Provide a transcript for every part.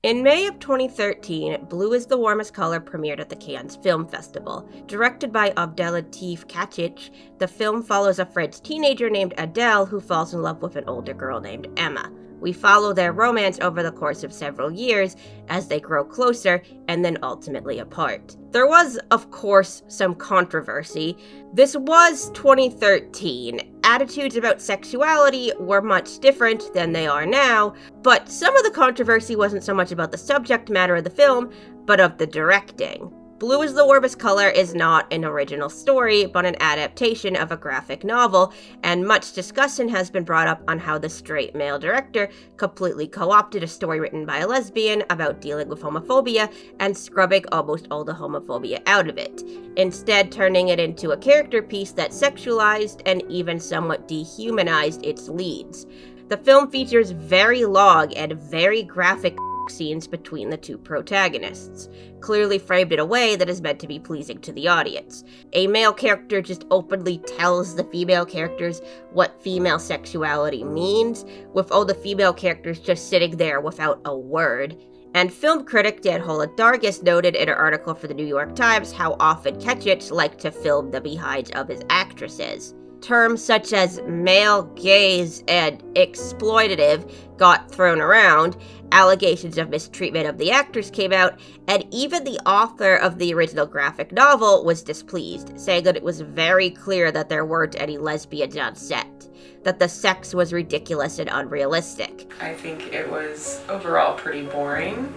In May of 2013, Blue is the Warmest Color premiered at the Cannes Film Festival. Directed by Abdelatif Kacic, the film follows a French teenager named Adele who falls in love with an older girl named Emma. We follow their romance over the course of several years as they grow closer and then ultimately apart. There was, of course, some controversy. This was 2013. Attitudes about sexuality were much different than they are now, but some of the controversy wasn't so much about the subject matter of the film, but of the directing. Blue is the Warmest Color is not an original story, but an adaptation of a graphic novel, and much discussion has been brought up on how the straight male director completely co-opted a story written by a lesbian about dealing with homophobia and scrubbing almost all the homophobia out of it, instead turning it into a character piece that sexualized and even somewhat dehumanized its leads. The film features very long and very graphic scenes between the two protagonists, clearly framed in a way that is meant to be pleasing to the audience. A male character just openly tells the female characters what female sexuality means, with all the female characters just sitting there without a word. And film critic Dan Holodargis noted in an article for the New York Times how often Kacic liked to film the behinds of his actresses. Terms such as male gaze and exploitative got thrown around, allegations of mistreatment of the actors came out, and even the author of the original graphic novel was displeased, saying that it was very clear that there weren't any lesbians on set, that the sex was ridiculous and unrealistic. I think it was overall pretty boring,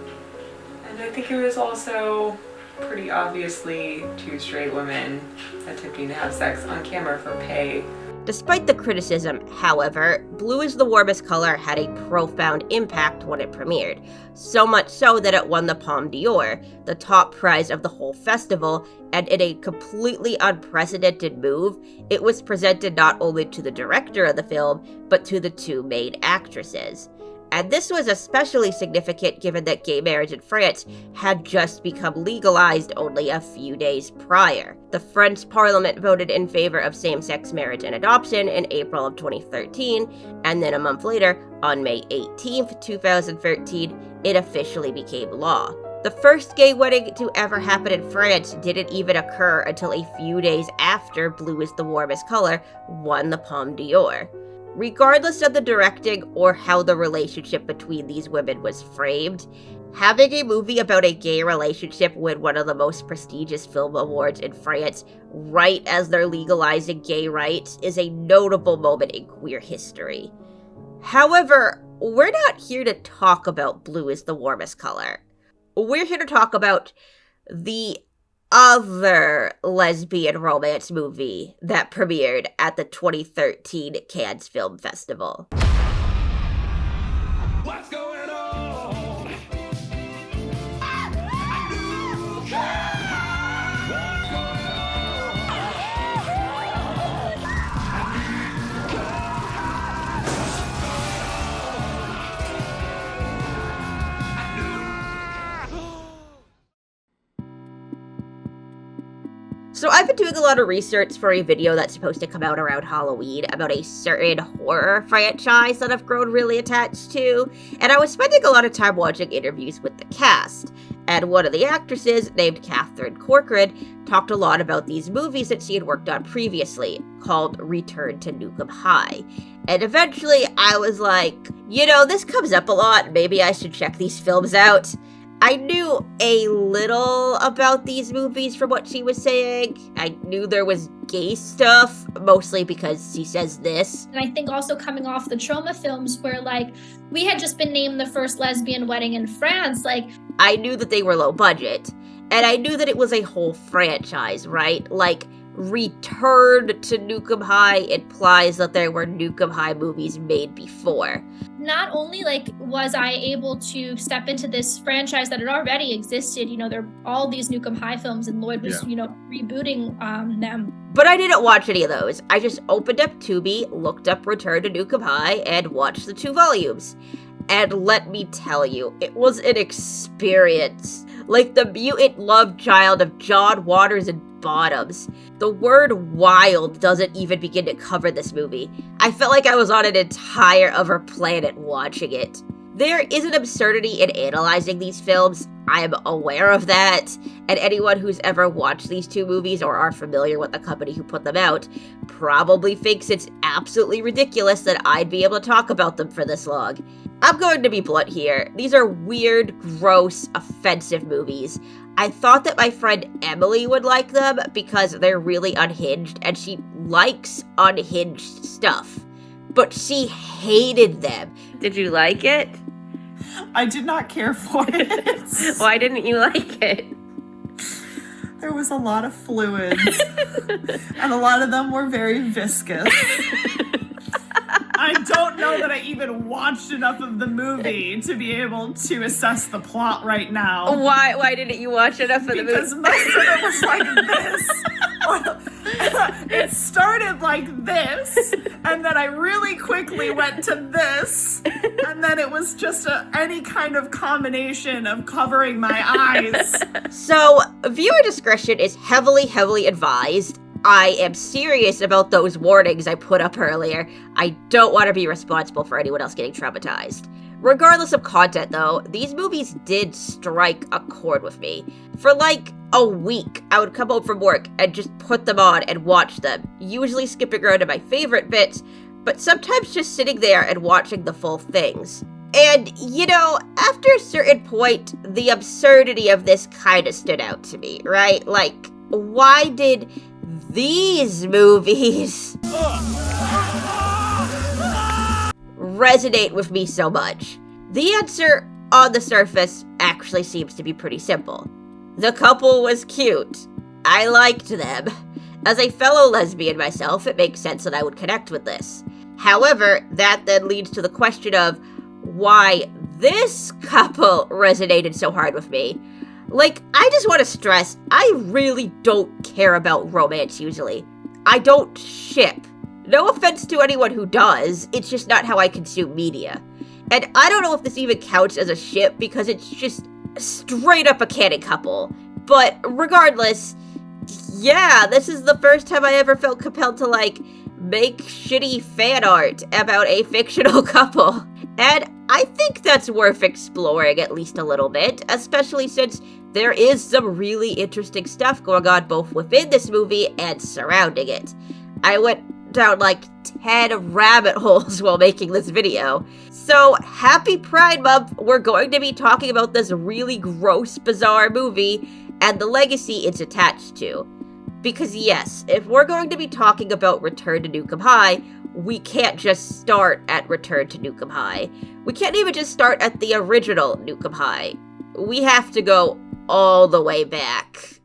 and I think it was also pretty obviously two straight women attempting to have sex on camera for pay. Despite the criticism, however, Blue is the Warmest Color had a profound impact when it premiered, so much so that it won the Palme d'Or, the top prize of the whole festival, and in a completely unprecedented move, it was presented not only to the director of the film, but to the two main actresses. And this was especially significant given that gay marriage in France had just become legalized only a few days prior. The French Parliament voted in favor of same-sex marriage and adoption in April of 2013, and then a month later, on May 18th, 2013, it officially became law. The first gay wedding to ever happen in France didn't even occur until a few days after Blue is the Warmest Color won the Palme d'Or. Regardless of the directing or how the relationship between these women was framed, having a movie about a gay relationship win one of the most prestigious film awards in France right as they're legalizing gay rights is a notable moment in queer history. However, we're not here to talk about Blue is the Warmest Color. We're here to talk about the other lesbian romance movie that premiered at the 2013 Cannes Film Festival. What's going on? So I've been doing a lot of research for a video that's supposed to come out around Halloween about a certain horror franchise that I've grown really attached to, and I was spending a lot of time watching interviews with the cast, and one of the actresses, named Catherine Corcoran, talked a lot about these movies that she had worked on previously, called Return to Nuke High. And eventually I was like, this comes up a lot, maybe I should check these films out. I knew a little about these movies from what she was saying. I knew there was gay stuff, mostly because she says this. And I think also coming off the Troma films where, we had just been named the first lesbian wedding in France, I knew that they were low budget, and I knew that it was a whole franchise, right? Return to Nuke High implies that there were Nuke High movies made before. Not only was I able to step into this franchise that had already existed, there are all these Nuke High films, and Lloyd was, rebooting them. But I didn't watch any of those. I just opened up Tubi, looked up Return to Nuke High, and watched the 2 volumes. And let me tell you, it was an experience. Like the mutant love child of John Waters and Bottoms. The word wild doesn't even begin to cover this movie. I felt like I was on an entire other planet watching it. There is an absurdity in analyzing these films. I'm aware of that, and anyone who's ever watched these two movies or are familiar with the company who put them out probably thinks it's absolutely ridiculous that I'd be able to talk about them for this long. I'm going to be blunt here. These are weird, gross, offensive movies. I thought that my friend Emily would like them because they're really unhinged, and she likes unhinged stuff. But she hated them. Did you like it? I did not care for it. Why didn't you like it? There was a lot of fluids, and a lot of them were very viscous. I don't know that I even watched enough of the movie to be able to assess the plot right now. Why didn't you watch enough of the movie? Because most of it was like this. It started like this, and then I really quickly went to this, and then it was just any kind of combination of covering my eyes. So, viewer discretion is heavily, heavily advised. I am serious about those warnings I put up earlier. I don't want to be responsible for anyone else getting traumatized. Regardless of content, though, these movies did strike a chord with me. For like a week, I would come home from work and just put them on and watch them, usually skipping around to my favorite bits, but sometimes just sitting there and watching the full things. And, you know, after a certain point, the absurdity of this kind of stood out to me, right? Like, why did these movies resonate with me so much? The answer, on the surface, actually seems to be pretty simple. The couple was cute. I liked them. As a fellow lesbian myself, it makes sense that I would connect with this. However, that then leads to the question of why this couple resonated so hard with me. Like, I just want to stress, I really don't care about romance usually. I don't ship. No offense to anyone who does, it's just not how I consume media. And I don't know if this even counts as a ship because it's just straight up a canon couple. But regardless, yeah, this is the first time I ever felt compelled to, like, make shitty fan art about a fictional couple. And I think that's worth exploring at least a little bit, especially since there is some really interesting stuff going on both within this movie and surrounding it. I went down like 10 rabbit holes while making this video. So, happy Pride Month! We're going to be talking about this really gross, bizarre movie and the legacy it's attached to. Because yes, if we're going to be talking about Return to Nuke High, we can't just start at Return to Nuke High. We can't even just start at the original Nuke High. We have to go all the way back.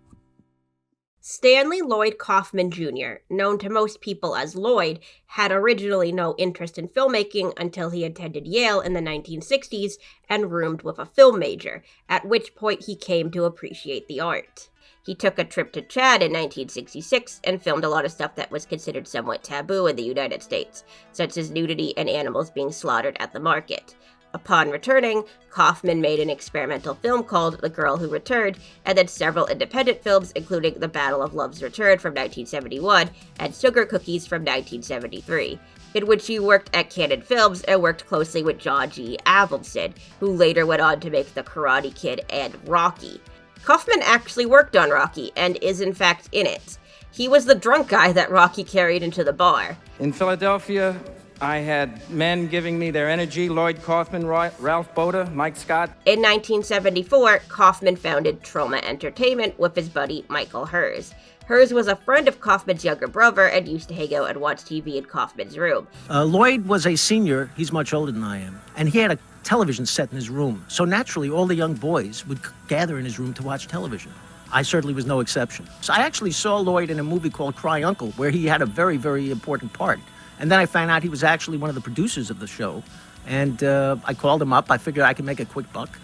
Stanley Lloyd Kaufman Jr., known to most people as Lloyd, had originally no interest in filmmaking until he attended Yale in the 1960s and roomed with a film major, at which point he came to appreciate the art. He took a trip to Chad in 1966 and filmed a lot of stuff that was considered somewhat taboo in the United States, such as nudity and animals being slaughtered at the market. Upon returning, Kaufman made an experimental film called The Girl Who Returned, and then several independent films, including The Battle of Love's Return from 1971 and Sugar Cookies from 1973, in which he worked at Canon Films and worked closely with John G. Avildsen, who later went on to make The Karate Kid and Rocky. Kaufman actually worked on Rocky and is in fact in it. He was the drunk guy that Rocky carried into the bar. In Philadelphia, I had men giving me their energy: Lloyd Kaufman, Ralph Boda, Mike Scott. In 1974, Kaufman founded Troma Entertainment with his buddy Michael Hers. Hers was a friend of Kaufman's younger brother and used to hang out and watch TV in Kaufman's room. Lloyd was a senior. He's much older than I am. And he had a television set in his room. So naturally, all the young boys would gather in his room to watch television. I certainly was no exception. So I actually saw Lloyd in a movie called Cry Uncle, where he had a very, very important part. And then I found out he was actually one of the producers of the show. And I called him up. I figured I could make a quick buck.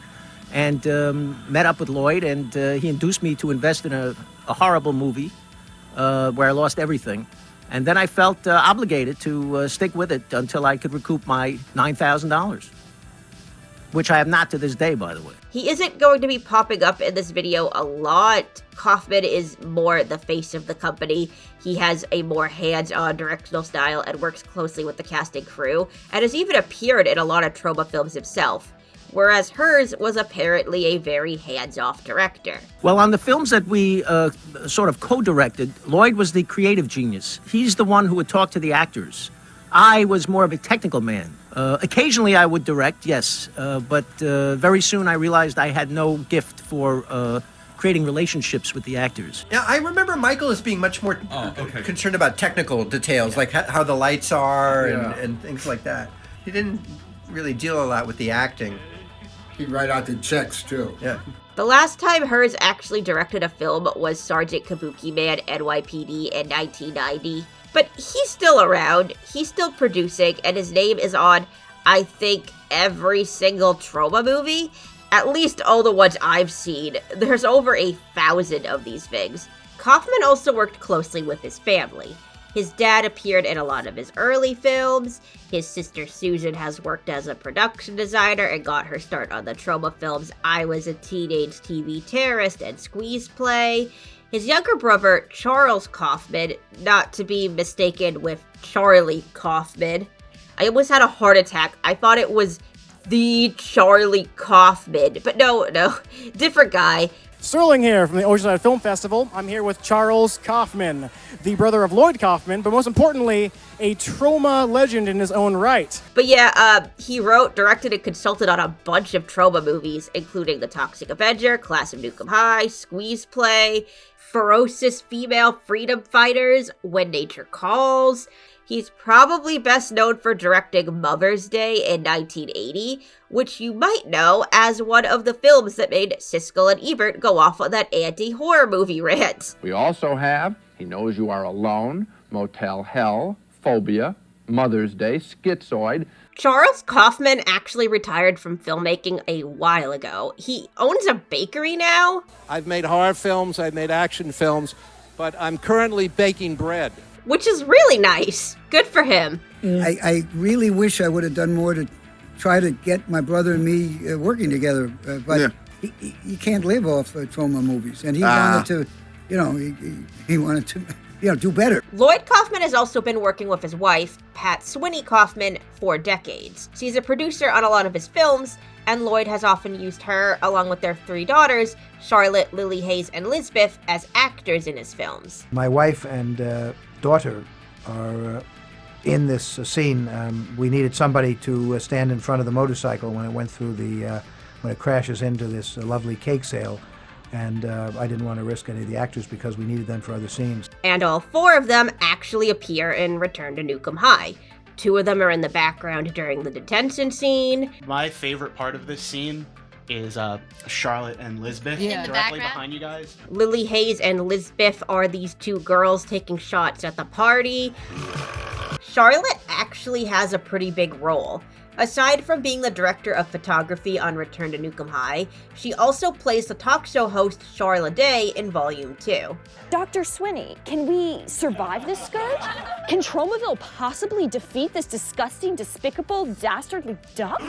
And met up with Lloyd, and he induced me to invest in a horrible movie where I lost everything. And then I felt obligated to stick with it until I could recoup my $9,000, which I have not to this day, by the way. He isn't going to be popping up in this video a lot. Kaufman is more the face of the company. He has a more hands-on directional style and works closely with the cast and crew, and has even appeared in a lot of Troma films himself. whereas hers was apparently a very hands-off director. Well, on the films that we sort of co-directed, Lloyd was the creative genius. He's the one who would talk to the actors. I was more of a technical man. Occasionally I would direct, yes, but very soon I realized I had no gift for creating relationships with the actors. Yeah, I remember Michael as being much more concerned about technical details, like how the lights are and things like that. He didn't really deal a lot with the acting. He'd write out the checks, too. Yeah. The last time hers actually directed a film was Sergeant Kabuki Man NYPD in 1990. But he's still around, he's still producing, and his name is on, I think, every single Troma movie. At least all the ones I've seen. There's over 1,000 of these things. Kaufman also worked closely with his family. His dad appeared in a lot of his early films. His sister Susan has worked as a production designer and got her start on the Troma films I Was a Teenage TV Terrorist and Squeeze Play. His younger brother, Charles Kaufman, not to be mistaken with Charlie Kaufman. I almost had a heart attack. I thought it was the Charlie Kaufman, but no, different guy. Sterling here from the Oceanside Film Festival. I'm here with Charles Kaufman, the brother of Lloyd Kaufman, but most importantly, a Troma legend in his own right. But yeah, he wrote, directed, and consulted on a bunch of Troma movies, including The Toxic Avenger, Class of Nuke 'Em High, Squeeze Play, Ferocious Female Freedom Fighters, When Nature Calls. He's probably best known for directing Mother's Day in 1980, which you might know as one of the films that made Siskel and Ebert go off on that anti-horror movie rant. We also have He Knows You Are Alone, Motel Hell, Phobia, Mother's Day, Schizoid. Charles Kaufman actually retired from filmmaking a while ago. He owns a bakery now. I've made horror films, I've made action films, but I'm currently baking bread. Which is really nice. Good for him. I really wish I would have done more to try to get my brother and me working together, but he can't live off Troma movies, and he wanted to, he wanted to, do better. Lloyd Kaufman has also been working with his wife, Pat Swinney Kaufman, for decades. She's a producer on a lot of his films, and Lloyd has often used her, along with their 3 daughters, Charlotte, Lily Hayes, and Lisbeth, as actors in his films. My wife and daughter are in this scene. We needed somebody to stand in front of the motorcycle when it went through when it crashes into this lovely cake sale. And I didn't want to risk any of the actors because we needed them for other scenes. And all 4 of them actually appear in Return to Nuke 'Em High. 2 of them are in the background during the detention scene. My favorite part of this scene is Charlotte and Lisbeth directly behind you guys. Lily Hayes and Lisbeth are these 2 girls taking shots at the party. Charlotte actually has a pretty big role. Aside from being the director of photography on Return to Nuke 'Em High, she also plays the talk show host Charla Day in Volume 2. Dr. Swinney, can we survive this scourge? Can Tromaville possibly defeat this disgusting, despicable, dastardly duck?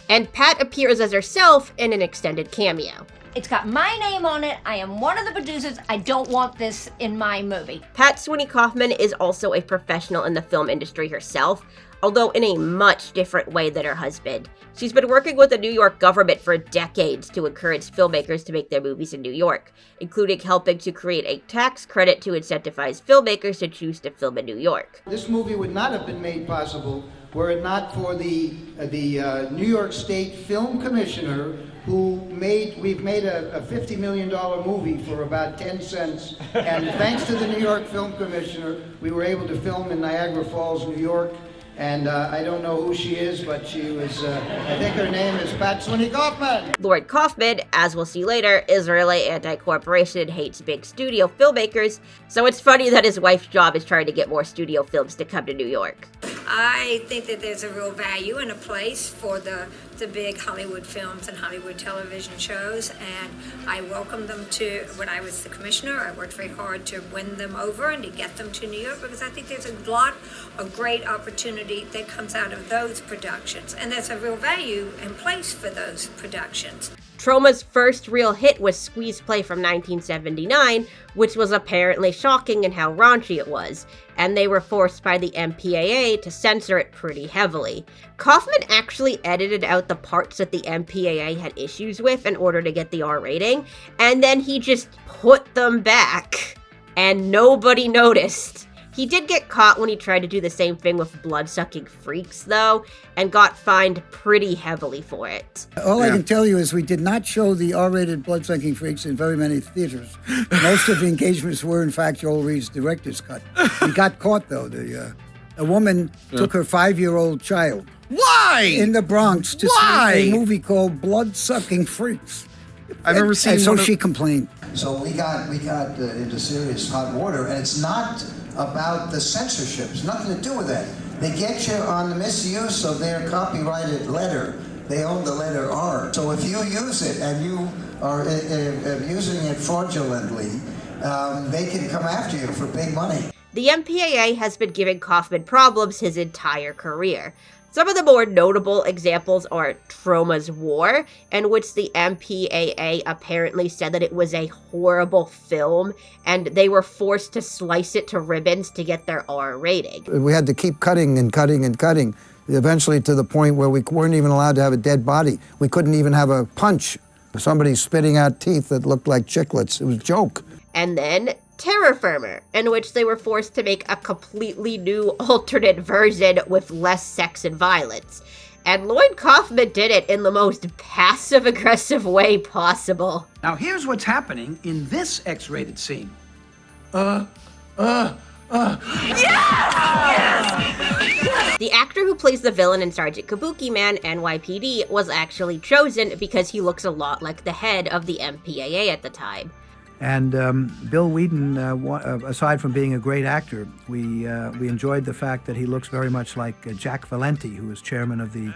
And Pat appears as herself in an extended cameo. It's got my name on it. I am one of the producers. I don't want this in my movie. Pat Swinney Kaufman is also a professional in the film industry herself, although in a much different way than her husband. She's been working with the New York government for decades to encourage filmmakers to make their movies in New York, including helping to create a tax credit to incentivize filmmakers to choose to film in New York. This movie would not have been made possible were it not for the New York State Film Commissioner, we've made a $50 million movie for about 10 cents, and thanks to the New York Film Commissioner, we were able to film in Niagara Falls, New York. And I don't know who she is, but she was, I think her name is Pat Swinney Kaufman. Lloyd Kaufman, as we'll see later, is really anti-corporation and hates big studio filmmakers, so it's funny that his wife's job is trying to get more studio films to come to New York. I think that there's a real value and a place for the big Hollywood films and Hollywood television shows, and I welcomed them to, when I was the commissioner, I worked very hard to win them over and to get them to New York, because I think there's a lot of great opportunity that comes out of those productions, and there's a real value and place for those productions. Troma's first real hit was Squeeze Play from 1979, which was apparently shocking in how raunchy it was, and they were forced by the MPAA to censor it pretty heavily. Kaufman actually edited out the parts that the MPAA had issues with in order to get the R rating, and then he just put them back, and nobody noticed. He did get caught when he tried to do the same thing with Blood-Sucking Freaks, though, and got fined pretty heavily for it. All I can tell you is we did not show the R-rated Blood-Sucking Freaks in very many theaters. Most of the engagements were, in fact, Joel Reed's director's cut. We got caught, though. A woman took her 5-year-old child. Why? In the Bronx to see a movie called Blood-Sucking Freaks. I've never seen and so one she complained. So we got into serious hot water, and it's not about the censorship. It's nothing to do with that. They get you on the misuse of their copyrighted letter. They own the letter R. So if you use it and you are using it fraudulently, they can come after you for big money. The MPAA has been giving Kaufman problems his entire career. Some of the more notable examples are Troma's War, in which the MPAA apparently said that it was a horrible film, and they were forced to slice it to ribbons to get their R rating. We had to keep cutting and cutting and cutting, eventually to the point where we weren't even allowed to have a dead body. We couldn't even have a punch. Somebody spitting out teeth that looked like chiclets. It was a joke. And then Terror Firmer, in which they were forced to make a completely new alternate version with less sex and violence. And Lloyd Kaufman did it in the most passive-aggressive way possible. Now here's what's happening in this X-rated scene. Yes! The actor who plays the villain in Sergeant Kabuki Man NYPD was actually chosen because he looks a lot like the head of the MPAA at the time. And Bill Whedon, aside from being a great actor, we enjoyed the fact that he looks very much like Jack Valenti, who was chairman of the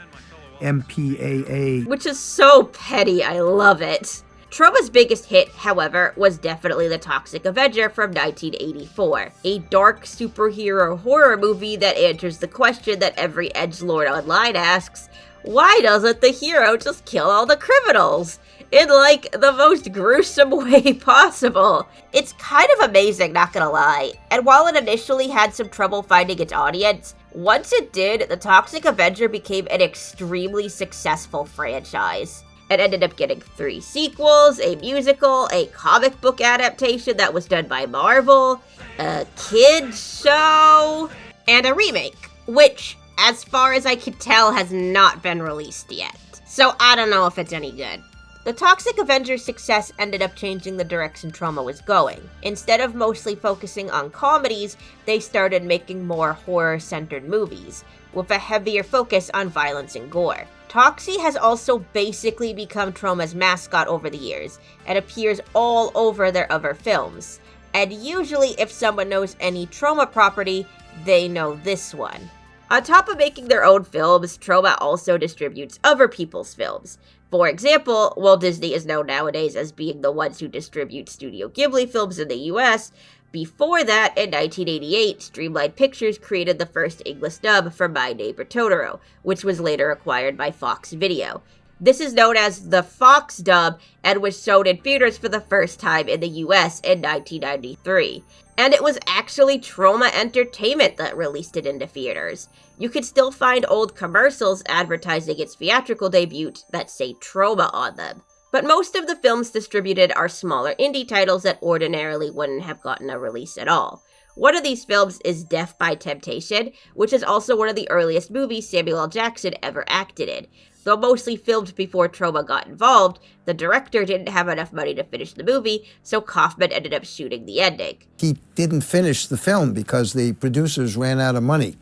MPAA. Which is so petty, I love it. Troma's biggest hit, however, was definitely The Toxic Avenger from 1984, a dark superhero horror movie that answers the question that every edgelord online asks, why doesn't the hero just kill all the criminals? In, like, the most gruesome way possible. It's kind of amazing, not gonna lie. And while it initially had some trouble finding its audience, once it did, The Toxic Avenger became an extremely successful franchise. It ended up getting 3 sequels, a musical, a comic book adaptation that was done by Marvel, a kids show, and a remake, which, as far as I can tell, has not been released yet. So I don't know if it's any good. The Toxic Avenger's success ended up changing the direction Troma was going. Instead of mostly focusing on comedies, they started making more horror-centered movies, with a heavier focus on violence and gore. Toxie has also basically become Troma's mascot over the years, and appears all over their other films. And usually if someone knows any Troma property, they know this one. On top of making their own films, Troma also distributes other people's films. For example, Walt Disney is known nowadays as being the ones who distribute Studio Ghibli films in the US. Before that, in 1988, Streamline Pictures created the first English dub for My Neighbor Totoro, which was later acquired by Fox Video. This is known as the Fox dub and was shown in theaters for the first time in the US in 1993. And it was actually Troma Entertainment that released it into theaters. You can still find old commercials advertising its theatrical debut that say Troma on them. But most of the films distributed are smaller indie titles that ordinarily wouldn't have gotten a release at all. One of these films is Death by Temptation, which is also one of the earliest movies Samuel L. Jackson ever acted in. Though mostly filmed before Troma got involved, the director didn't have enough money to finish the movie, so Kaufman ended up shooting the ending. He didn't finish the film because the producers ran out of money.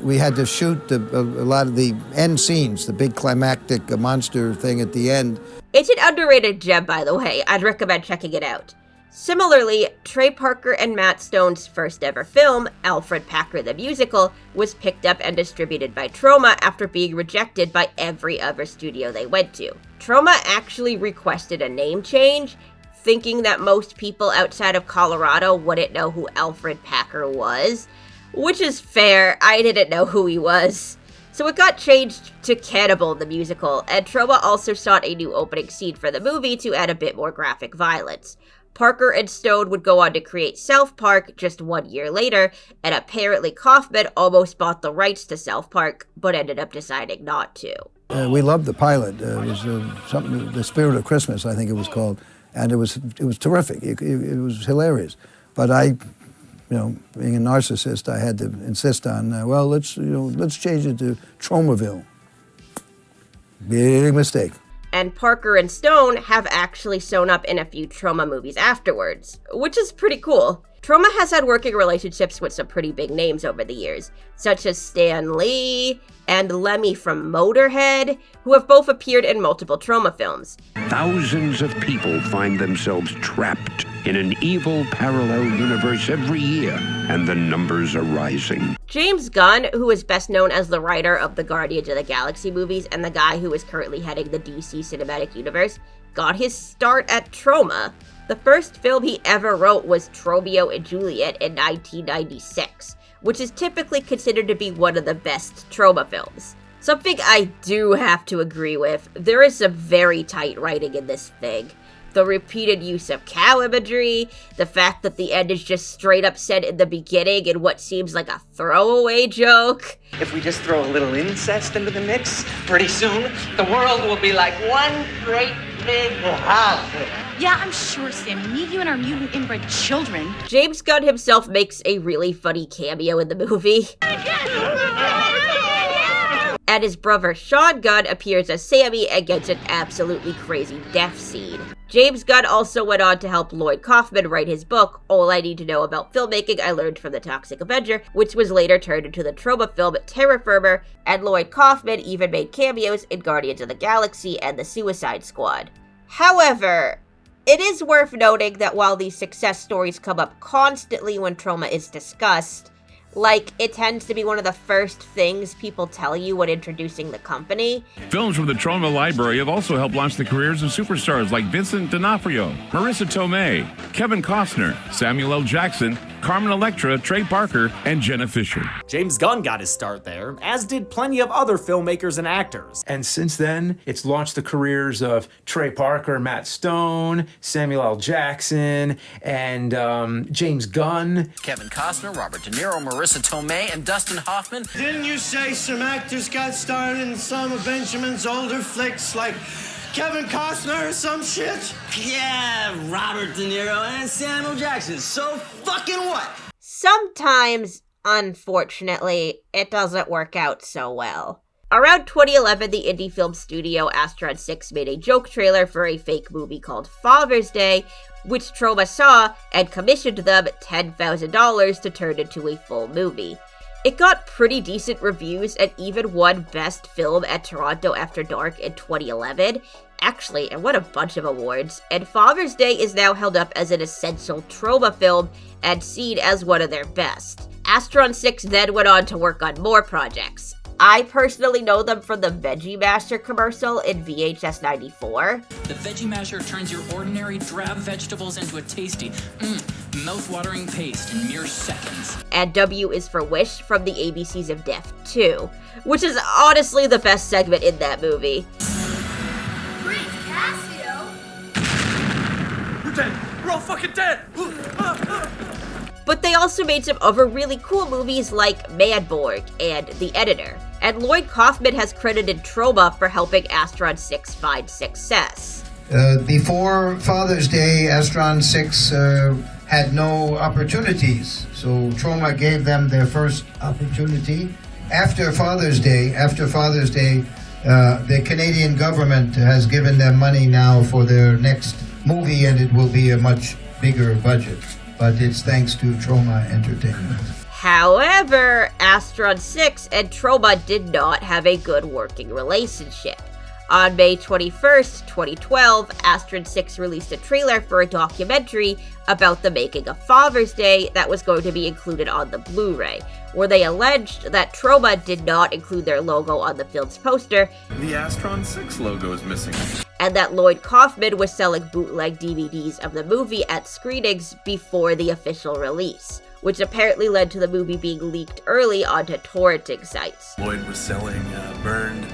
We had to shoot a lot of the end scenes, the big climactic monster thing at the end. It's an underrated gem, by the way. I'd recommend checking it out. Similarly, Trey Parker and Matt Stone's first ever film, Alfred Packer the Musical, was picked up and distributed by Troma after being rejected by every other studio they went to. Troma actually requested a name change, thinking that most people outside of Colorado wouldn't know who Alfred Packer was. Which is fair, I didn't know who he was. So it got changed to Cannibal the Musical, and Troma also sought a new opening scene for the movie to add a bit more graphic violence. Parker and Stone would go on to create South Park just 1 year later, and apparently Kaufman almost bought the rights to South Park, but ended up deciding not to. We loved the pilot. It was something, The Spirit of Christmas, I think it was called, and it was terrific. It was hilarious. But I, being a narcissist, I had to insist on, let's change it to Tromaville. Big mistake. And Parker and Stone have actually shown up in a few Troma movies afterwards, which is pretty cool. Troma has had working relationships with some pretty big names over the years, such as Stan Lee and Lemmy from Motorhead, who have both appeared in multiple Troma films. Thousands of people find themselves trapped in an evil parallel universe every year, and the numbers are rising. James Gunn, who is best known as the writer of the Guardians of the Galaxy movies and the guy who is currently heading the DC Cinematic Universe, got his start at Troma. The first film he ever wrote was Romeo and Juliet in 1996, which is typically considered to be one of the best Troma films. Something I do have to agree with, there is some very tight writing in this thing. The repeated use of cow imagery, the fact that the end is just straight up said in the beginning in what seems like a throwaway joke. If we just throw a little incest into the mix, pretty soon the world will be like one great big house. Yeah, I'm sure, Sam. We need you and our mutant inbred children. James Gunn himself makes a really funny cameo in the movie. And his brother Sean Gunn appears as Sammy and gets an absolutely crazy death scene. James Gunn also went on to help Lloyd Kaufman write his book, All I Need to Know About Filmmaking I Learned from the Toxic Avenger, which was later turned into the Troma film Terra Firma, and Lloyd Kaufman even made cameos in Guardians of the Galaxy and the Suicide Squad. However, it is worth noting that while these success stories come up constantly when Troma is discussed, it tends to be one of the first things people tell you when introducing the company. Films from the Troma library have also helped launch the careers of superstars like Vincent D'Onofrio, Marissa Tomei, Kevin Costner, Samuel L. Jackson, Carmen Electra, Trey Parker, and Jenna Fisher. James Gunn got his start there, as did plenty of other filmmakers and actors. And since then, it's launched the careers of Trey Parker, Matt Stone, Samuel L. Jackson, and James Gunn. Kevin Costner, Robert De Niro, Marissa Tomei, and Dustin Hoffman. Didn't you say some actors got started in some of Benjamin's older flicks, like Kevin Costner or some shit? Yeah, Robert De Niro and Samuel Jackson. So fucking what? Sometimes, unfortunately, it doesn't work out so well. Around 2011, the indie film studio Astron 6 made a joke trailer for a fake movie called Father's Day, which Troma saw and commissioned them $10,000 to turn into a full movie. It got pretty decent reviews and even won Best Film at Toronto After Dark in 2011. Actually, and what a bunch of awards. And Father's Day is now held up as an essential Troma film and seen as one of their best. Astron 6 then went on to work on more projects. I personally know them from the Veggie Masher commercial in VHS 94. The Veggie Masher turns your ordinary drab vegetables into a tasty, mouth-watering paste in mere seconds. And W is for Wish from the ABCs of Death 2, which is honestly the best segment in that movie. We're dead. We're all fucking dead. But they also made some other really cool movies like Manborg and The Editor. And Lloyd Kaufman has credited Troma for helping Astron 6 find success. Before Father's Day, Astron 6 had no opportunities, so Troma gave them their first opportunity. After Father's Day, the Canadian government has given them money now for their next movie, and it will be a much bigger budget. But it's thanks to Troma Entertainment. However, Astron 6 and Troma did not have a good working relationship. On May 21st, 2012, Astron 6 released a trailer for a documentary about the making of Father's Day that was going to be included on the Blu-ray, where they alleged that Troma did not include their logo on the film's poster. The Astron 6 logo is missing. And that Lloyd Kaufman was selling bootleg DVDs of the movie at screenings before the official release. which apparently led to the movie being leaked early onto torrenting sites. Lloyd was selling burned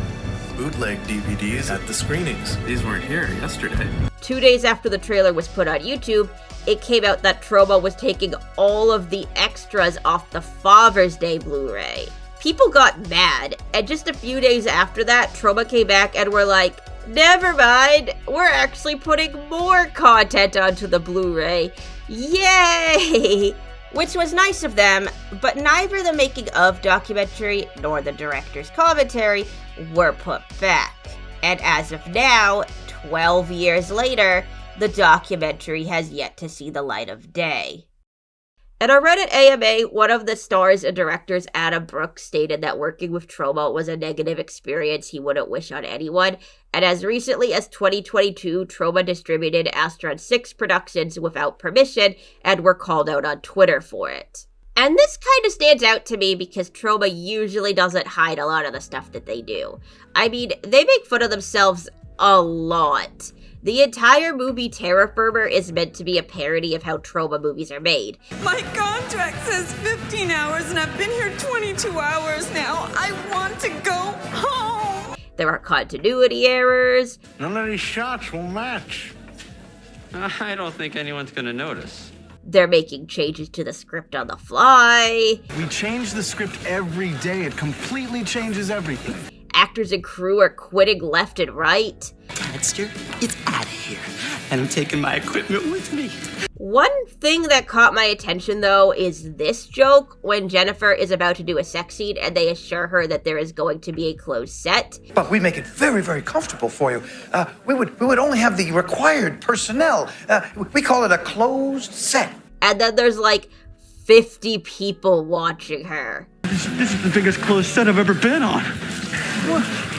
bootleg DVDs at the screenings. These weren't here yesterday. 2 days after the trailer was put on YouTube, it came out that Troma was taking all of the extras off the Father's Day Blu-ray. People got mad, and just a few days after that, Troma came back and were like, never mind, we're actually putting more content onto the Blu-ray. Yay! Which was nice of them, but neither the making of documentary nor the director's commentary were put back. And as of now, 12 years later, the documentary has yet to see the light of day. At a Reddit AMA, one of the stars and directors, Adam Brooks, stated that working with Troma was a negative experience he wouldn't wish on anyone, and as recently as 2022, Troma distributed Astron 6 productions without permission and were called out on Twitter for it. And this kind of stands out to me because Troma usually doesn't hide a lot of the stuff that they do. I mean, they make fun of themselves a lot. The entire movie Terror Firmer is meant to be a parody of how Troma movies are made. My contract says 15 hours and I've been here 22 hours now. I want to go home. There are continuity errors. None of these shots will match. I don't think anyone's gonna notice. They're making changes to the script on the fly. We change the script every day. It completely changes everything. Actors and crew are quitting left and right. Dexter, it's out of here. And I'm taking my equipment with me. One thing that caught my attention, though, is this joke when Jennifer is about to do a sex scene and they assure her that there is going to be a closed set. But we make it very, very comfortable for you. We would only have the required personnel. We call it a closed set. And then there's like 50 people watching her. This is the biggest closed set I've ever been on.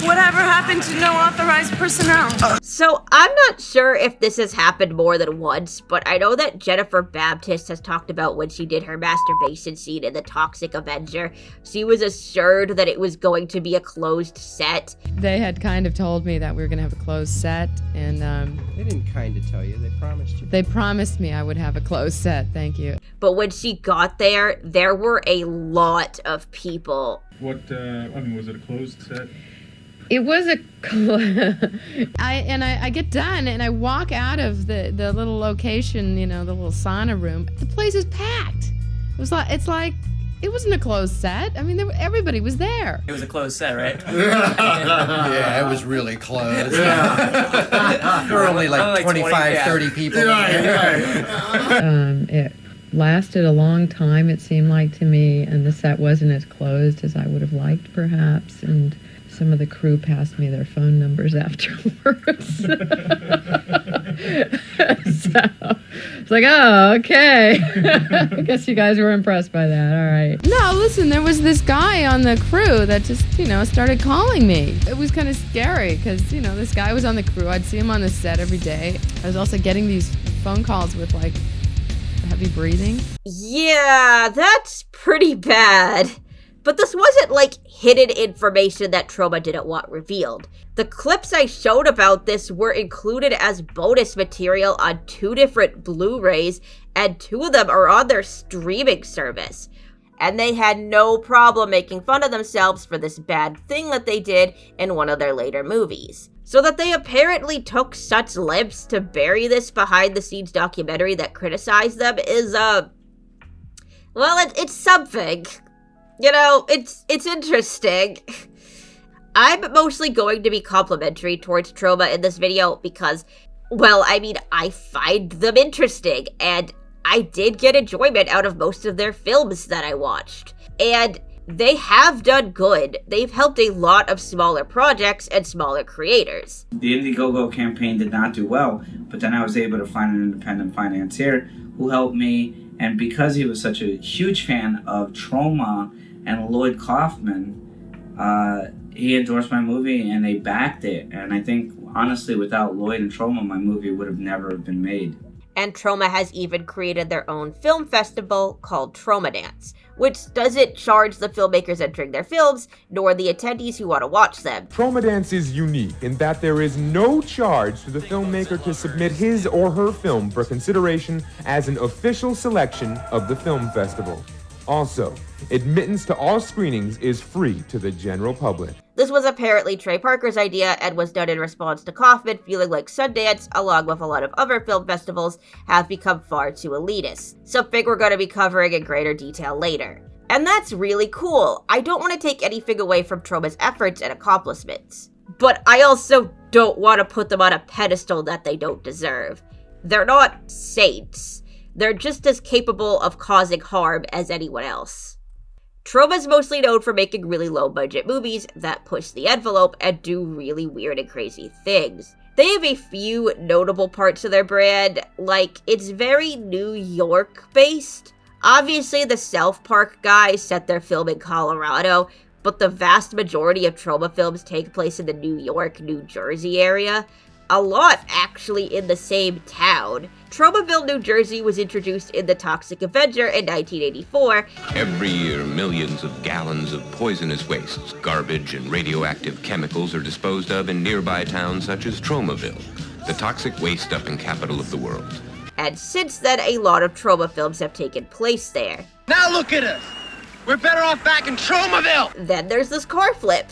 Whatever happened to no authorized personnel? So I'm not sure if this has happened more than once, but I know that Jennifer Baptist has talked about when she did her masturbation scene in The Toxic Avenger. She was assured that it was going to be a closed set. They had kind of told me that we were going to have a closed set, and they didn't kind of tell you, they promised you. They promised me I would have a closed set, thank you. But when she got there, there were a lot of people. Was it a closed set? It was I get done and I walk out of the little location, the little sauna room. The place is packed. It wasn't a closed set. I mean, everybody was there. It was a closed set, right? Yeah, it was really closed. There were only like 25, 30 people. It lasted a long time, it seemed like to me, and the set wasn't as closed as I would have liked, perhaps, and some of the crew passed me their phone numbers afterwards. So it's like, oh, okay. I guess you guys were impressed by that, all right. No, listen, there was this guy on the crew that just, started calling me. It was kind of scary because, this guy was on the crew. I'd see him on the set every day. I was also getting these phone calls with, heavy breathing. Yeah, that's pretty bad. But this wasn't hidden information that Troma didn't want revealed. The clips I showed about this were included as bonus material on 2 different Blu-rays, and 2 of them are on their streaming service. And they had no problem making fun of themselves for this bad thing that they did in one of their later movies. So that they apparently took such lengths to bury this behind-the-scenes documentary that criticized them is, it's something. It's interesting. I'm mostly going to be complimentary towards Troma in this video because, I find them interesting, and I did get enjoyment out of most of their films that I watched. And they have done good. They've helped a lot of smaller projects and smaller creators. The Indiegogo campaign did not do well, but then I was able to find an independent financier who helped me, and because he was such a huge fan of Troma and Lloyd Kaufman, he endorsed my movie and they backed it. And I think, honestly, without Lloyd and Troma, my movie would have never been made. And Troma has even created their own film festival called Troma Dance, which doesn't charge the filmmakers entering their films, nor the attendees who want to watch them. Troma Dance is unique in that there is no charge to the filmmaker to submit his or her film for consideration as an official selection of the film festival. Also, admittance to all screenings is free to the general public. This was apparently Trey Parker's idea and was done in response to Kaufman feeling like Sundance, along with a lot of other film festivals, have become far too elitist. Something we're going to be covering in greater detail later. And that's really cool. I don't want to take anything away from Troma's efforts and accomplishments. But I also don't want to put them on a pedestal that they don't deserve. They're not saints. They're just as capable of causing harm as anyone else. Troma's mostly known for making really low-budget movies that push the envelope and do really weird and crazy things. They have a few notable parts of their brand, like it's very New York-based. Obviously, the South Park guys set their film in Colorado, but the vast majority of Troma films take place in the New York, New Jersey area. A lot actually in the same town. Tromaville, New Jersey was introduced in The Toxic Avenger in 1984. Every year, millions of gallons of poisonous wastes, garbage, and radioactive chemicals are disposed of in nearby towns such as Tromaville, the toxic waste dumping capital of the world. And since then, a lot of Troma films have taken place there. Now look at us! We're better off back in Tromaville! Then there's this car flip.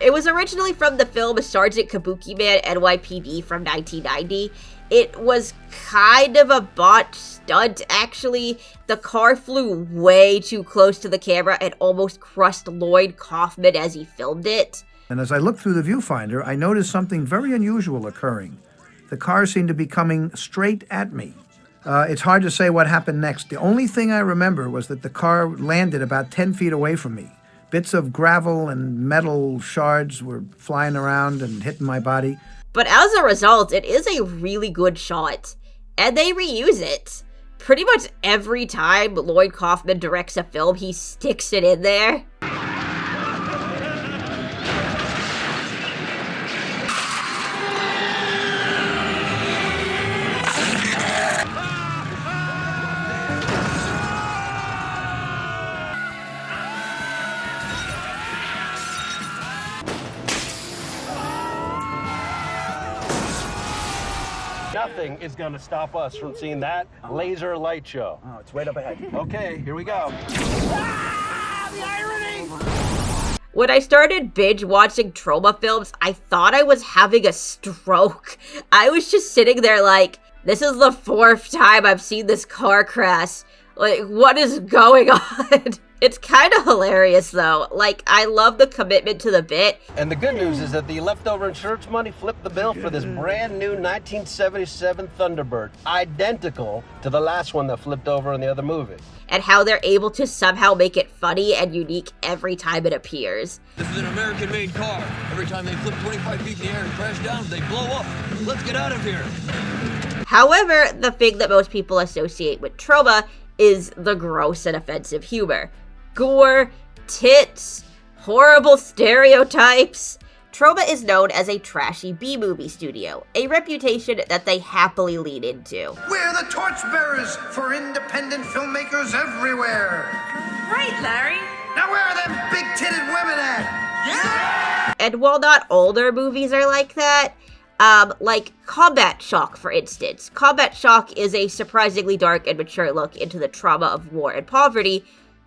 It was originally from the film Sergeant Kabuki Man NYPD from 1990. It was kind of a botched stunt, actually. The car flew way too close to the camera and almost crushed Lloyd Kaufman as he filmed it. And as I looked through the viewfinder, I noticed something very unusual occurring. The car seemed to be coming straight at me. It's hard to say what happened next. The only thing I remember was that the car landed about 10 feet away from me. Bits of gravel and metal shards were flying around and hitting my body. But as a result, it is a really good shot. And they reuse it. Pretty much every time Lloyd Kaufman directs a film, he sticks it in there. Nothing is going to stop us from seeing that laser light show. Oh, it's right up ahead. Okay, here we go. Ah, the irony! When I started binge watching Troma films, I thought I was having a stroke. I was just sitting there like, this is the 4th time I've seen this car crash. Like, what is going on? It's kind of hilarious, though. Like, I love the commitment to the bit. And the good news is that the leftover insurance money flipped the bill for this brand new 1977 Thunderbird, identical to the last one that flipped over in the other movie. And how they're able to somehow make it funny and unique every time it appears. This is an American-made car. Every time they flip 25 feet in the air and crash down, they blow up. Let's get out of here. However, the thing that most people associate with Troma is the gross and offensive humor. Gore, tits, horrible stereotypes. Troma is known as a trashy B-movie studio, a reputation that they happily lean into. We're the torchbearers for independent filmmakers everywhere. Right, Larry. Now where are them big-titted women at? Yeah! And while not all their movies are like that, like Combat Shock, for instance. Combat Shock is a surprisingly dark and mature look into the trauma of war and poverty,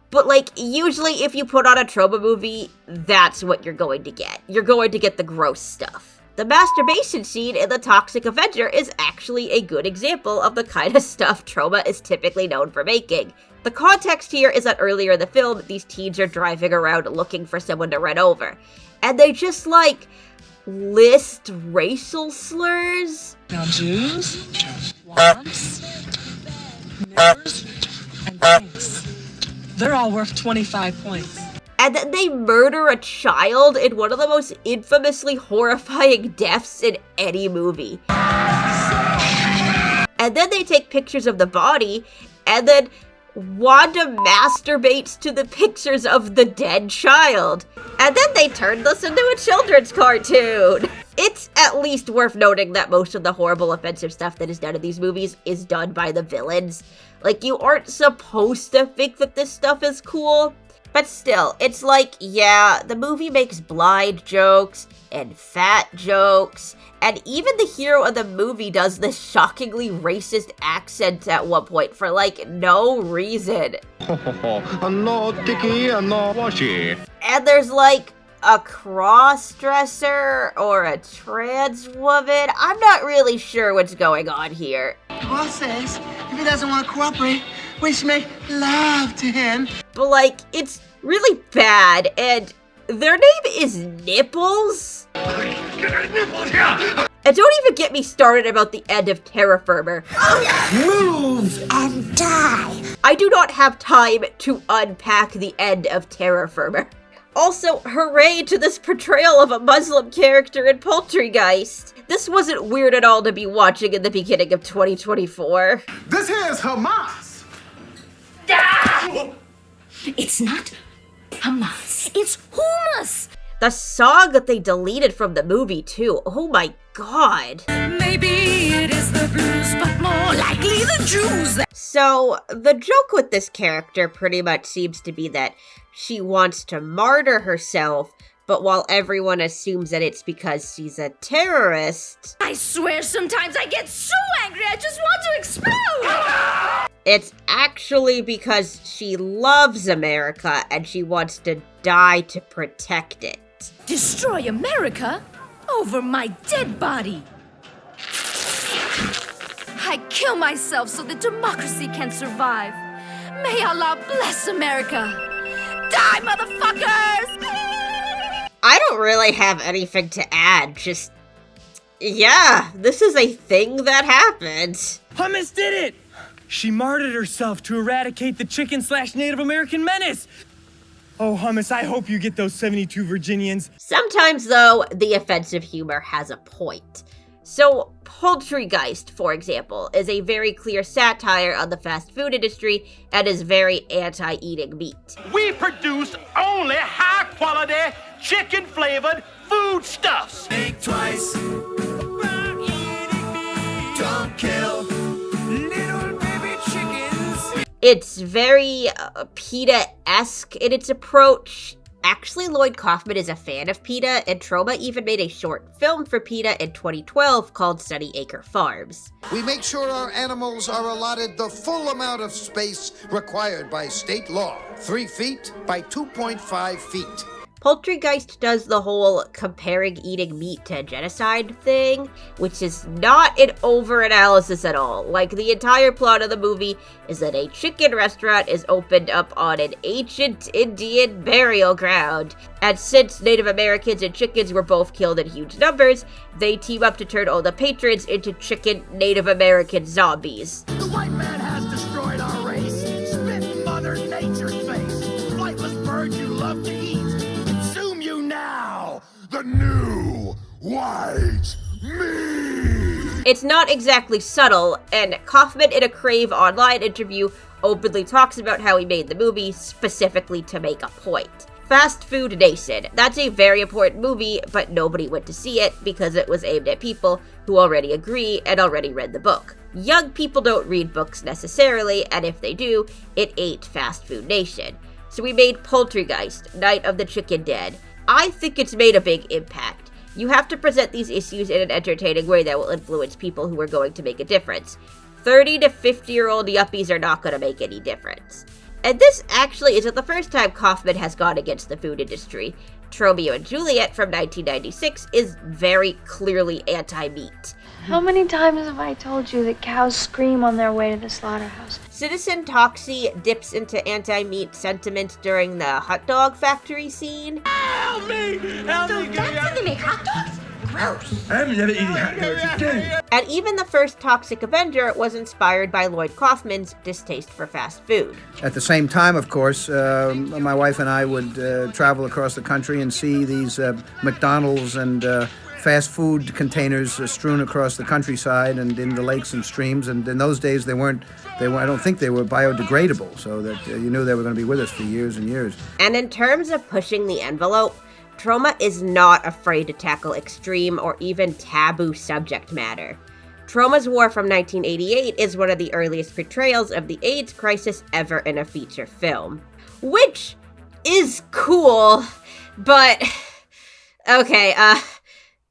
but, like, usually if you put on a Troma movie, that's what you're going to get. You're going to get the gross stuff. The masturbation scene in The Toxic Avenger is actually a good example of the kind of stuff Troma is typically known for making. The context here is that earlier in the film, these teens are driving around looking for someone to run over. And they just, like, list racial slurs. Now Jews, wops, niggers, and pinks. They're all worth 25 points. And then they murder a child in one of the most infamously horrifying deaths in any movie. And then they take pictures of the body, and then Wanda masturbates to the pictures of the dead child. And then they turn this into a children's cartoon. It's at least worth noting that most of the horrible, offensive stuff that is done in these movies is done by the villains. Like, you aren't supposed to think that this stuff is cool, but still, it's like, yeah, the movie makes blind jokes and fat jokes, and even the hero of the movie does this shockingly racist accent at one point for, like, no reason. No dicky, no washy. And there's, like, a cross-dresser or a trans woman. I'm not really sure what's going on here. The boss says if he doesn't want to cooperate, we should make love to him. But, like, it's really bad, and their name is Nipples? And don't even get me started about the end of Terra Firma. Move and die. I do not have time to unpack the end of Terra Firma. Also, hooray to this portrayal of a Muslim character in Poultrygeist. This wasn't weird at all to be watching in the beginning of 2024. This here's Hamas. It's not Hamas. It's hummus. The song that they deleted from the movie, too. Oh my god. Maybe it is the blues, but more likely the Jews. So, the joke with this character pretty much seems to be that she wants to martyr herself, but while everyone assumes that it's because she's a terrorist, I swear sometimes I get so angry I just want to explode! It's actually because she loves America and she wants to die to protect it. Destroy America over my dead body. I kill myself so that democracy can survive. May Allah bless America. Die, motherfuckers! I don't really have anything to add, just... yeah, this is a thing that happened. Hummus did it! She martyred herself to eradicate the chicken/Native American menace! Oh, Hummus, I hope you get those 72 Virginians. Sometimes, though, the offensive humor has a point. So, Poultrygeist, for example, is a very clear satire on the fast food industry and is very anti-eating meat. We produce only high-quality, chicken-flavored foodstuffs. Think twice about eating meat. Don't kill little baby chickens. It's very PETA-esque in its approach. Actually, Lloyd Kaufman is a fan of PETA, and Troma even made a short film for PETA in 2012 called Sunny Acre Farms. We make sure our animals are allotted the full amount of space required by state law, 3 feet by 2.5 feet. Poultrygeist does the whole comparing eating meat to genocide thing, which is not an over-analysis at all. Like, the entire plot of the movie is that a chicken restaurant is opened up on an ancient Indian burial ground, and since Native Americans and chickens were both killed in huge numbers, they team up to turn all the patrons into chicken Native American zombies. The white man has destroyed our race. Spit in Mother Nature's face. Flightless bird you love to eat. Consume you now. The new white meat. It's not exactly subtle, and Kaufman in a Crave Online interview openly talks about how he made the movie specifically to make a point. Fast Food Nation. That's a very important movie, but nobody went to see it because it was aimed at people who already agree and already read the book. Young people don't read books necessarily, and if they do, it ain't Fast Food Nation. So we made Poultrygeist, Night of the Chicken Dead. I think it's made a big impact. You have to present these issues in an entertaining way that will influence people who are going to make a difference. 30 to 50-year-old yuppies are not going to make any difference. And this actually isn't the first time Kaufman has gone against the food industry. Romeo and Juliet from 1996 is very clearly anti-meat. How many times have I told you that cows scream on their way to the slaughterhouse? Citizen Toxie dips into anti-meat sentiment during the hot dog factory scene. Help me! Help me! That's how they make hot dogs? Gross. I'm never eating hot dogs again. And even the first Toxic Avenger was inspired by Lloyd Kaufman's distaste for fast food. At the same time, of course, my wife and I would travel across the country and see these McDonald's and fast food containers strewn across the countryside and in the lakes and streams. And in those days, they weren't. I don't think they were biodegradable, so that you knew they were going to be with us for years and years. And in terms of pushing the envelope, Troma is not afraid to tackle extreme or even taboo subject matter. Troma's War from 1988 is one of the earliest portrayals of the AIDS crisis ever in a feature film. Which is cool, but okay,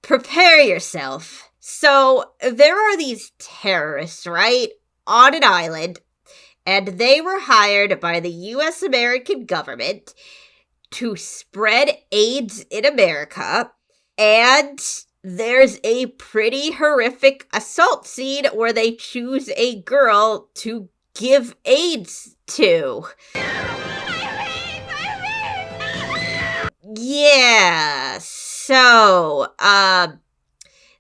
prepare yourself. So, there are these terrorists, right, on an island, and they were hired by the US American government to spread AIDS in America, and there's a pretty horrific assault scene where they choose a girl to give AIDS to. Yeah, so,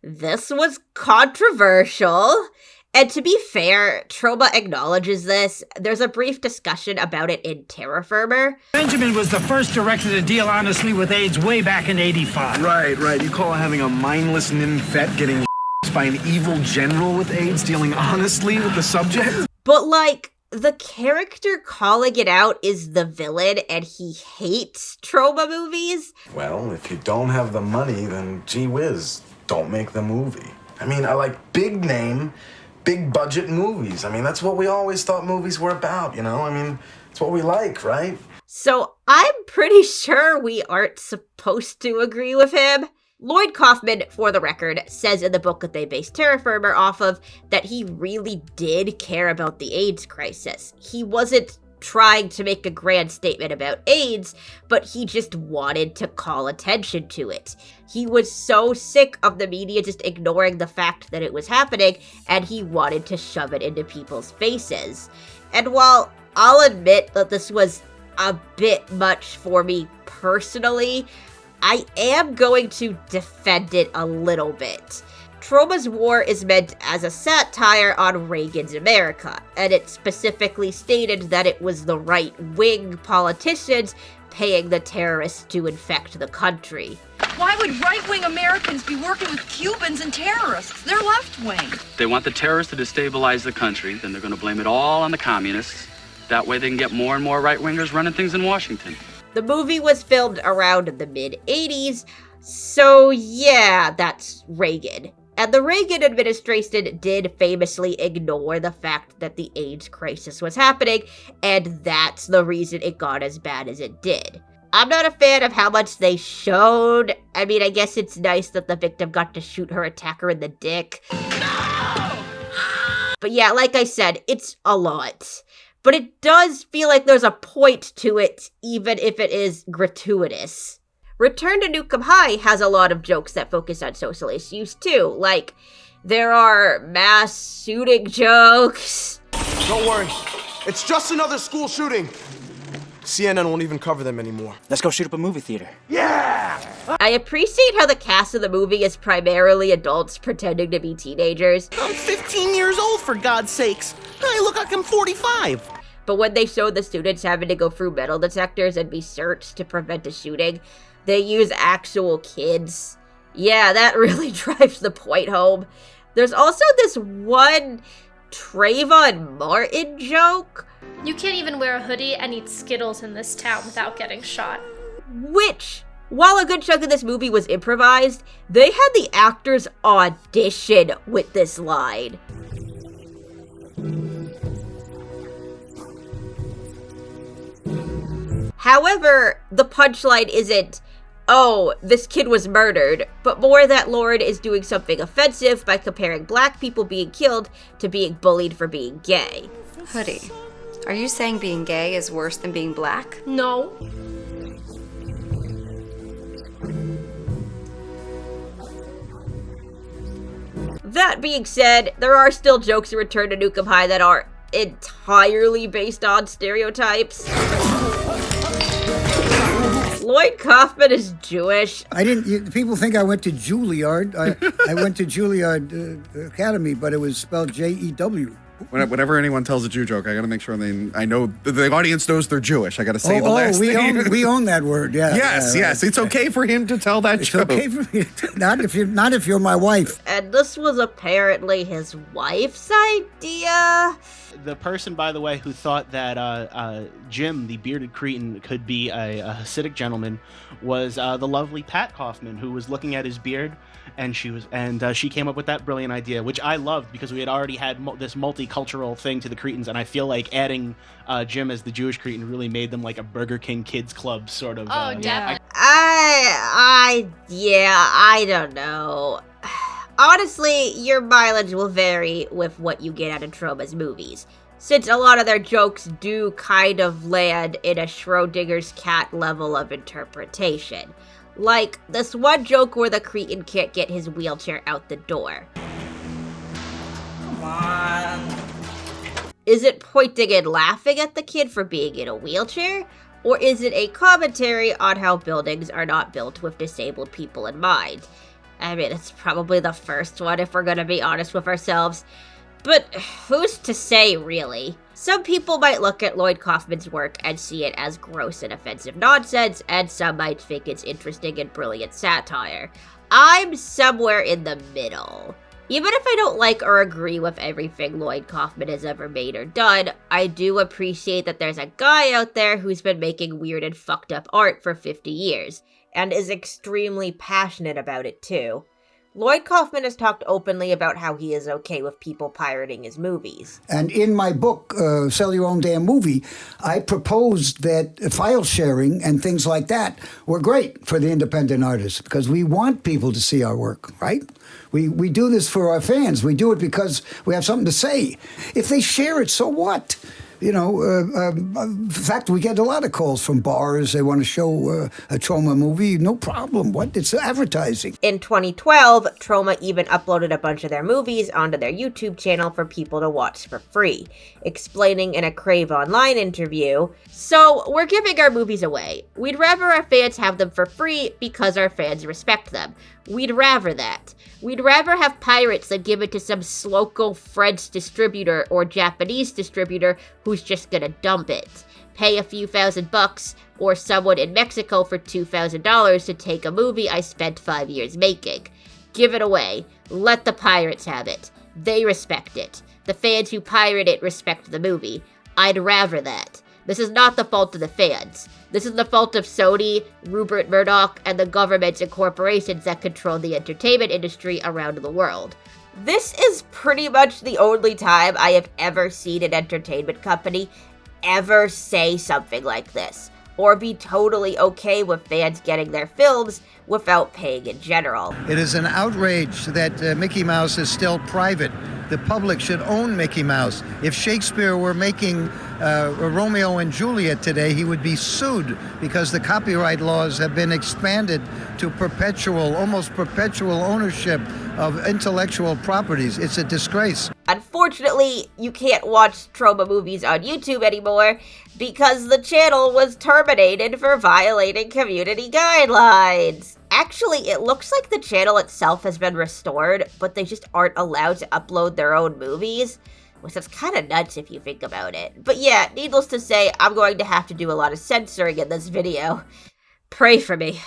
this was controversial. And to be fair, Troma acknowledges this. There's a brief discussion about it in Terra Firma. Benjamin was the first director to deal honestly with AIDS way back in '85. Right. You call having a mindless ninfet getting by an evil general with AIDS dealing honestly with the subject? But, like, the character calling it out is the villain, and he hates Troma movies. Well, if you don't have the money, then gee whiz, don't make the movie. I mean, I like big name, big budget movies. I mean, that's what we always thought movies were about, you know? I mean, it's what we like, right? So I'm pretty sure we aren't supposed to agree with him. Lloyd Kaufman, for the record, says in the book that they based Terra Firma off of that he really did care about the AIDS crisis. He wasn't trying to make a grand statement about AIDS, but he just wanted to call attention to it. He was so sick of the media just ignoring the fact that it was happening, and he wanted to shove it into people's faces. And while I'll admit that this was a bit much for me personally, I am going to defend it a little bit. Troma's War is meant as a satire on Reagan's America, and it specifically stated that it was the right-wing politicians paying the terrorists to infect the country. Why would right-wing Americans be working with Cubans and terrorists? They're left-wing. They want the terrorists to destabilize the country, then they're going to blame it all on the communists. That way they can get more and more right-wingers running things in Washington. The movie was filmed around the mid-'80s, so yeah, that's Reagan. And the Reagan administration did famously ignore the fact that the AIDS crisis was happening, and that's the reason it got as bad as it did. I'm not a fan of how much they showed. I mean, I guess it's nice that the victim got to shoot her attacker in the dick. No! But yeah, like I said, it's a lot. But it does feel like there's a point to it, even if it is gratuitous. Return to Nuke High has a lot of jokes that focus on social issues too, like there are mass shooting jokes. Don't worry, it's just another school shooting. CNN won't even cover them anymore. Let's go shoot up a movie theater. Yeah! I appreciate how the cast of the movie is primarily adults pretending to be teenagers. I'm 15 years old, for God's sakes. I look like I'm 45. But when they show the students having to go through metal detectors and be searched to prevent a shooting, they use actual kids. Yeah, that really drives the point home. There's also this one Trayvon Martin joke. You can't even wear a hoodie and eat Skittles in this town without getting shot. Which, while a good chunk of this movie was improvised, they had the actors audition with this line. However, the punchline isn't, oh, this kid was murdered, but more that Lloyd is doing something offensive by comparing black people being killed to being bullied for being gay. Hoodie, are you saying being gay is worse than being black? No. That being said, there are still jokes in Return to Nuke High that are entirely based on stereotypes. Lloyd Kaufman is Jewish. People think I went to Juilliard. I went to Juilliard Academy, but it was spelled Jew. Whenever anyone tells a Jew joke, I got to make sure I know the audience knows they're Jewish. I got to say the last thing. We own that word. Yeah. Yes. It's okay for him to tell that joke. It's okay for me. Not if you're my wife. And this was apparently his wife's idea. The person, by the way, who thought that Jim, the bearded cretin, could be a Hasidic gentleman was the lovely Pat Kaufman, who was looking at his beard, and she came up with that brilliant idea, which I loved because we had already had this multicultural thing to the cretins, and I feel like adding Jim as the Jewish cretin really made them like a Burger King Kids Club sort of. Oh, definitely. I don't know. Honestly, your mileage will vary with what you get out of Troma's movies, since a lot of their jokes do kind of land in a Schrodinger's cat level of interpretation. Like, this one joke where the cretin can't get his wheelchair out the door. Come on. Is it pointing and laughing at the kid for being in a wheelchair? Or is it a commentary on how buildings are not built with disabled people in mind? I mean, it's probably the first one if we're gonna be honest with ourselves. But who's to say, really? Some people might look at Lloyd Kaufman's work and see it as gross and offensive nonsense, and some might think it's interesting and brilliant satire. I'm somewhere in the middle. Even if I don't like or agree with everything Lloyd Kaufman has ever made or done, I do appreciate that there's a guy out there who's been making weird and fucked up art for 50 years, and is extremely passionate about it too. Lloyd Kaufman has talked openly about how he is okay with people pirating his movies. And in my book, Sell Your Own Damn Movie, I proposed that file sharing and things like that were great for the independent artists because we want people to see our work, right? We do this for our fans. We do it because we have something to say. If they share it, so what? You know, in fact, we get a lot of calls from bars. They want to show a Troma movie. No problem. What? It's advertising. In 2012, Troma even uploaded a bunch of their movies onto their YouTube channel for people to watch for free, explaining in a Crave Online interview, "So, we're giving our movies away. We'd rather our fans have them for free because our fans respect them. We'd rather that. We'd rather have pirates than give it to some local French distributor or Japanese distributor who's just gonna dump it. Pay a few $1,000 or someone in Mexico for $2,000 to take a movie I spent 5 years making. Give it away. Let the pirates have it. They respect it. The fans who pirate it respect the movie. I'd rather that. This is not the fault of the fans. This is the fault of Sony, Rupert Murdoch, and the governments and corporations that control the entertainment industry around the world." This is pretty much the only time I have ever seen an entertainment company ever say something like this, or be totally okay with fans getting their films without paying in general. It is an outrage that Mickey Mouse is still private. The public should own Mickey Mouse. If Shakespeare were making Romeo and Juliet today, he would be sued because the copyright laws have been expanded to almost perpetual ownership of intellectual properties. It's a disgrace. Unfortunately, you can't watch Troma movies on YouTube anymore because the channel was terminated for violating community guidelines. Actually, it looks like the channel itself has been restored, but they just aren't allowed to upload their own movies, which is kind of nuts if you think about it. But yeah, needless to say, I'm going to have to do a lot of censoring in this video. Pray for me.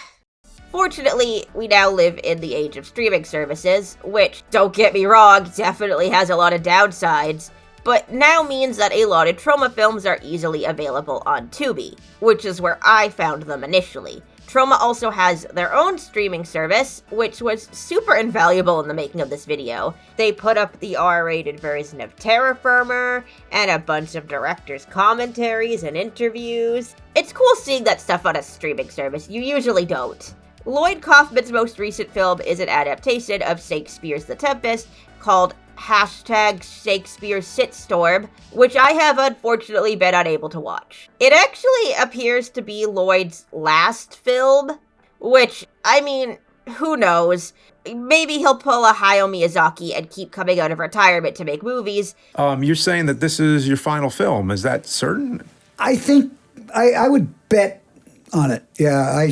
Fortunately, we now live in the age of streaming services, which, don't get me wrong, definitely has a lot of downsides, but now means that a lot of Troma films are easily available on Tubi, which is where I found them initially. Troma also has their own streaming service, which was super invaluable in the making of this video. They put up the R-rated version of Terra Firma, and a bunch of directors' commentaries and interviews. It's cool seeing that stuff on a streaming service, you usually don't. Lloyd Kaufman's most recent film is an adaptation of Shakespeare's The Tempest called #Shakespeare Shitstorm, which I have unfortunately been unable to watch. It actually appears to be Lloyd's last film, which, I mean, who knows? Maybe he'll pull a Hayao Miyazaki and keep coming out of retirement to make movies. You're saying that this is your final film, is that certain? I think I would bet on it. Yeah,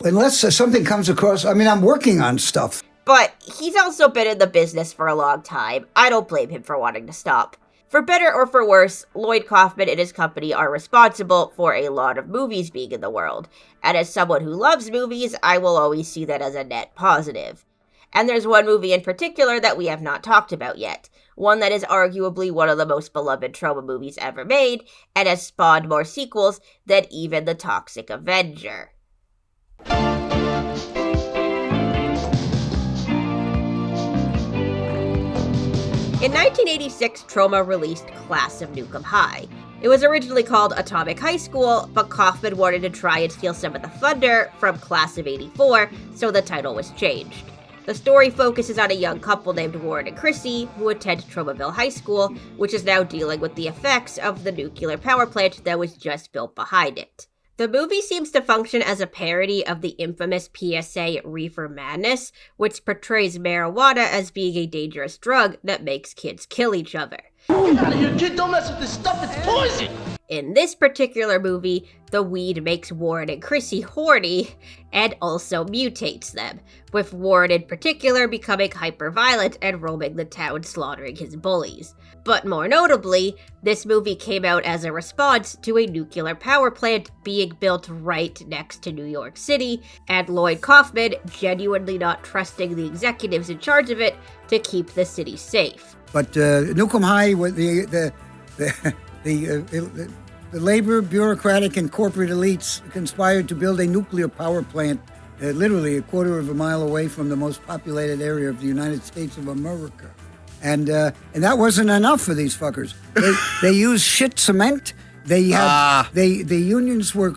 unless something comes across, I mean, I'm working on stuff. But he's also been in the business for a long time. I don't blame him for wanting to stop. For better or for worse, Lloyd Kaufman and his company are responsible for a lot of movies being in the world. And as someone who loves movies, I will always see that as a net positive. And there's one movie in particular that we have not talked about yet. One that is arguably one of the most beloved Troma movies ever made, and has spawned more sequels than even The Toxic Avenger. In 1986, Troma released Class of Nuke High. It was originally called Atomic High School, but Kaufman wanted to try and steal some of the thunder from Class of 84, so the title was changed. The story focuses on a young couple named Warren and Chrissy, who attend Tromaville High School, which is now dealing with the effects of the nuclear power plant that was just built behind it. The movie seems to function as a parody of the infamous PSA Reefer Madness, which portrays marijuana as being a dangerous drug that makes kids kill each other. Get out of here, kid! Don't mess with this stuff, it's poison! In this particular movie, the weed makes Warren and Chrissy horny, and also mutates them, with Warren in particular becoming hyper-violent and roaming the town slaughtering his bullies. But more notably, this movie came out as a response to a nuclear power plant being built right next to New York City, and Lloyd Kaufman genuinely not trusting the executives in charge of it to keep the city safe. But Nuke High, the labor, bureaucratic, and corporate elites conspired to build a nuclear power plant literally a quarter of a mile away from the most populated area of the United States of America. And that wasn't enough for these fuckers. They used shit cement. They had the unions were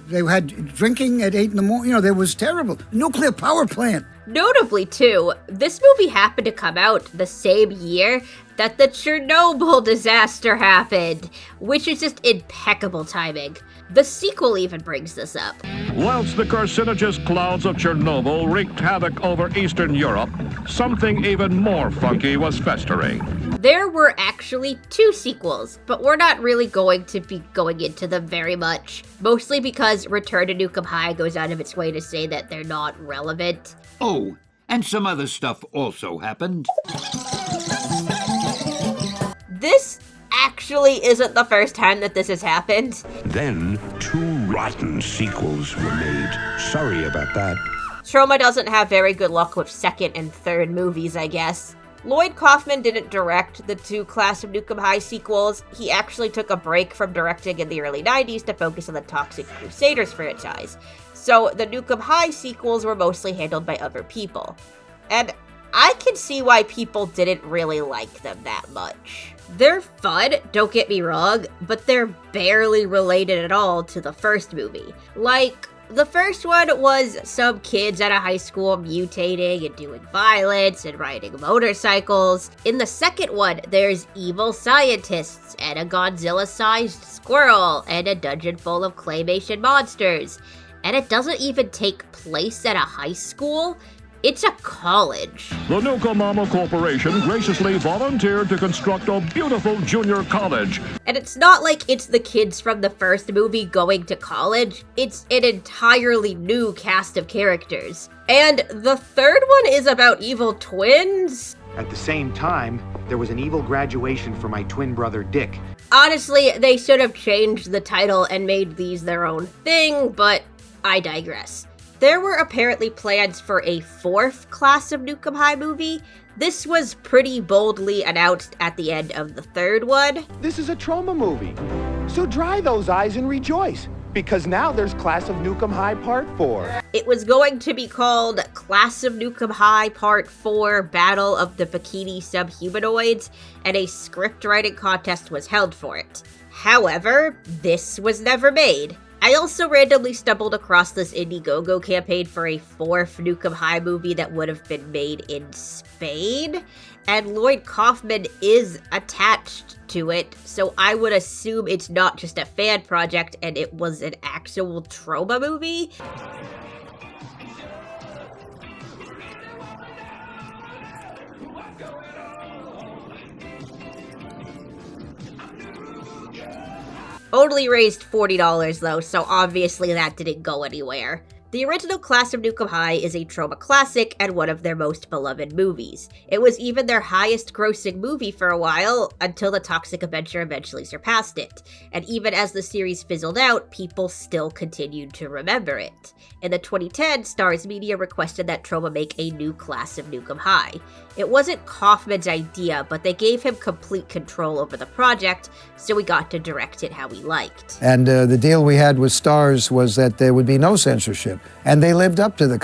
they had drinking at 8 a.m. You know, that was terrible. Nuclear power plant. Notably, too, this movie happened to come out the same year that the Chernobyl disaster happened, which is just impeccable timing. The sequel even brings this up. Whilst the carcinogenous clouds of Chernobyl wreaked havoc over Eastern Europe, something even more funky was festering. There were actually 2 sequels, but we're not really going to be going into them very much, mostly because Return to Nuke High goes out of its way to say that they're not relevant. Oh, and some other stuff also happened. This actually isn't the first time that this has happened. Then 2 rotten sequels were made. Sorry about that. Troma doesn't have very good luck with second and third movies, I guess. Lloyd Kaufman didn't direct the 2 Class of Nuke High sequels. He actually took a break from directing in the early 90s to focus on the Toxic Crusaders franchise. So the Nuke High sequels were mostly handled by other people. And I can see why people didn't really like them that much. They're fun, don't get me wrong, but they're barely related at all to the first movie. Like, the first one was some kids at a high school mutating and doing violence and riding motorcycles. In the second one, there's evil scientists and a Godzilla-sized squirrel and a dungeon full of claymation monsters. And it doesn't even take place at a high school. It's a college. The Nuke Corporation graciously volunteered to construct a beautiful junior college. And it's not like it's the kids from the first movie going to college. It's an entirely new cast of characters. And the third one is about evil twins? At the same time, there was an evil graduation for my twin brother Dick. Honestly, they should have changed the title and made these their own thing, but I digress. There were apparently plans for a 4th Class of Nuke High movie. This was pretty boldly announced at the end of the third one. This is a Troma movie, so dry those eyes and rejoice, because now there's Class of Nuke High Part 4. It was going to be called Class of Nuke High Part 4 Battle of the Bikini Subhumanoids, and a script writing contest was held for it. However, this was never made. I also randomly stumbled across this Indiegogo campaign for a 4th Nuke High movie that would have been made in Spain, and Lloyd Kaufman is attached to it, so I would assume it's not just a fan project and it was an actual Troma movie. Only raised $40 though, so obviously that didn't go anywhere. The original Class of Nuke High is a Troma classic and one of their most beloved movies. It was even their highest grossing movie for a while, until The Toxic Avenger eventually surpassed it. And even as the series fizzled out, people still continued to remember it. In the 2010s, Stars Media requested that Troma make a new Class of Nuke High. It wasn't Kaufman's idea, but they gave him complete control over the project, so we got to direct it how we liked. And the deal we had with Stars was that there would be no censorship, and they lived up to the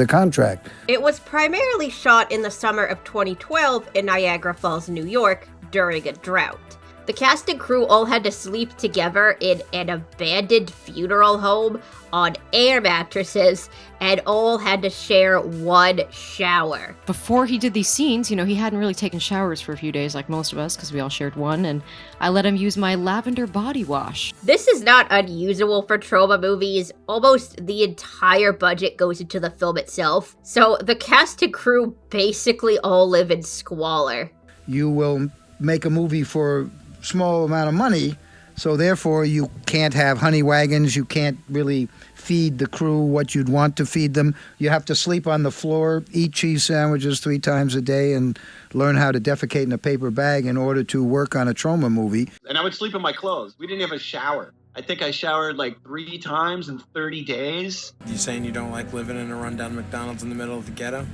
contract. It was primarily shot in the summer of 2012 in Niagara Falls, New York, during a drought. The cast and crew all had to sleep together in an abandoned funeral home on air mattresses, and all had to share one shower. Before he did these scenes, he hadn't really taken showers for a few days like most of us, because we all shared one, and I let him use my lavender body wash. This is not unusual for Troma movies. Almost the entire budget goes into the film itself, so the cast and crew basically all live in squalor. You will make a movie for small amount of money, so therefore you can't have honey wagons, you can't really feed the crew what you'd want to feed them. You have to sleep on the floor, eat cheese sandwiches 3 times a day, and learn how to defecate in a paper bag in order to work on a Troma movie. And I would sleep in my clothes. We didn't have a shower. I think I showered like 3 times in 30 days. You saying you don't like living in a rundown McDonald's in the middle of the ghetto?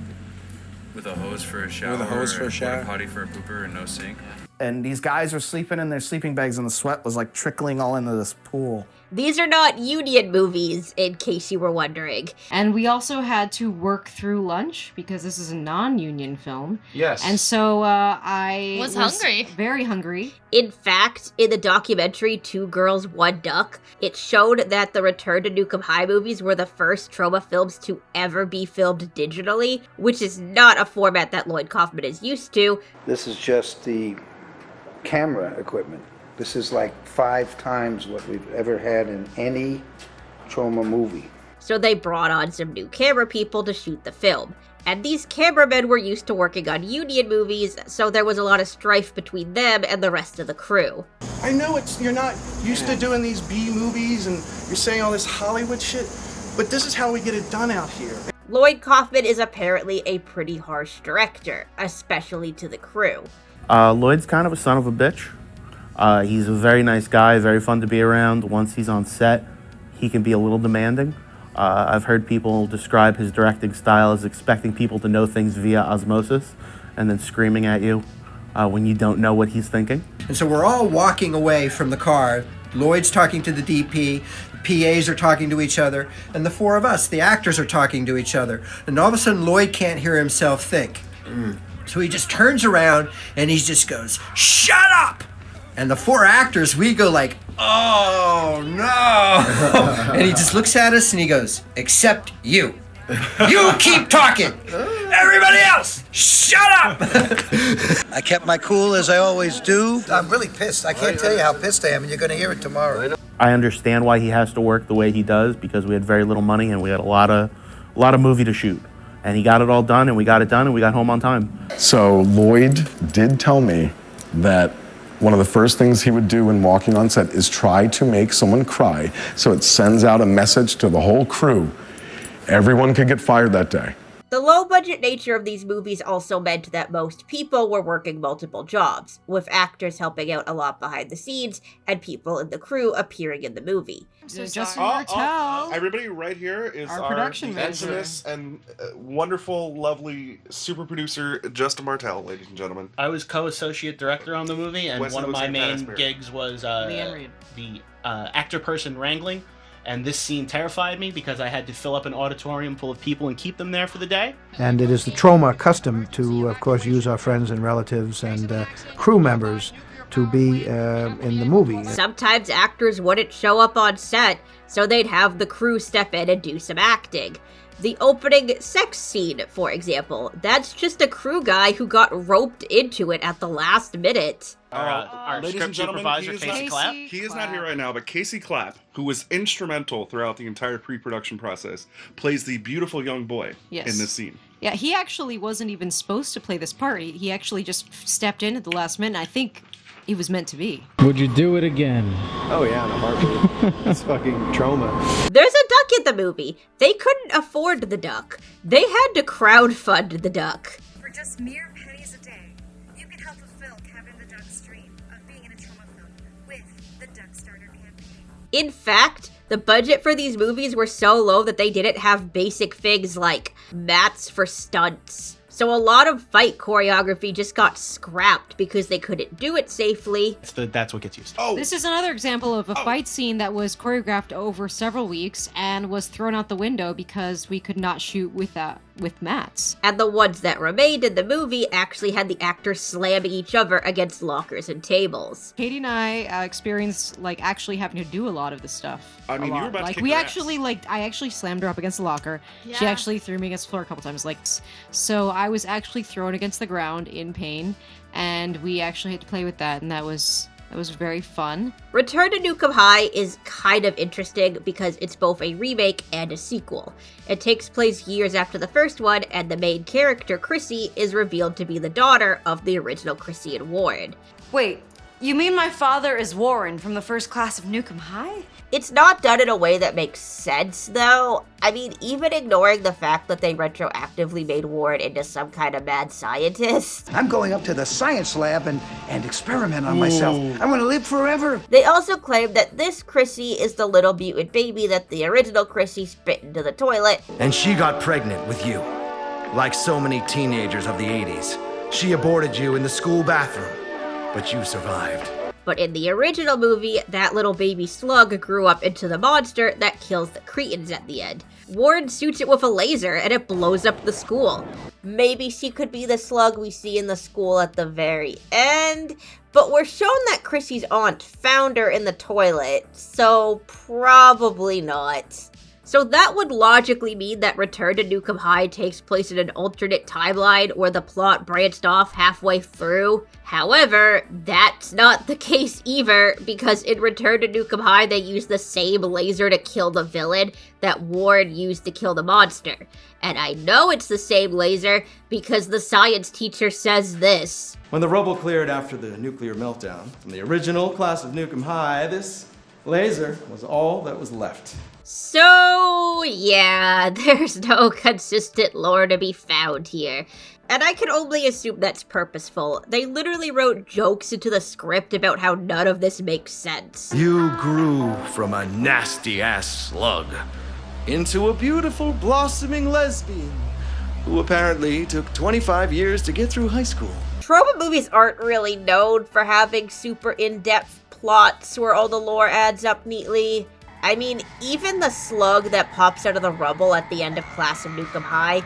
With a hose for a shower. With a hose for a shower. A potty for a pooper and no sink. And these guys were sleeping in their sleeping bags and the sweat was like trickling all into this pool. These are not union movies, in case you were wondering. And we also had to work through lunch, because this is a non-union film. Yes. And so I was hungry. Very hungry. In fact, in the documentary 2 Girls, 1 Duck, it showed that the Return to Nuke High movies were the first Troma films to ever be filmed digitally, which is not a format that Lloyd Kaufman is used to. This is just the camera equipment. This is like 5 times what we've ever had in any Troma movie. So they brought on some new camera people to shoot the film. And these cameramen were used to working on union movies, so there was a lot of strife between them and the rest of the crew. I know you're not used to doing these B movies and you're saying all this Hollywood shit, but this is how we get it done out here. Lloyd Kaufman is apparently a pretty harsh director, especially to the crew. Lloyd's kind of a son of a bitch. He's a very nice guy, very fun to be around. Once he's on set, he can be a little demanding. I've heard people describe his directing style as expecting people to know things via osmosis and then screaming at you when you don't know what he's thinking. And so we're all walking away from the car. Lloyd's talking to the DP, the PAs are talking to each other, and the 4 of us, the actors, are talking to each other. And all of a sudden, Lloyd can't hear himself think. So he just turns around and he just goes, "Shut up!" And the 4 actors, we go like, "Oh no!" And he just looks at us and he goes, "Except you. You keep talking. Everybody else, shut up!" I kept my cool as I always do. I'm really pissed. I can't tell you how pissed I am, and you're going to hear it tomorrow. I understand why he has to work the way he does, because we had very little money and we had a lot of movie to shoot. And he got it all done, and we got it done, and we got home on time. So Lloyd did tell me that one of the first things he would do when walking on set is try to make someone cry, so it sends out a message to the whole crew. Everyone could get fired that day. The low-budget nature of these movies also meant that most people were working multiple jobs, with actors helping out a lot behind the scenes and people in the crew appearing in the movie. Everybody right here is our production infamous and wonderful, lovely super producer, Justin Martell, ladies and gentlemen. I was co-associate director on the movie, and one of my main gigs was the actor person wrangling. And this scene terrified me because I had to fill up an auditorium full of people and keep them there for the day. And it is the Troma custom to, of course, use our friends and relatives and crew members to be in the movie. Sometimes actors wouldn't show up on set, so they'd have the crew step in and do some acting. The opening sex scene, for example, that's just a crew guy who got roped into it at the last minute. Our ladies and script gentlemen, supervisor, Casey Clapp. He is not here right now, but Casey Clapp, who was instrumental throughout the entire pre-production process, plays the beautiful young boy in this scene. Yeah, he actually wasn't even supposed to play this part. He actually just stepped in at the last minute. I think it was meant to be. Would you do it again? Oh yeah, in a heartbeat. It's fucking Troma. There's a Back in the movie, they couldn't afford the duck. They had to crowdfund the duck. For just mere pennies a day, you can help fulfill Kevin the Duck's dream of being in a Troma film with the Duck Starter campaign. In fact, the budget for these movies were so low that they didn't have basic things like mats for stunts. So a lot of fight choreography just got scrapped because they couldn't do it safely. That's what gets used. This is another example of a fight scene that was choreographed over several weeks and was thrown out the window because we could not shoot with mats. And the ones that remained in the movie actually had the actors slamming each other against lockers and tables. Katie and I experienced actually having to do a lot of this stuff. I mean, you were about to kick we her actually I actually slammed her up against the locker. Yeah. She actually threw me against the floor a couple times. So I was actually thrown against the ground in pain, and we actually had to play with that, and that was very fun. Return to Nuke High is kind of interesting because it's both a remake and a sequel. It takes place years after the first one, and the main character, Chrissy, is revealed to be the daughter of the original Chrissy and Warren. Wait, you mean my father is Warren from the first class of Nuke High? It's not done in a way that makes sense, though. I mean, even ignoring the fact that they retroactively made Warren into some kind of mad scientist. I'm going up to the science lab and experiment on myself. I want to live forever. They also claim that this Chrissy is the little mutant baby that the original Chrissy spit into the toilet. And she got pregnant with you. Like so many teenagers of the 80s. She aborted you in the school bathroom, but you survived. But in the original movie, that little baby slug grew up into the monster that kills the Cretans at the end. Warren shoots it with a laser and it blows up the school. Maybe she could be the slug we see in the school at the very end, but we're shown that Chrissy's aunt found her in the toilet, so probably not. So that would logically mean that Return to Nuke High takes place in an alternate timeline where the plot branched off halfway through. However, that's not the case either, because in Return to Nuke High they use the same laser to kill the villain that Warren used to kill the monster. And I know it's the same laser because the science teacher says this. When the rubble cleared after the nuclear meltdown from the original class of Nuke High, this laser was all that was left. So, yeah, there's no consistent lore to be found here. And I can only assume that's purposeful. They literally wrote jokes into the script about how none of this makes sense. You grew from a nasty-ass slug into a beautiful, blossoming lesbian who apparently took 25 years to get through high school. Troma movies aren't really known for having super in-depth plots where all the lore adds up neatly. I mean, even the slug that pops out of the rubble at the end of Class of Nuke High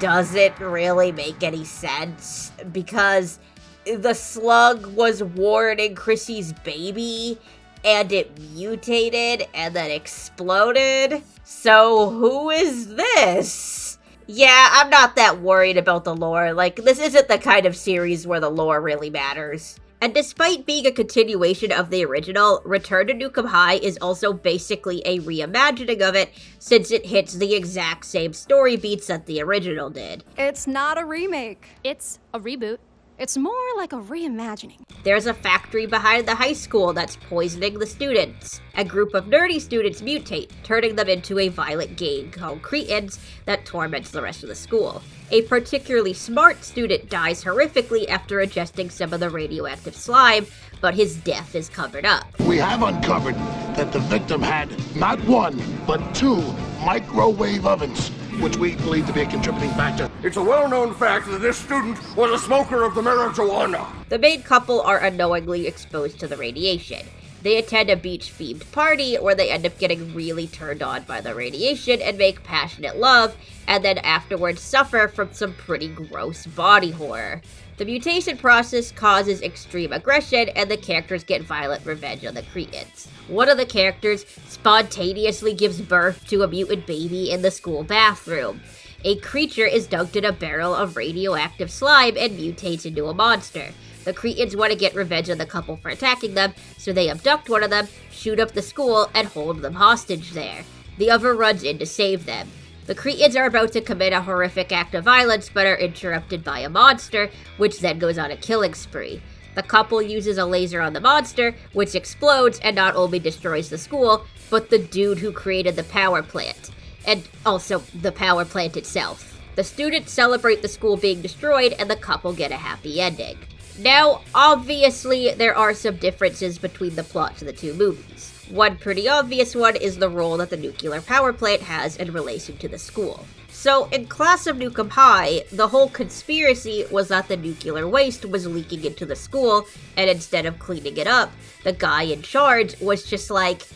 doesn't really make any sense, because the slug was Warren and Chrissy's baby, and it mutated and then exploded. So who is this? Yeah, I'm not that worried about the lore. This isn't the kind of series where the lore really matters. And despite being a continuation of the original, Return to Nuke High is also basically a reimagining of it, since it hits the exact same story beats that the original did. It's not a remake. It's a reboot. It's more like a reimagining. There's a factory behind the high school that's poisoning the students. A group of nerdy students mutate, turning them into a violent gang called Cretans that torments the rest of the school. A particularly smart student dies horrifically after ingesting some of the radioactive slime, but his death is covered up. We have uncovered that the victim had not one, but 2 microwave ovens, which we believe to be a contributing factor. It's a well-known fact that this student was a smoker of the marijuana. The main couple are unknowingly exposed to the radiation. They attend a beach-themed party where they end up getting really turned on by the radiation and make passionate love, and then afterwards suffer from some pretty gross body horror. The mutation process causes extreme aggression, and the characters get violent revenge on the Cretans. One of the characters spontaneously gives birth to a mutant baby in the school bathroom. A creature is dunked in a barrel of radioactive slime and mutates into a monster. The Cretans want to get revenge on the couple for attacking them, so they abduct one of them, shoot up the school, and hold them hostage there. The other runs in to save them. The Cretans are about to commit a horrific act of violence, but are interrupted by a monster, which then goes on a killing spree. The couple uses a laser on the monster, which explodes and not only destroys the school, but the dude who created the power plant, and also the power plant itself. The students celebrate the school being destroyed, and the couple get a happy ending. Now, obviously, there are some differences between the plots of the two movies. One pretty obvious one is the role that the nuclear power plant has in relation to the school. So, in Class of Nuke 'Em High, the whole conspiracy was that the nuclear waste was leaking into the school, and instead of cleaning it up, the guy in charge was just like,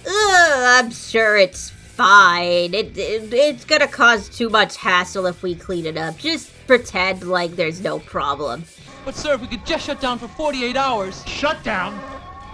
I'm sure it's fine. It's gonna cause too much hassle if we clean it up. Just pretend like there's no problem. But sir, if we could just shut down for 48 hours. Shut down?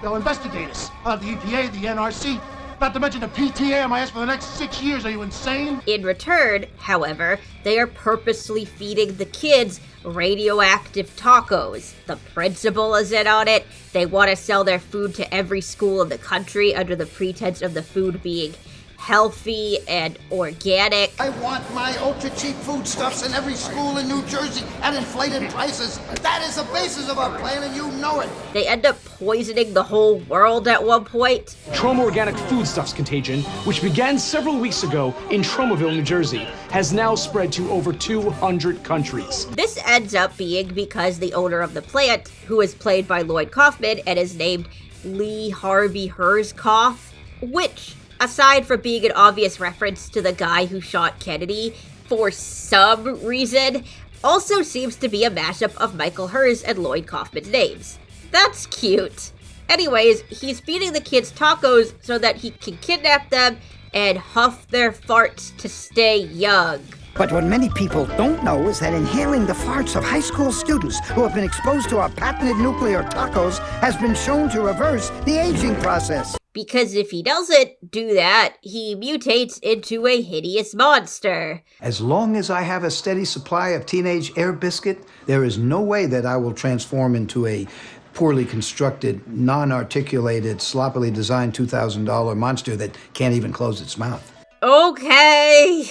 They'll investigate us. The EPA, the NRC, not to mention the PTA MIS for the next 6 years. Are you insane? In return, however, they are purposely feeding the kids radioactive tacos. The principal is in on it. They want to sell their food to every school in the country under the pretense of the food being healthy and organic. I want my ultra-cheap foodstuffs in every school in New Jersey at inflated prices. That is the basis of our plan, and you know it. They end up poisoning the whole world at one point. Troma Organic Foodstuffs contagion, which began several weeks ago in Tromaville, New Jersey, has now spread to over 200 countries. This ends up being because the owner of the plant, who is played by Lloyd Kaufman and is named Lee Harvey Herzkoff, which, aside from being an obvious reference to the guy who shot Kennedy for some reason, also seems to be a mashup of Michael Herz and Lloyd Kaufman's names. That's cute. Anyways, he's feeding the kids tacos so that he can kidnap them and huff their farts to stay young. But what many people don't know is that inhaling the farts of high school students who have been exposed to our patented nuclear tacos has been shown to reverse the aging process. Because if he doesn't do that, he mutates into a hideous monster. As long as I have a steady supply of teenage air biscuit, there is no way that I will transform into a poorly constructed, non-articulated, sloppily designed $2,000 monster that can't even close its mouth. Okay.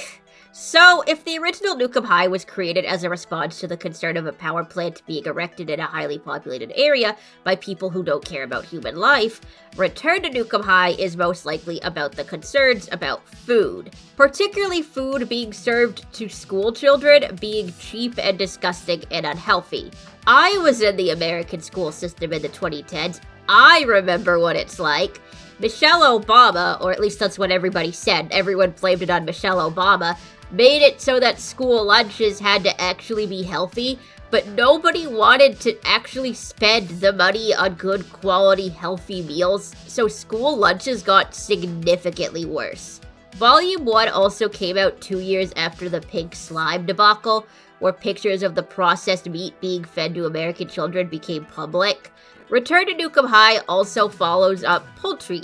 So, if the original Nuke 'Em High was created as a response to the concern of a power plant being erected in a highly populated area by people who don't care about human life, Return to Nuke 'Em High is most likely about the concerns about food. Particularly food being served to school children being cheap and disgusting and unhealthy. I was in the American school system in the 2010s. I remember what it's like. Michelle Obama, or at least that's what everybody said, everyone blamed it on Michelle Obama, made it so that school lunches had to actually be healthy, but nobody wanted to actually spend the money on good quality healthy meals, so school lunches got significantly worse. Volume 1 also came out 2 years after the pink slime debacle, where pictures of the processed meat being fed to American children became public. Return to Nuke 'Em High also follows up Poultry,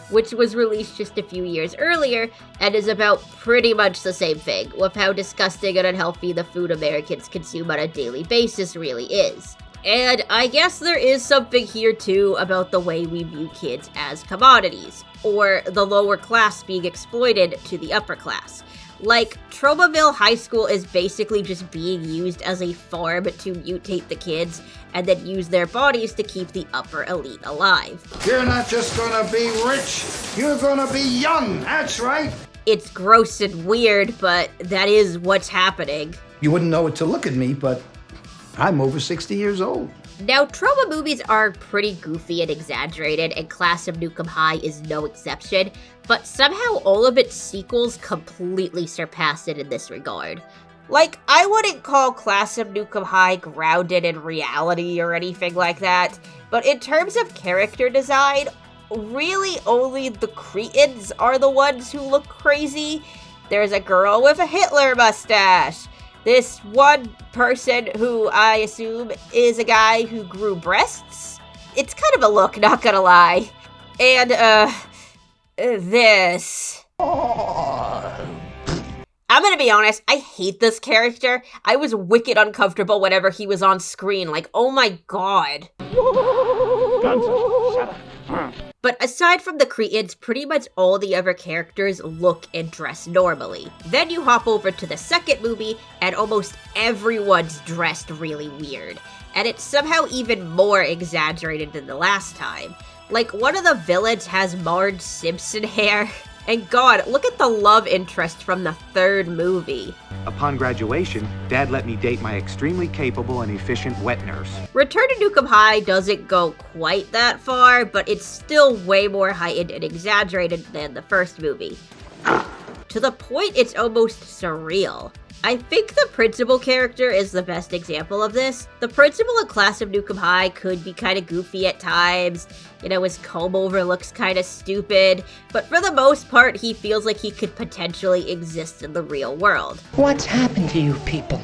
which was released just a few years earlier and is about pretty much the same thing, with how disgusting and unhealthy the food Americans consume on a daily basis really is. And I guess there is something here too about the way we view kids as commodities, or the lower class being exploited to the upper class. Like, Tromaville High School is basically just being used as a farm to mutate the kids and then use their bodies to keep the upper elite alive. You're not just gonna be rich, you're gonna be young, that's right. It's gross and weird, but that is what's happening. You wouldn't know it to look at me, but I'm over 60 years old. Now, Troma movies are pretty goofy and exaggerated, and Class of Nuke 'Em High is no exception, but somehow all of its sequels completely surpass it in this regard. Like, I wouldn't call Class of Nuke 'Em High grounded in reality or anything like that, but in terms of character design, really only the Cretans are the ones who look crazy. There's a girl with a Hitler mustache. This one person who I assume is a guy who grew breasts. It's kind of a look, not gonna lie. And, this. I'm gonna be honest, I hate this character. I was wicked uncomfortable whenever he was on screen, like, oh my god. But aside from the Cretans, pretty much all the other characters look and dress normally. Then you hop over to the second movie, and almost everyone's dressed really weird. And it's somehow even more exaggerated than the last time. Like, one of the villains has Marge Simpson hair. And God, look at the love interest from the third movie. Upon graduation, Dad let me date my extremely capable and efficient wet nurse. Return to Nuke 'Em High doesn't go quite that far, but it's still way more heightened and exaggerated than the first movie. To the point it's almost surreal. I think the principal character is the best example of this. The principal in Class of Nuke 'Em High could be kind of goofy at times, you know, his comb-over looks kind of stupid, but for the most part, he feels like he could potentially exist in the real world. What's happened to you people?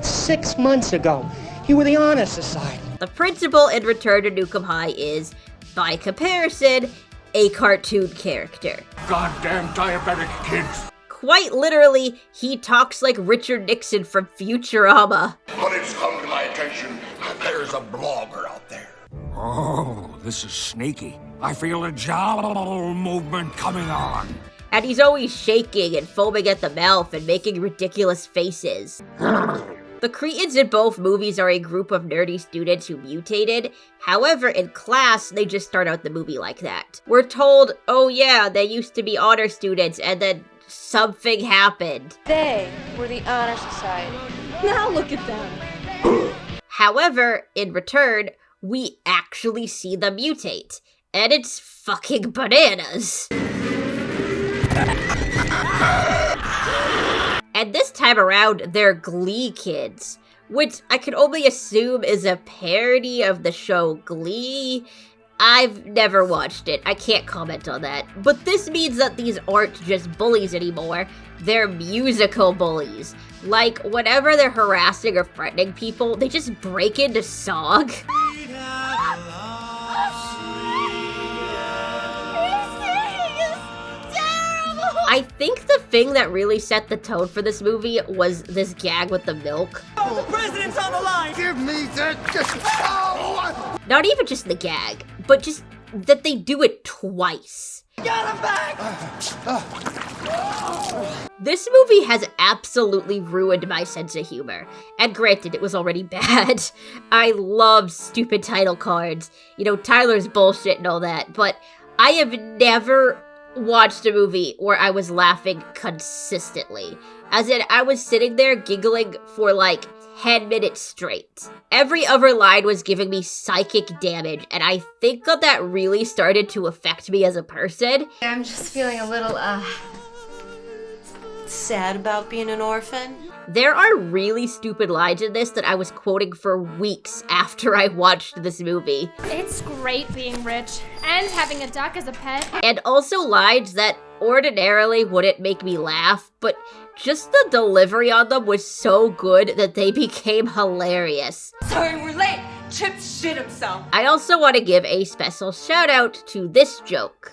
6 months ago, you were the Honor Society. The principal in Return to Nuke 'Em High is, by comparison, a cartoon character. Goddamn diabetic kids. Quite literally, he talks like Richard Nixon from Futurama. But it's come to my attention that there's a blogger out there. Oh, this is sneaky. I feel a jowl movement coming on. And he's always shaking and foaming at the mouth and making ridiculous faces. The Cretans in both movies are a group of nerdy students who mutated. However, in Class, they just start out the movie like that. We're told, oh yeah, they used to be honor students, and then something happened. They were the Honor Society. Now look at them. However, in Return, we actually see them mutate. And it's fucking bananas. And this time around, they're Glee kids, which I can only assume is a parody of the show Glee. I've never watched it, I can't comment on that. But this means that these aren't just bullies anymore, they're musical bullies. Like, whenever they're harassing or threatening people, they just break into song. I think the thing that really set the tone for this movie was this gag with the milk. Oh, the president's on the line! Give me that just... Oh! Not even just the gag, but just that they do it twice. Got him back! This movie has absolutely ruined my sense of humor. And granted, it was already bad. I love stupid title cards. You know, Tyler's bullshit and all that, but I have never watched a movie where I was laughing consistently. As in, I was sitting there giggling for like 10 minutes straight. Every other line was giving me psychic damage, and I think that really started to affect me as a person. I'm just feeling a little, sad about being an orphan. There are really stupid lines in this that I was quoting for weeks after I watched this movie. It's great being rich and having a duck as a pet. And also lines that ordinarily wouldn't make me laugh, but just the delivery on them was so good that they became hilarious. Sorry, we're late. Chip shit himself. I also want to give a special shout out to this joke.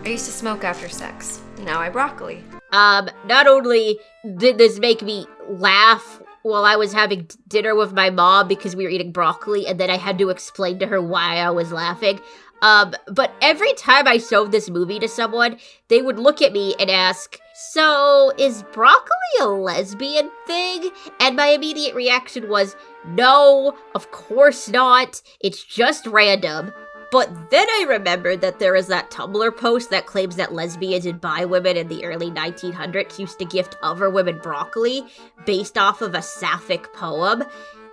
I used to smoke after sex. Now I broccoli. Not only did this make me laugh while I was having dinner with my mom because we were eating broccoli, and then I had to explain to her why I was laughing, but every time I showed this movie to someone, they would look at me and ask, so is broccoli a lesbian thing? And my immediate reaction was, no, of course not, it's just random. But then I remembered that there is that Tumblr post that claims that lesbians and bi women in the early 1900s used to gift other women broccoli based off of a sapphic poem.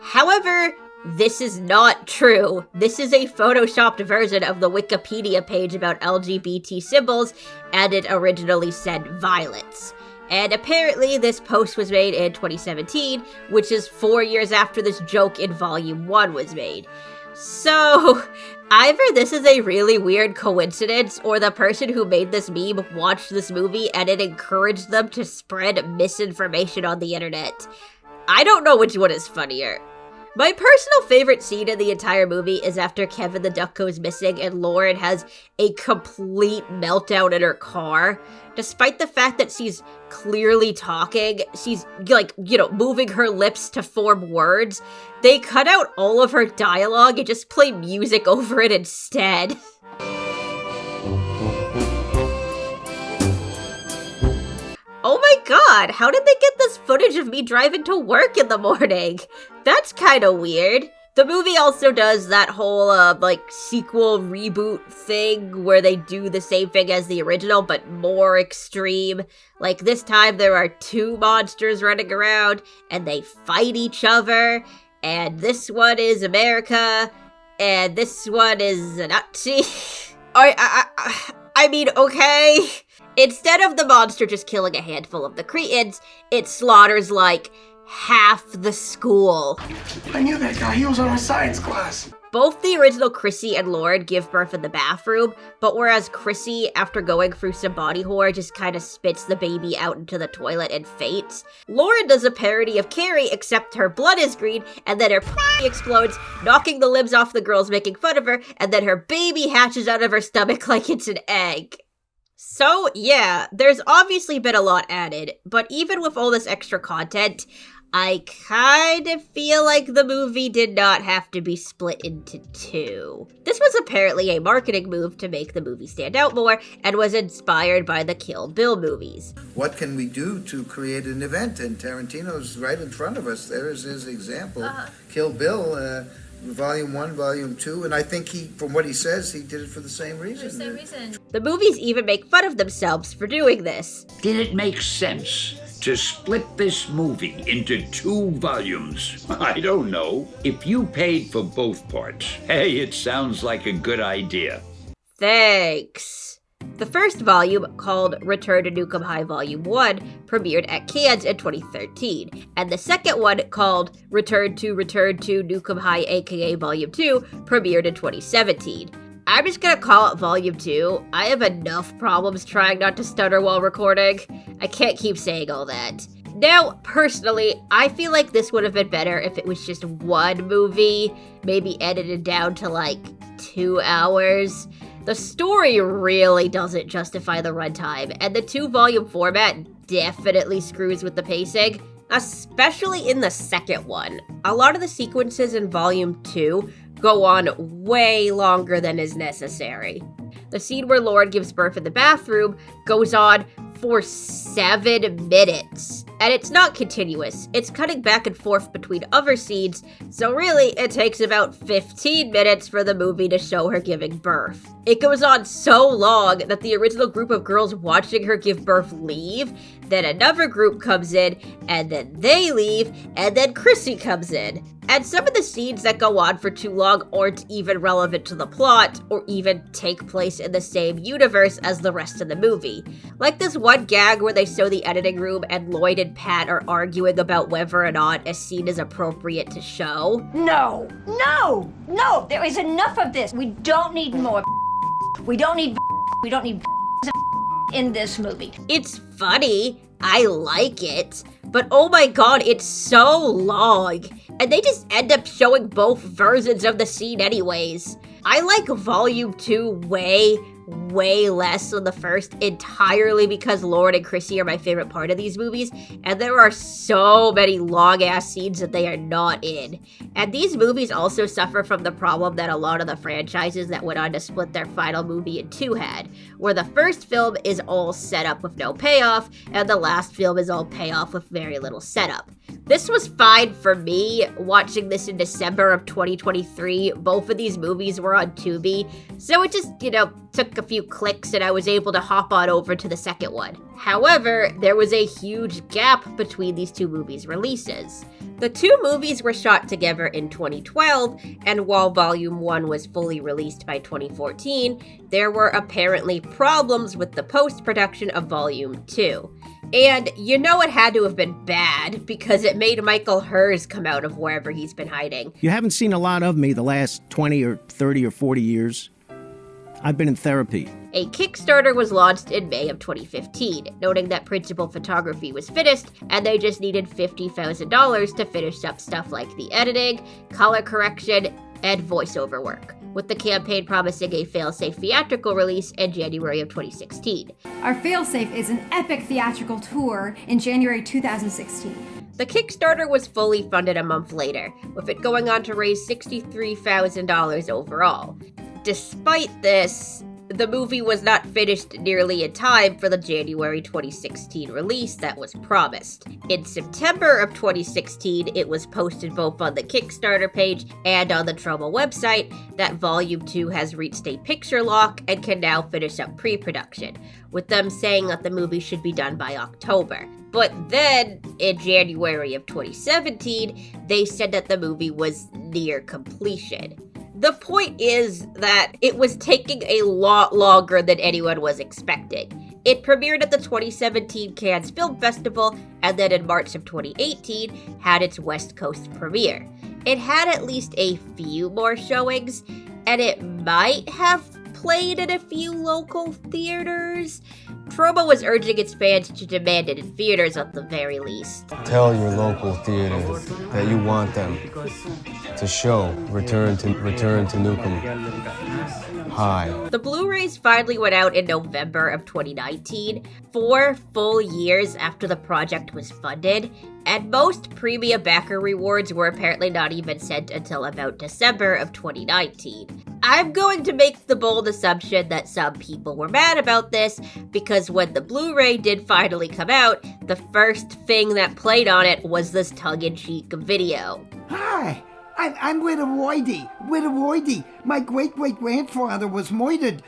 However, this is not true. This is a photoshopped version of the Wikipedia page about LGBT symbols, and it originally said violets. And apparently this post was made in 2017, which is 4 years after this joke in Volume 1 was made. So, either this is a really weird coincidence, or the person who made this meme watched this movie and it encouraged them to spread misinformation on the internet. I don't know which one is funnier. My personal favorite scene in the entire movie is after Kevin the Duck goes missing and Lauren has a complete meltdown in her car. Despite the fact that she's clearly talking, she's like, you know, moving her lips to form words, they cut out all of her dialogue and just play music over it instead. Oh my god, how did they get this footage of me driving to work in the morning? That's kinda weird. The movie also does that whole, sequel reboot thing where they do the same thing as the original, but more extreme. Like, this time there are two monsters running around, and they fight each other, and this one is America, and this one is a Nazi. I mean, okay. Instead of the monster just killing a handful of the Cretans, it slaughters, half the school. I knew that guy. He was on my science class. Both the original Chrissy and Lloyd give birth in the bathroom, but whereas Chrissy, after going through some body horror, just kind of spits the baby out into the toilet and faints, Lloyd does a parody of Carrie, except her blood is green, and then her explodes, knocking the limbs off the girls, making fun of her, and then her baby hatches out of her stomach like it's an egg. So, yeah, there's obviously been a lot added, but even with all this extra content, I kind of feel like the movie did not have to be split into two. This was apparently a marketing move to make the movie stand out more, and was inspired by the Kill Bill movies. What can we do to create an event? And Tarantino's right in front of us. There is his example. Kill Bill, Volume 1, Volume 2, and I think from what he says, he did it for the same reason. The movies even make fun of themselves for doing this. Did it make sense to split this movie into 2 volumes? I don't know. If you paid for both parts, hey, it sounds like a good idea. Thanks. The first volume, called Return to Nuke High Volume 1, premiered at Cannes in 2013, and the second one, called Return to Nuke High aka Volume 2, premiered in 2017. I'm just gonna call it Volume 2. I have enough problems trying not to stutter while recording. I can't keep saying all that. Now, personally, I feel like this would have been better if it was just one movie, maybe edited down to 2 hours. The story really doesn't justify the runtime, and the 2-volume format definitely screws with the pacing, especially in the second one. A lot of the sequences in Volume 2 go on way longer than is necessary. The scene where Lloyd gives birth in the bathroom goes on for 7 minutes. And it's not continuous. It's cutting back and forth between other scenes, so really it takes about 15 minutes for the movie to show her giving birth. It goes on so long that the original group of girls watching her give birth leave, then another group comes in, and then they leave, and then Chrissy comes in. And some of the scenes that go on for too long aren't even relevant to the plot, or even take place in the same universe as the rest of the movie. Like this one gag where they show the editing room and Lloyd and Pat are arguing about whether or not a scene is appropriate to show. No, there is enough of this. We don't need more. We don't need in this movie. It's funny, I like it, but oh my god, it's so long. And they just end up showing both versions of the scene anyways. I like Volume 2 way less than the first, entirely because Lloyd and Chrissy are my favorite part of these movies, and there are so many long-ass scenes that they are not in. And these movies also suffer from the problem that a lot of the franchises that went on to split their final movie in two had, where the first film is all set up with no payoff, and the last film is all payoff with very little setup. This was fine for me, watching this in December of 2023. Both of these movies were on Tubi, so it just, took a few clicks and I was able to hop on over to the second one. However, there was a huge gap between these two movies' releases. The two movies were shot together in 2012, and while Volume 1 was fully released by 2014, there were apparently problems with the post-production of Volume 2. And it had to have been bad, because it made Michael Hers come out of wherever he's been hiding. You haven't seen a lot of me the last 20 or 30 or 40 years. I've been in therapy. A Kickstarter was launched in May of 2015, noting that principal photography was finished, and they just needed $50,000 to finish up stuff like the editing, color correction, and voiceover work, with the campaign promising a fail-safe theatrical release in January of 2016. Our fail-safe is an epic theatrical tour in January 2016. The Kickstarter was fully funded a month later, with it going on to raise $63,000 overall. Despite this, the movie was not finished nearly in time for the January 2016 release that was promised. In September of 2016, it was posted both on the Kickstarter page and on the Troma website that Volume 2 has reached a picture lock and can now finish up pre-production, with them saying that the movie should be done by October. But then, in January of 2017, they said that the movie was near completion. The point is that it was taking a lot longer than anyone was expecting. It premiered at the 2017 Cannes Film Festival, and then in March of 2018 had its West Coast premiere. It had at least a few more showings, and it might have played in a few local theaters. Troma was urging its fans to demand it in theaters at the very least. Tell your local theaters that you want them to show Return to Nuke High. The Blu-rays finally went out in November of 2019, 4 full years after the project was funded, and most premium backer rewards were apparently not even sent until about December of 2019. I'm going to make the bold assumption that some people were mad about this, because when the Blu-ray did finally come out, the first thing that played on it was this tongue-in-cheek video. Hi, I'm with a Lloyd. My great-great-grandfather was murdered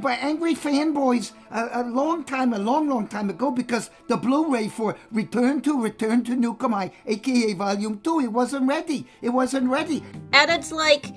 by angry fanboys a long time ago because the Blu-ray for Return to Nuke High, aka Volume 2, it wasn't ready. And it's like,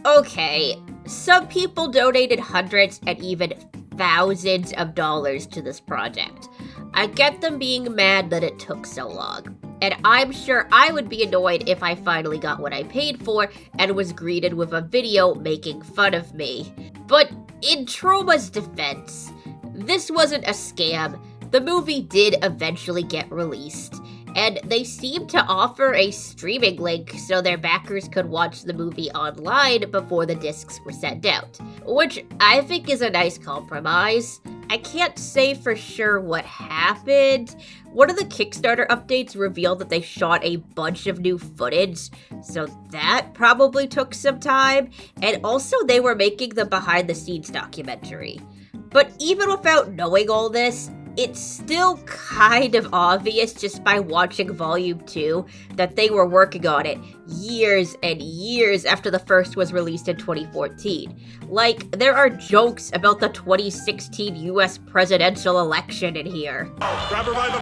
okay, some people donated hundreds and even thousands of dollars to this project. I get them being mad that it took so long. And I'm sure I would be annoyed if I finally got what I paid for and was greeted with a video making fun of me. But in Troma's defense, this wasn't a scam. The movie did eventually get released, and they seemed to offer a streaming link so their backers could watch the movie online before the discs were sent out, which I think is a nice compromise. I can't say for sure what happened. One of the Kickstarter updates revealed that they shot a bunch of new footage, so that probably took some time, and also they were making the behind-the-scenes documentary. But even without knowing all this, it's still kind of obvious just by watching Volume 2 that they were working on it years and years after the first was released in 2014. Like, there are jokes about the 2016 US presidential election in here. Grab her by the...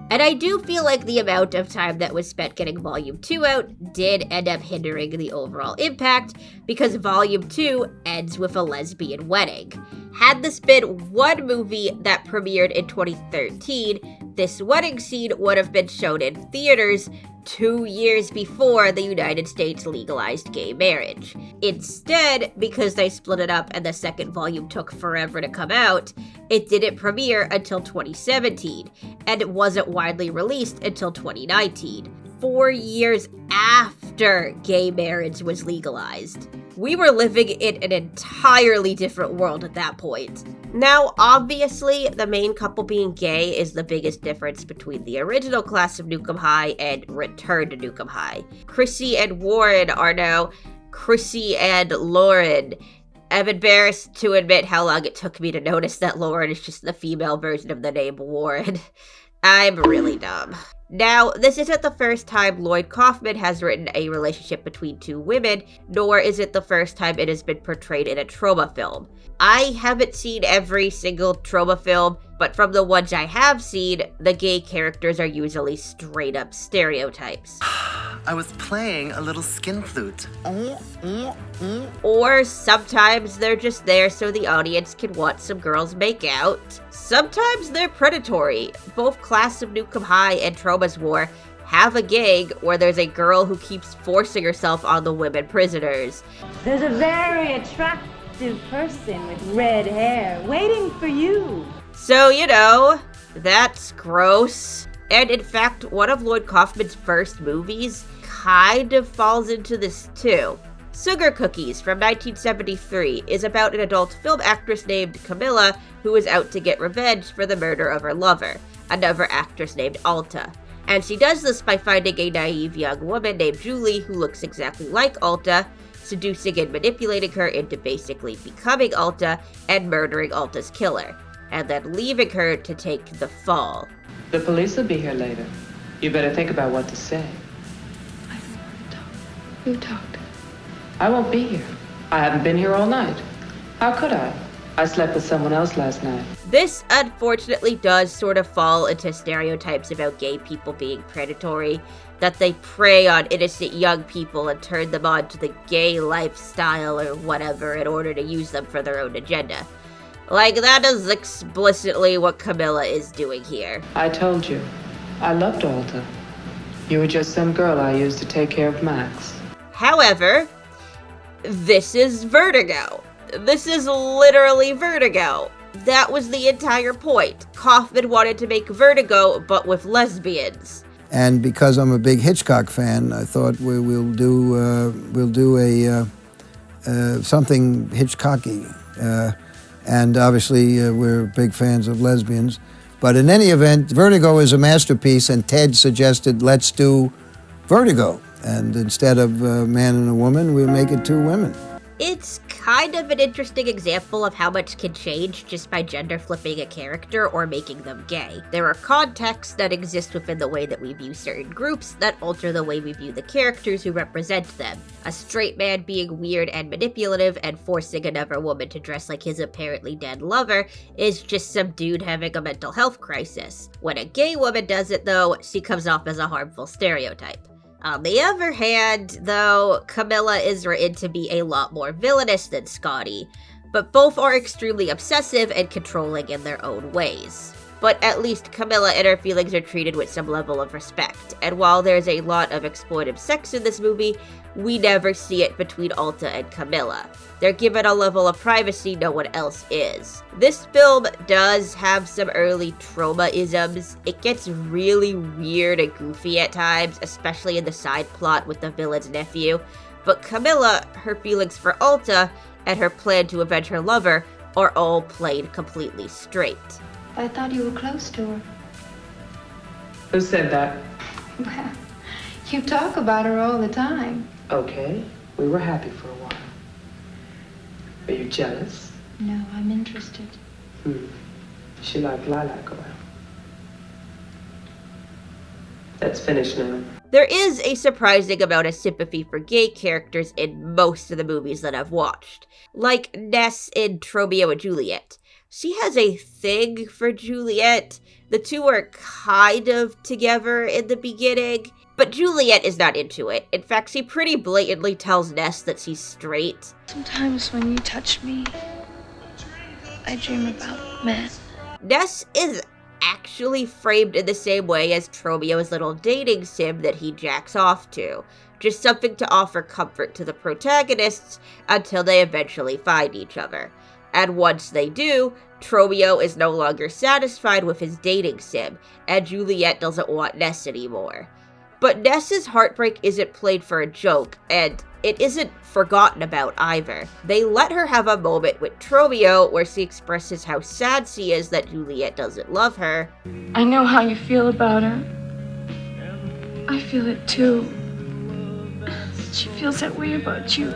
And I do feel like the amount of time that was spent getting Volume 2 out did end up hindering the overall impact, because Volume 2 ends with a lesbian wedding. Had this been one movie that premiered in 2013, this wedding scene would have been shown in theaters 2 years before the United States legalized gay marriage. Instead, because they split it up and the second volume took forever to come out, it didn't premiere until 2017, and it wasn't widely released until 2019, 4 years after gay marriage was legalized. We were living in an entirely different world at that point. Now, obviously, the main couple being gay is the biggest difference between the original class of Nuke High and Return to Nuke High. Chrissy and Warren are now Chrissy and Lauren. I'm embarrassed to admit how long it took me to notice that Lauren is just the female version of the name Warren. I'm really dumb. Now, this isn't the first time Lloyd Kaufman has written a relationship between two women, nor is it the first time it has been portrayed in a Troma film. I haven't seen every single Troma film, but from the ones I have seen, the gay characters are usually straight-up stereotypes. I was playing a little skin flute. Or sometimes they're just there so the audience can watch some girls make out. Sometimes they're predatory. Both Class of Nuke High and Troma's War have a gang where there's a girl who keeps forcing herself on the women prisoners. There's a very attractive person with red hair waiting for you. So, you know, that's gross. And in fact, one of Lloyd Kaufman's first movies kind of falls into this too. Sugar Cookies from 1973 is about an adult film actress named Camilla who is out to get revenge for the murder of her lover, another actress named Alta. And she does this by finding a naive young woman named Julie who looks exactly like Alta, seducing and manipulating her into basically becoming Alta and murdering Alta's killer, and then leaving her to take the fall. The police will be here later. You better think about what to say. Who talked? I won't be here. I haven't been here all night. How could I? I slept with someone else last night. This, unfortunately, does sort of fall into stereotypes about gay people being predatory, that they prey on innocent young people and turn them on to the gay lifestyle or whatever in order to use them for their own agenda. Like, that is explicitly what Camilla is doing here. I told you. I loved Alta. You were just some girl I used to take care of Max. However, this is Vertigo. This is literally Vertigo. That was the entire point. Kaufman wanted to make Vertigo, but with lesbians. And because I'm a big Hitchcock fan, I thought we'll do something Hitchcocky. And obviously, we're big fans of lesbians. But in any event, Vertigo is a masterpiece, and Ted suggested, let's do Vertigo. And instead of a man and a woman, we'll make it two women. It's kind of an interesting example of how much can change just by gender flipping a character or making them gay. There are contexts that exist within the way that we view certain groups that alter the way we view the characters who represent them. A straight man being weird and manipulative and forcing another woman to dress like his apparently dead lover is just some dude having a mental health crisis. When a gay woman does it though, she comes off as a harmful stereotype. On the other hand, though, Camilla is written to be a lot more villainous than Scotty, but both are extremely obsessive and controlling in their own ways. But at least Camilla and her feelings are treated with some level of respect, and while there's a lot of exploitive sex in this movie, we never see it between Alta and Camilla. They're given a level of privacy no one else is. This film does have some early Troma-isms. It gets really weird and goofy at times, especially in the side plot with the villain's nephew, but Camilla, her feelings for Alta, and her plan to avenge her lover are all played completely straight. I thought you were close to her. Who said that? Well, you talk about her all the time. Okay, we were happy for a while. Are you jealous? No, I'm interested. She liked lilac oil. That's finished now. There is a surprising amount of sympathy for gay characters in most of the movies that I've watched, like Ness in Romeo and Juliet. She has a thing for Juliet. The two are kind of together in the beginning, but Juliet is not into it. In fact, she pretty blatantly tells Ness that she's straight. Sometimes when you touch me, I dream about men. Ness is actually framed in the same way as Tromeo's little dating sim that he jacks off to. Just something to offer comfort to the protagonists until they eventually find each other. And once they do, Tromeo is no longer satisfied with his dating sim, and Juliet doesn't want Ness anymore. But Ness's heartbreak isn't played for a joke, and it isn't forgotten about either. They let her have a moment with Tromeo where she expresses how sad she is that Juliet doesn't love her. I know how you feel about her. I feel it too. She feels that way about you.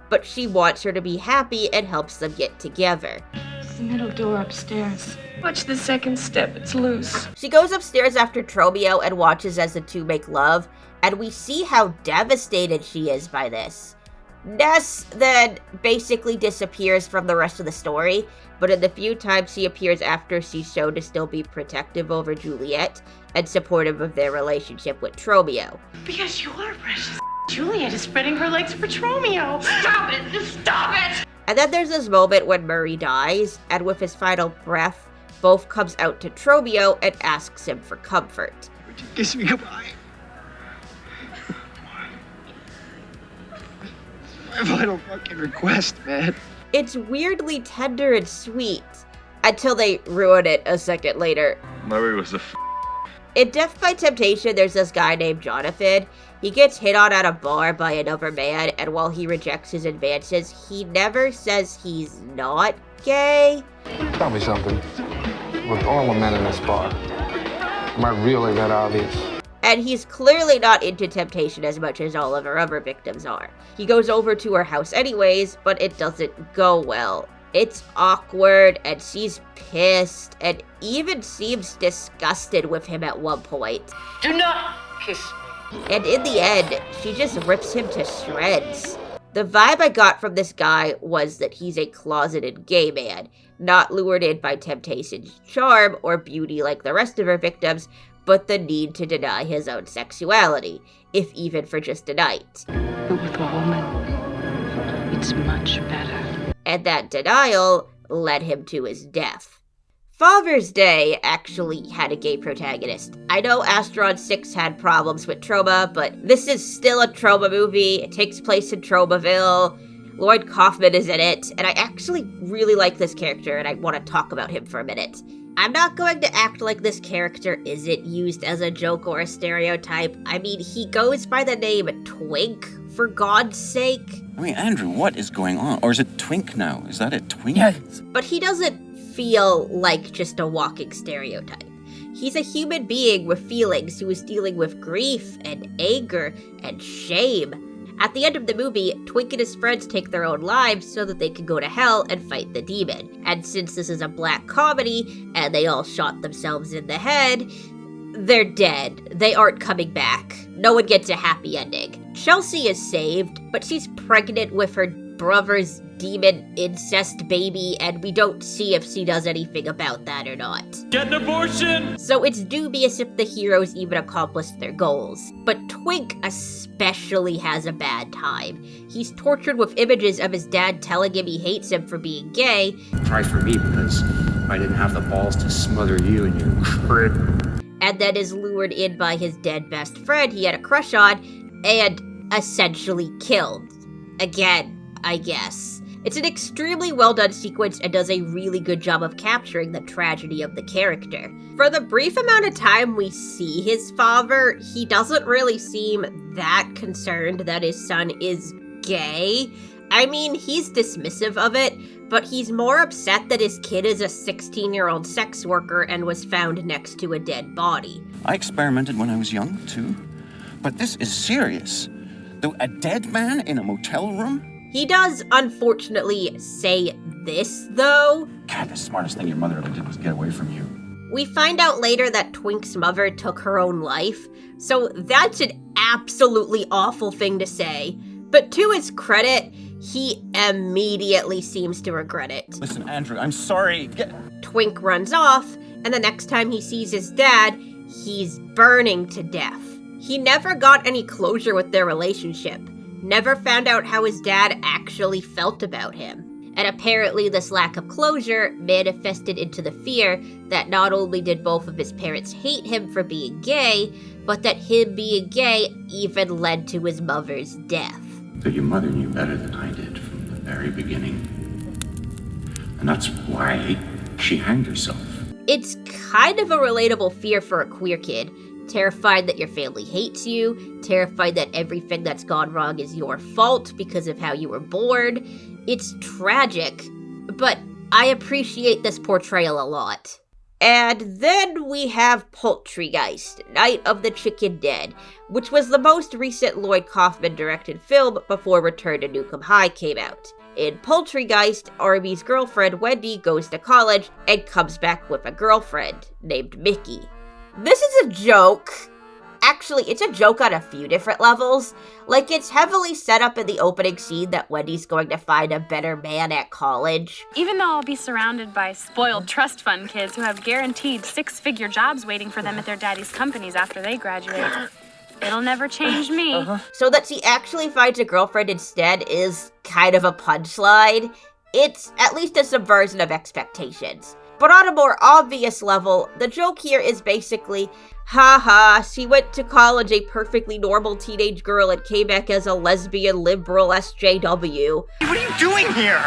But she wants her to be happy and helps them get together. It's the middle door upstairs. Watch the second step, it's loose. She goes upstairs after Tromeo and watches as the two make love, and we see how devastated she is by this. Ness then basically disappears from the rest of the story, but in the few times she appears after, she's shown to still be protective over Juliet and supportive of their relationship with Tromeo. Because you are precious. Juliet is spreading her legs for Tromeo. Stop it! Stop it! And then there's this moment when Murray dies, and with his final breath, both comes out to Tromeo and asks him for comfort. Would you kiss me goodbye? My final fucking request, man. It's weirdly tender and sweet, until they ruin it a second later. Murray was a In Death by Temptation, there's this guy named Jonathan. He gets hit on at a bar by another man, and while he rejects his advances, he never says he's not gay. Tell me something. With all the men in this bar, am I really that obvious? and he's clearly not into temptation as much as all of her other victims are. He goes over to her house anyways, but it doesn't go well. It's awkward, and she's pissed, and even seems disgusted with him at one point. Do not kiss me. And in the end, she just rips him to shreds. The vibe I got from this guy was that he's a closeted gay man, not lured in by temptation's charm or beauty like the rest of her victims, but the need to deny his own sexuality, if even for just a night. But with a woman, it's much better. And that denial led him to his death. Father's Day actually had a gay protagonist. I know Astron 6 had problems with Troma, but this is still a Troma movie. It takes place in Tromaville. Lloyd Kaufman is in it, and I actually really like this character, and I want to talk about him for a minute. I'm not going to act like this character isn't used as a joke or a stereotype. I mean, he goes by the name Twink, for God's sake. I mean, Andrew, what is going on? Or is it Twink now? Is that it, Twink? Yes. But he doesn't feel like just a walking stereotype. He's a human being with feelings who is dealing with grief and anger and shame. At the end of the movie, Twink and his friends take their own lives so that they can go to hell and fight the demon. And since this is a black comedy and they all shot themselves in the head, they're dead. They aren't coming back. No one gets a happy ending. Chelsea is saved, but she's pregnant with her brother's demon incest baby, and we don't see if she does anything about that or not. Get an abortion! So it's dubious if the heroes even accomplished their goals. But Twink especially has a bad time. He's tortured with images of his dad telling him he hates him for being gay. Try for me because I didn't have the balls to smother you in your crib. And then is lured in by his dead best friend he had a crush on, and essentially killed. Again, I guess. It's an extremely well-done sequence and does a really good job of capturing the tragedy of the character. For the brief amount of time we see his father, he doesn't really seem that concerned that his son is gay. I mean, he's dismissive of it, but he's more upset that his kid is a 16-year-old sex worker and was found next to a dead body. I experimented when I was young, too. But this is serious. Though a dead man in a motel room? He does, unfortunately, say this, though. God, the smartest thing your mother ever did was get away from you. We find out later that Twink's mother took her own life, so that's an absolutely awful thing to say. But to his credit, he immediately seems to regret it. Listen, Andrew, I'm sorry. Twink runs off, and the next time he sees his dad, he's burning to death. He never got any closure with their relationship. Never found out how his dad actually felt about him. And apparently this lack of closure manifested into the fear that not only did both of his parents hate him for being gay, but that him being gay even led to his mother's death. So your mother knew better than I did from the very beginning. And that's why she hanged herself. It's kind of a relatable fear for a queer kid. Terrified that your family hates you, terrified that everything that's gone wrong is your fault because of how you were born. It's tragic, but I appreciate this portrayal a lot. And then we have Poultrygeist, Night of the Chicken Dead, which was the most recent Lloyd Kaufman directed film before Return to Nuke High came out. In Poultrygeist, Arby's girlfriend Wendy goes to college and comes back with a girlfriend named Mickey. This is a joke. Actually, it's a joke on a few different levels. Like, it's heavily set up in the opening scene that Wendy's going to find a better man at college. Even though I'll be surrounded by spoiled trust fund kids who have guaranteed six-figure jobs waiting for them at their daddy's companies after they graduate, it'll never change me. So that she actually finds a girlfriend instead is kind of a punchline. It's at least a subversion of expectations. But on a more obvious level, the joke here is basically, haha, she went to college a perfectly normal teenage girl and came back as a lesbian liberal SJW. What are you doing here?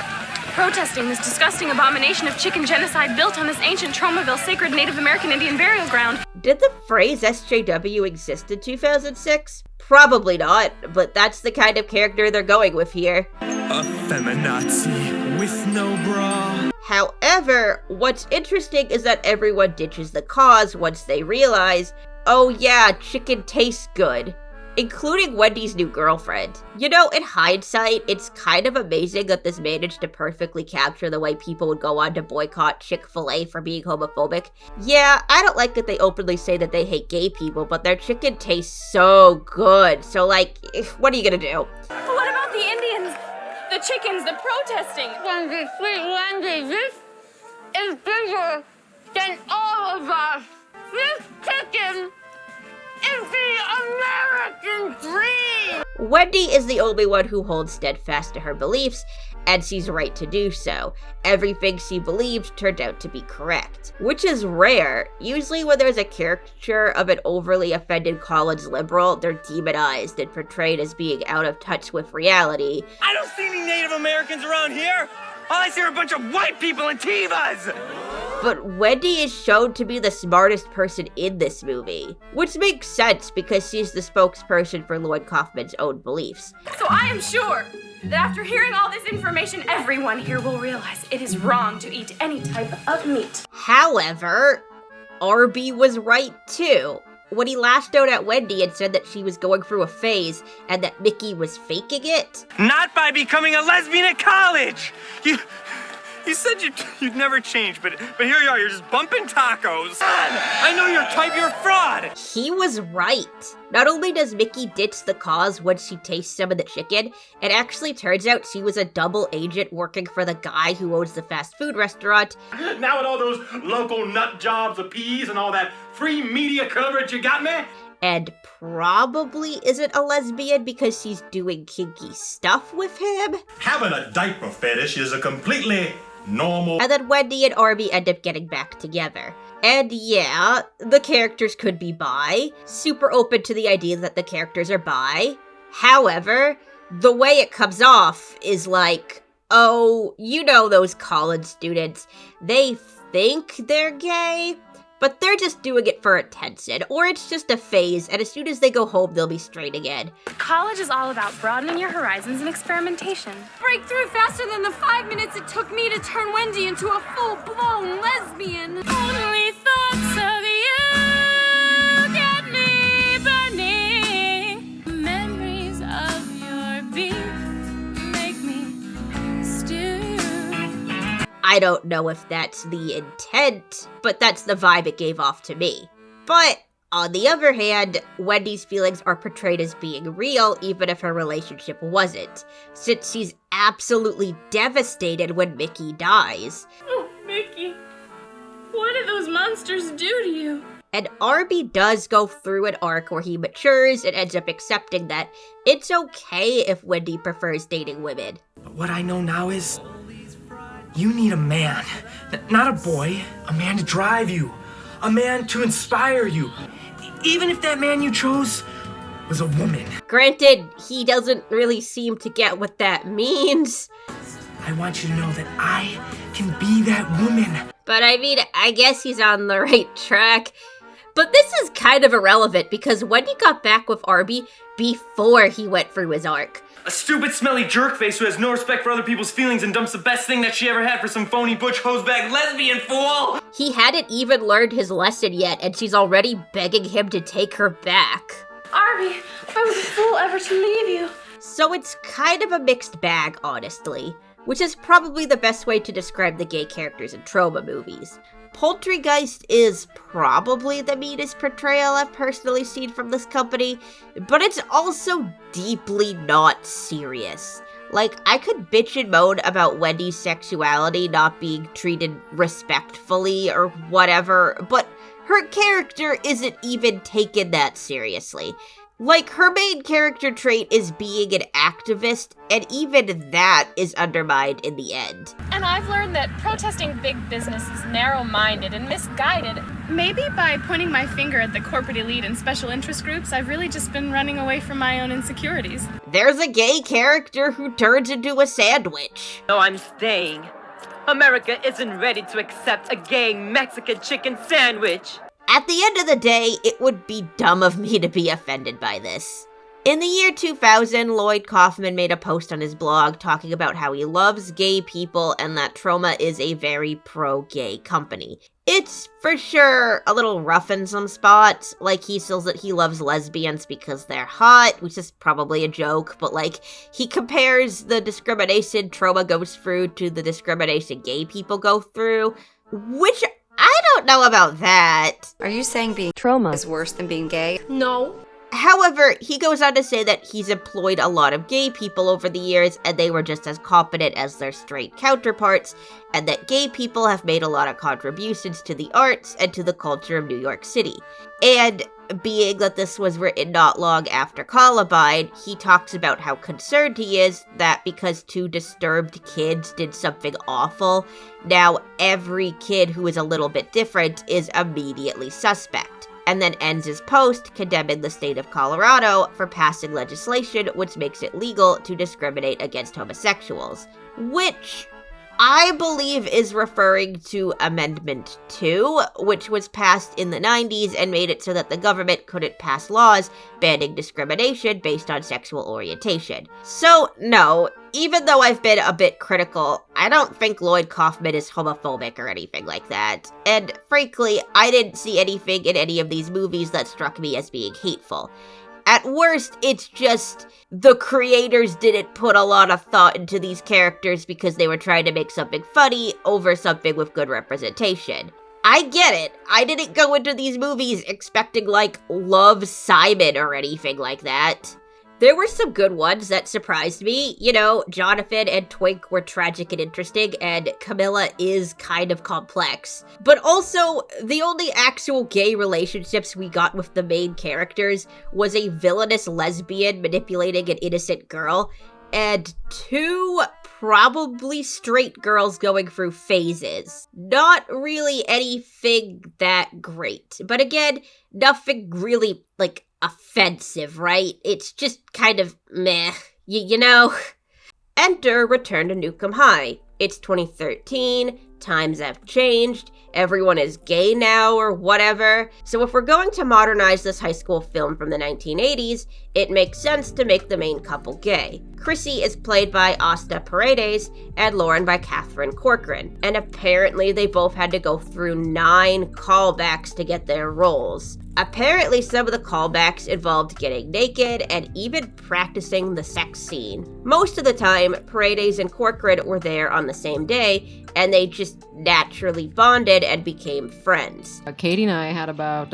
Protesting this disgusting abomination of chicken genocide built on this ancient Tromaville sacred Native American Indian burial ground. Did the phrase SJW exist in 2006? Probably not, but that's the kind of character they're going with here. A feminazi with no bra. However, what's interesting is that everyone ditches the cause once they realize, oh yeah, chicken tastes good, including Wendy's new girlfriend. You know, in hindsight, it's kind of amazing that this managed to perfectly capture the way people would go on to boycott Chick-fil-A for being homophobic. Yeah, I don't like that they openly say that they hate gay people, but their chicken tastes so good. So like, what are you gonna do? But what about the Indians? The chickens, the protesting? Wendy, sweet Wendy, this is bigger than all of us. This chicken is the American dream! Wendy is the only one who holds steadfast to her beliefs, and she's right to do so. Everything she believed turned out to be correct, which is rare. Usually when there's a caricature of an overly offended college liberal, they're demonized and portrayed as being out of touch with reality. I don't see any Native Americans around here! All I see are a bunch of white people in Tivas! But Wendy is shown to be the smartest person in this movie, which makes sense because she's the spokesperson for Lloyd Kaufman's own beliefs. So I am sure that after hearing all this information, everyone here will realize it is wrong to eat any type of meat. However, Arby was right too. When he lashed out at Wendy and said that she was going through a phase and that Mickey was faking it. Not by becoming a lesbian at college! You said you'd never change, but here you are, you're just bumping tacos. I know your type, you're a fraud! He was right. Not only does Mickey ditch the cause when she tastes some of the chicken, it actually turns out she was a double agent working for the guy who owns the fast food restaurant. Now with all those local nut jobs of peas and all that free media coverage you got me? And probably isn't a lesbian because she's doing kinky stuff with him. Having a diaper fetish is a completely normal. And then Wendy and Arby end up getting back together. And yeah, the characters could be bi. Super open to the idea that the characters are bi. However, the way it comes off is like, oh, you know those college students, they think they're gay, but they're just doing it for attention, or it's just a phase, and as soon as they go home, they'll be straight again. College is all about broadening your horizons and experimentation. Break through faster than the 5 minutes it took me to turn Wendy into a full-blown lesbian. Only thoughts of you get me burning. Memories of your beef make me stew. I don't know if that's the intent, but that's the vibe it gave off to me. But on the other hand, Wendy's feelings are portrayed as being real even if her relationship wasn't, since she's absolutely devastated when Mickey dies. Oh, Mickey, what did those monsters do to you? And Arby does go through an arc where he matures and ends up accepting that it's okay if Wendy prefers dating women. What I know now is, you need a man, not a boy, a man to drive you, a man to inspire you, even if that man you chose was a woman. Granted, he doesn't really seem to get what that means. I want you to know that I can be that woman. But I mean, I guess he's on the right track. But this is kind of irrelevant because Wendy got back with Arby before he went through his arc. A stupid, smelly jerkface who has no respect for other people's feelings and dumps the best thing that she ever had for some phony butch hosebag lesbian fool! He hadn't even learned his lesson yet, and she's already begging him to take her back. Arby, I was a fool ever to leave you. So it's kind of a mixed bag, honestly, which is probably the best way to describe the gay characters in Troma movies. Poultrygeist is probably the meanest portrayal I've personally seen from this company, but it's also deeply not serious. Like, I could bitch and moan about Wendy's sexuality not being treated respectfully or whatever, but her character isn't even taken that seriously. Like, her main character trait is being an activist, and even that is undermined in the end. And I've learned that protesting big business is narrow-minded and misguided. Maybe by pointing my finger at the corporate elite and special interest groups, I've really just been running away from my own insecurities. There's a gay character who turns into a sandwich. No, I'm staying. America isn't ready to accept a gay Mexican chicken sandwich. At the end of the day, it would be dumb of me to be offended by this. In the year 2000, Lloyd Kaufman made a post on his blog talking about how he loves gay people and that Troma is a very pro-gay company. It's for sure a little rough in some spots, like he says that he loves lesbians because they're hot, which is probably a joke, but like he compares the discrimination Troma goes through to the discrimination gay people go through, which I don't know about that. Are you saying being Troma is worse than being gay? No. However, he goes on to say that he's employed a lot of gay people over the years and they were just as competent as their straight counterparts, and that gay people have made a lot of contributions to the arts and to the culture of New York City. And being that this was written not long after Columbine, he talks about how concerned he is that because 2 disturbed kids did something awful, now every kid who is a little bit different is immediately suspect. And then ends his post condemning the state of Colorado for passing legislation which makes it legal to discriminate against homosexuals, which I believe is referring to Amendment 2, which was passed in the 90s and made it so that the government couldn't pass laws banning discrimination based on sexual orientation. So no, even though I've been a bit critical, I don't think Lloyd Kaufman is homophobic or anything like that. And frankly, I didn't see anything in any of these movies that struck me as being hateful. At worst, it's just the creators didn't put a lot of thought into these characters because they were trying to make something funny over something with good representation. I get it. I didn't go into these movies expecting, like, Love Simon or anything like that. There were some good ones that surprised me. You know, Jonathan and Twink were tragic and interesting, and Camilla is kind of complex. But also, the only actual gay relationships we got with the main characters was a villainous lesbian manipulating an innocent girl, and 2 probably straight girls going through phases. Not really anything that great. But again, nothing really, like, offensive, right? It's just kind of meh, you know? Enter Return to Nuke High. It's 2013, times have changed, everyone is gay now or whatever, so if we're going to modernize this high school film from the 1980s, it makes sense to make the main couple gay. Chrissy is played by Asta Paredes and Lauren by Catherine Corcoran, and apparently they both had to go through 9 callbacks to get their roles. Apparently some of the callbacks involved getting naked and even practicing the sex scene. Most of the time, Paredes and Corcoran were there on the same day, and they just naturally bonded and became friends. Katie and I had about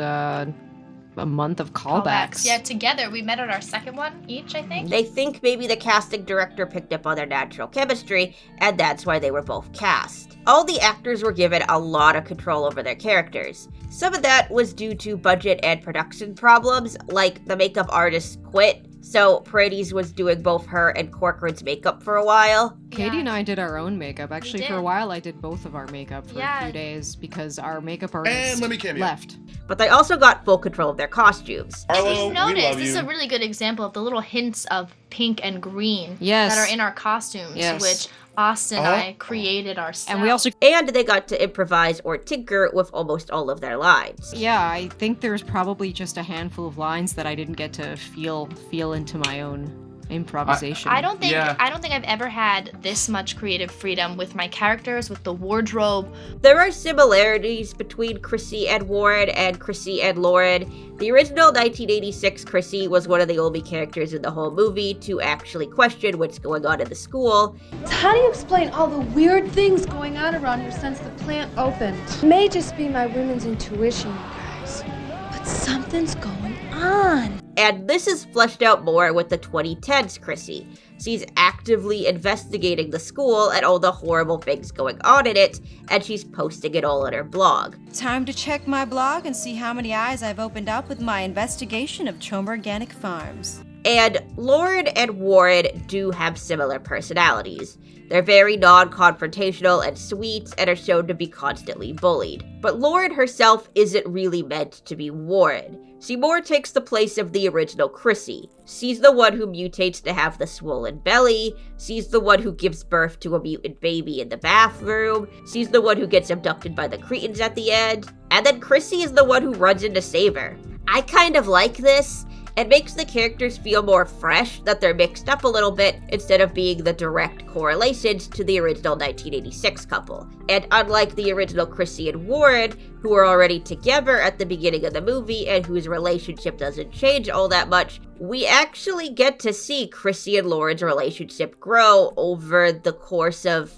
a month of callbacks. Yeah, together. We met at our second one each, I think. They think maybe the casting director picked up on their natural chemistry, and that's why they were both cast. All the actors were given a lot of control over their characters. Some of that was due to budget and production problems, like the makeup artist quit, so Paredes was doing both her and Corcoran's makeup for a while. Katie and I did our own makeup. Actually, for a while, I did both of our makeup for a few days because our makeup artist left. But they also got full control of their costumes. If you've noticed, this is a really good example of the little hints of pink and green that are in our costumes, which Austin and I created ourselves. And they got to improvise or tinker with almost all of their lines. Yeah, I think there's probably just a handful of lines that I didn't get to feel into my own improvisation. I don't think I've ever had this much creative freedom with my characters, with the wardrobe. There are similarities between Chrissy and Warren and Chrissy and Lauren. The original 1986 Chrissy was one of the only characters in the whole movie to actually question what's going on in the school. How do you explain all the weird things going on around here since the plant opened? May just be my women's intuition, you guys, but something's going on. And this is fleshed out more with the 2010s Chrissy. She's actively investigating the school and all the horrible things going on in it, and she's posting it all on her blog. Time to check my blog and see how many eyes I've opened up with my investigation of Troma Organic Farms. And Lauren and Warren do have similar personalities. They're very non-confrontational and sweet and are shown to be constantly bullied. But Lauren herself isn't really meant to be Warren. She more takes the place of the original Chrissy. She's the one who mutates to have the swollen belly. She's the one who gives birth to a mutant baby in the bathroom. She's the one who gets abducted by the Cretans at the end. And then Chrissy is the one who runs in to save her. I kind of like this. It makes the characters feel more fresh, that they're mixed up a little bit instead of being the direct correlations to the original 1986 couple. And unlike the original Chrissy and Warren, who are already together at the beginning of the movie and whose relationship doesn't change all that much, we actually get to see Chrissy and Lauren's relationship grow over the course of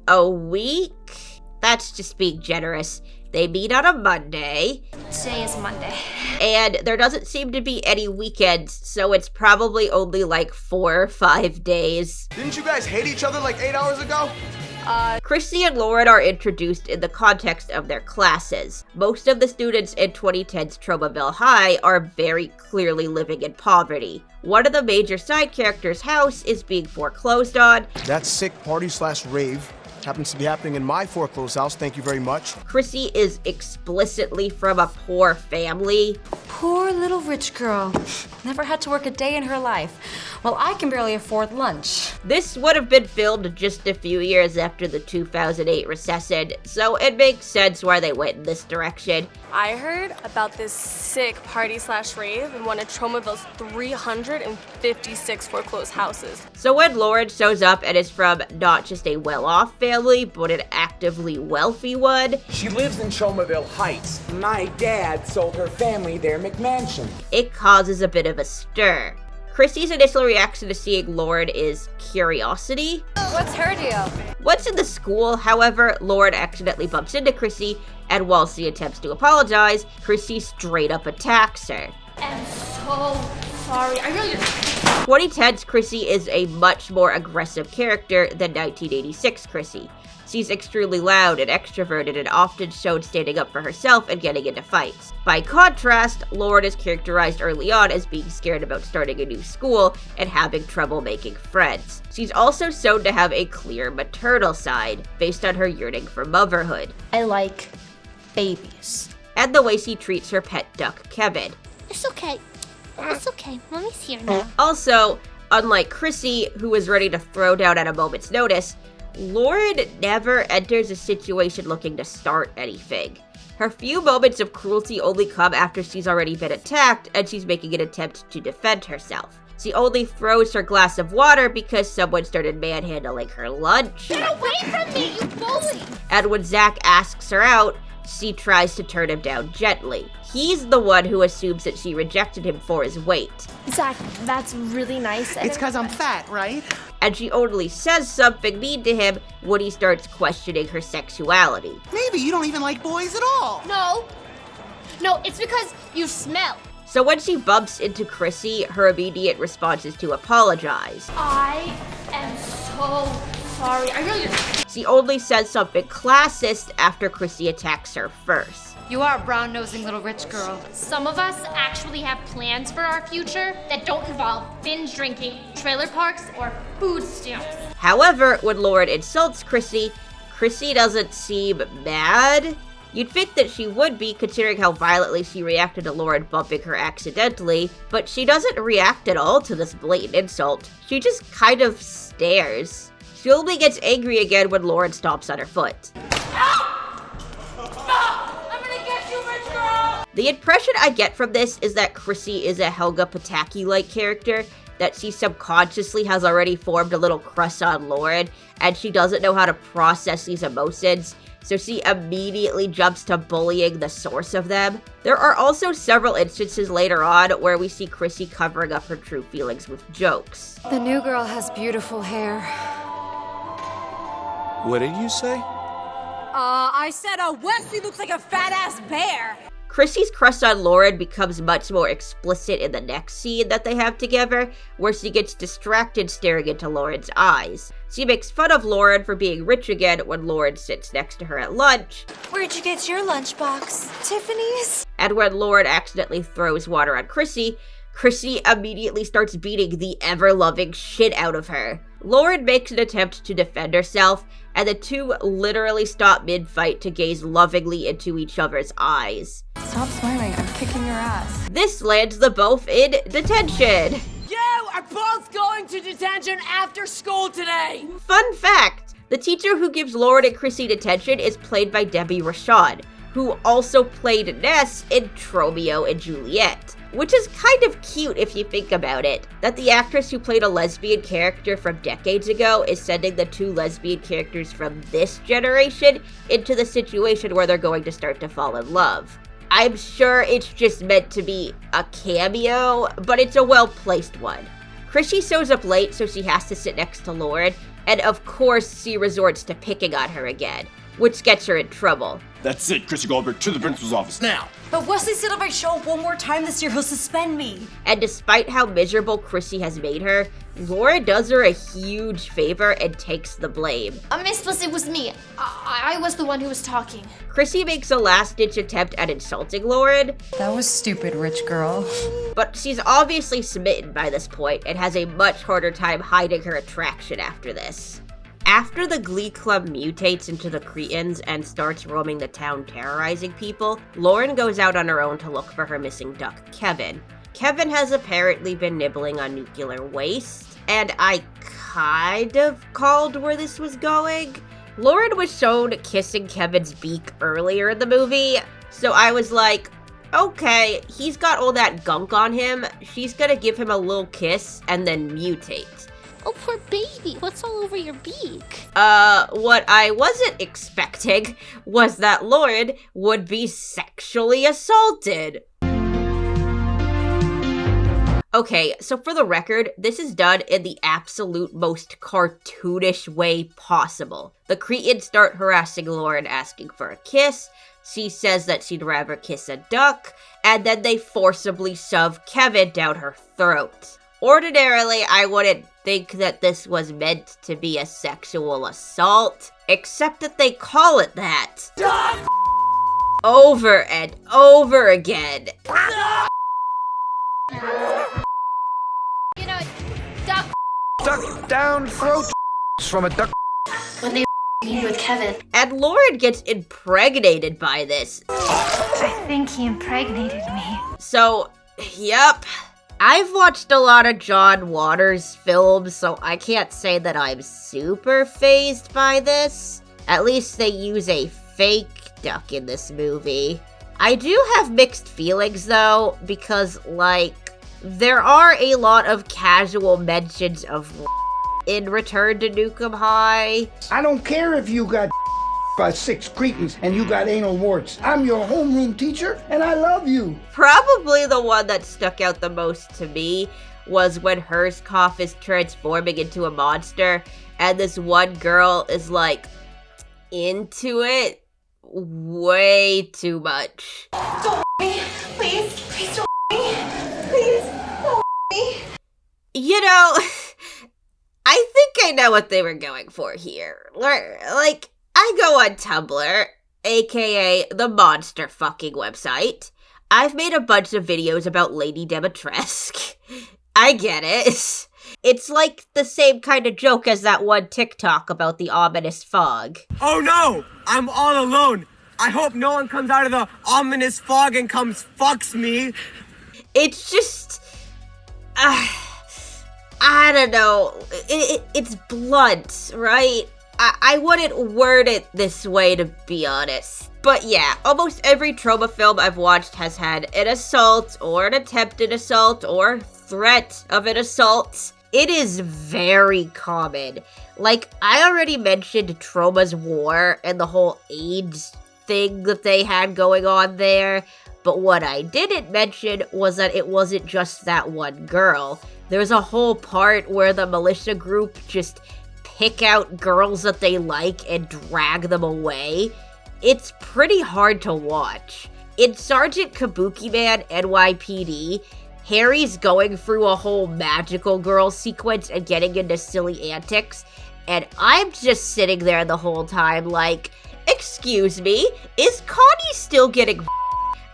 a week? That's just being generous. They meet on a Monday. Today is Monday. And there doesn't seem to be any weekends, so it's probably only like 4 or 5 days. Didn't you guys hate each other like 8 hours ago? Chrissy and Lauren are introduced in the context of their classes. Most of the students in 2010's Tromaville High are very clearly living in poverty. One of the major side characters' house is being foreclosed on. That sick party/rave happens to be happening in my foreclosed house, thank you very much. Chrissy is explicitly from a poor family. Poor little rich girl. Never had to work a day in her life. Well, I can barely afford lunch. This would have been filmed just a few years after the 2008 recession, so it makes sense why they went in this direction. I heard about this sick party/rave in one of Tromaville's 356 foreclosed houses. So when Lauren shows up and is from not just a well-off family, but an actively wealthy one, she lives in Tromaville Heights. My dad sold her family their McMansion. It causes a bit of a stir. Chrissy's initial reaction to seeing Lauren is curiosity. What's her deal? Once in the school, however, Lauren accidentally bumps into Chrissy, and while she attempts to apologize, Chrissy straight up attacks her. I'm so sorry. I really just... 2010's Chrissy is a much more aggressive character than 1986 Chrissy. She's extremely loud and extroverted and often shown standing up for herself and getting into fights. By contrast, Lauren is characterized early on as being scared about starting a new school and having trouble making friends. She's also shown to have a clear maternal side, based on her yearning for motherhood. I like babies. And the way she treats her pet duck, Kevin. It's okay. It's okay. Mommy's here now. Also, unlike Chrissy, who is ready to throw down at a moment's notice, Lauren never enters a situation looking to start anything. Her few moments of cruelty only come after she's already been attacked and she's making an attempt to defend herself. She only throws her glass of water because someone started manhandling her lunch. Get away from me, you bully! And when Zach asks her out, she tries to turn him down gently. He's the one who assumes that she rejected him for his weight. Zach, that's really nice. It's because I'm fat, right? And she only says something mean to him when he starts questioning her sexuality. Maybe you don't even like boys at all. No, it's because you smell. So when she bumps into Chrissy, her immediate response is to apologize. I am so sorry. I really just... She only says something classist after Chrissy attacks her first. You are a brown-nosing little rich girl. Some of us actually have plans for our future that don't involve binge drinking, trailer parks, or food stamps. However, when Lauren insults Chrissy, Chrissy doesn't seem mad. You'd think that she would be, considering how violently she reacted to Lauren bumping her accidentally, but she doesn't react at all to this blatant insult. She just kind of stares. She only gets angry again when Lauren stomps on her foot. The impression I get from this is that Chrissy is a Helga Pataki-like character, that she subconsciously has already formed a little crush on Lauren, and she doesn't know how to process these emotions, so she immediately jumps to bullying the source of them. There are also several instances later on where we see Chrissy covering up her true feelings with jokes. The new girl has beautiful hair. What did you say? I said, Wesley looks like a fat-ass bear. Chrissy's crush on Lauren becomes much more explicit in the next scene that they have together, where she gets distracted staring into Lauren's eyes. She makes fun of Lauren for being rich again when Lauren sits next to her at lunch. Where'd you get your lunchbox? Tiffany's? And when Lauren accidentally throws water on Chrissy, Chrissy immediately starts beating the ever-loving shit out of her. Lauren makes an attempt to defend herself, and the two literally stop mid-fight to gaze lovingly into each other's eyes. Stop smiling, I'm kicking your ass. This lands them both in detention. You are both going to detention after school today. Fun fact, the teacher who gives Lauren and Chrissy detention is played by Debbie Rashad. who also played Ness in Romeo and Juliet. Which is kind of cute if you think about it, that the actress who played a lesbian character from decades ago is sending the two lesbian characters from this generation into the situation where they're going to start to fall in love. I'm sure it's just meant to be a cameo, but it's a well-placed one. Chrissy shows up late, so she has to sit next to Lloyd, and of course she resorts to picking on her again, which gets her in trouble. That's it, Chrissy Goldberg, to the principal's office, now! But Wesley said if I show up one more time this year, he'll suspend me. And despite how miserable Chrissy has made her, Laura does her a huge favor and takes the blame. Miss Bliss, it was me. I was the one who was talking. Chrissy makes a last-ditch attempt at insulting Lauren. That was stupid, rich girl. But she's obviously smitten by this point and has a much harder time hiding her attraction after this. After the Glee Club mutates into the Cretans and starts roaming the town terrorizing people, Lauren goes out on her own to look for her missing duck, Kevin. Kevin has apparently been nibbling on nuclear waste, and I kind of called where this was going. Lauren was shown kissing Kevin's beak earlier in the movie, so I was like, okay, he's got all that gunk on him, she's gonna give him a little kiss and then mutate. Oh, poor baby. What's all over your beak? What I wasn't expecting was that Lloyd would be sexually assaulted. Okay, so for the record, this is done in the absolute most cartoonish way possible. The Cretans start harassing Lauren asking for a kiss, she says that she'd rather kiss a duck, and then they forcibly shove Kevin down her throat. Ordinarily, I wouldn't think that this was meant to be a sexual assault, except that they call it that. Over and over again. You know, duck. Duck down throat from a duck. When they you with Kevin. And Lauren gets impregnated by this. I think he impregnated me. So, yep. I've watched a lot of John Waters films, so I can't say that I'm super fazed by this. At least they use a fake duck in this movie. I do have mixed feelings though, because there are a lot of casual mentions of in Return to Nuke High. I don't care if you got by 6 Cretans and you got anal warts. I'm your homeroom teacher and I love you. Probably the one that stuck out the most to me was when Herzkoff is transforming into a monster and this one girl is into it way too much. Don't me, please. Please don't me. Please don't me. You know, I think I know what they were going for here. I go on Tumblr, aka the monster fucking website. I've made a bunch of videos about Lady Demetresque. I get it. It's like the same kind of joke as that one TikTok about the ominous fog. Oh no! I'm all alone! I hope no one comes out of the ominous fog and fucks me! It's just... I don't know. It's blunt, right? I wouldn't word it this way, to be honest. But yeah, almost every Troma film I've watched has had an assault, or an attempted assault, or threat of an assault. It is very common. I already mentioned Troma's War and the whole AIDS thing that they had going on there. But what I didn't mention was that it wasn't just that one girl. There's a whole part where the militia group just pick out girls that they like and drag them away. It's pretty hard to watch. In Sergeant Kabuki Man NYPD, Harry's going through a whole magical girl sequence and getting into silly antics, and I'm just sitting there the whole time excuse me, is Connie still getting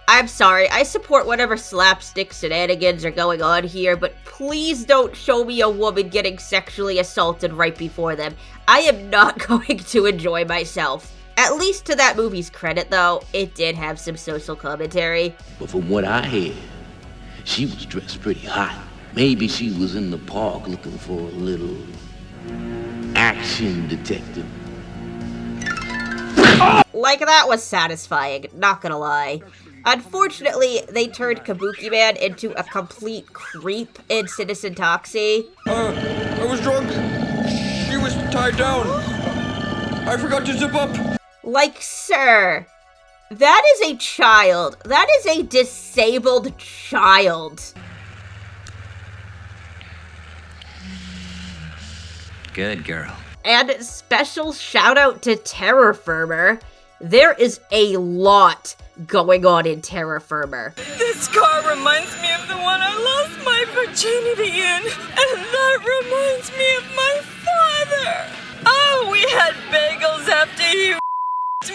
I'm sorry, I support whatever slapstick shenanigans are going on here, but please don't show me a woman getting sexually assaulted right before them. I am not going to enjoy myself. At least to that movie's credit, though, it did have some social commentary. But from what I hear, she was dressed pretty hot. Maybe she was in the park looking for a little action detective. Like, that was satisfying, not gonna lie. Unfortunately, they turned Kabuki Man into a complete creep in Citizen Toxie. I was drunk. She was tied down. I forgot to zip up. Like, sir, that is a child. That is a disabled child. Good girl. And special shout out to Terror Firmer. There is a lot going on in Terra Firma. This car reminds me of the one I lost my virginity in, and that reminds me of my father. Oh, we had bagels after he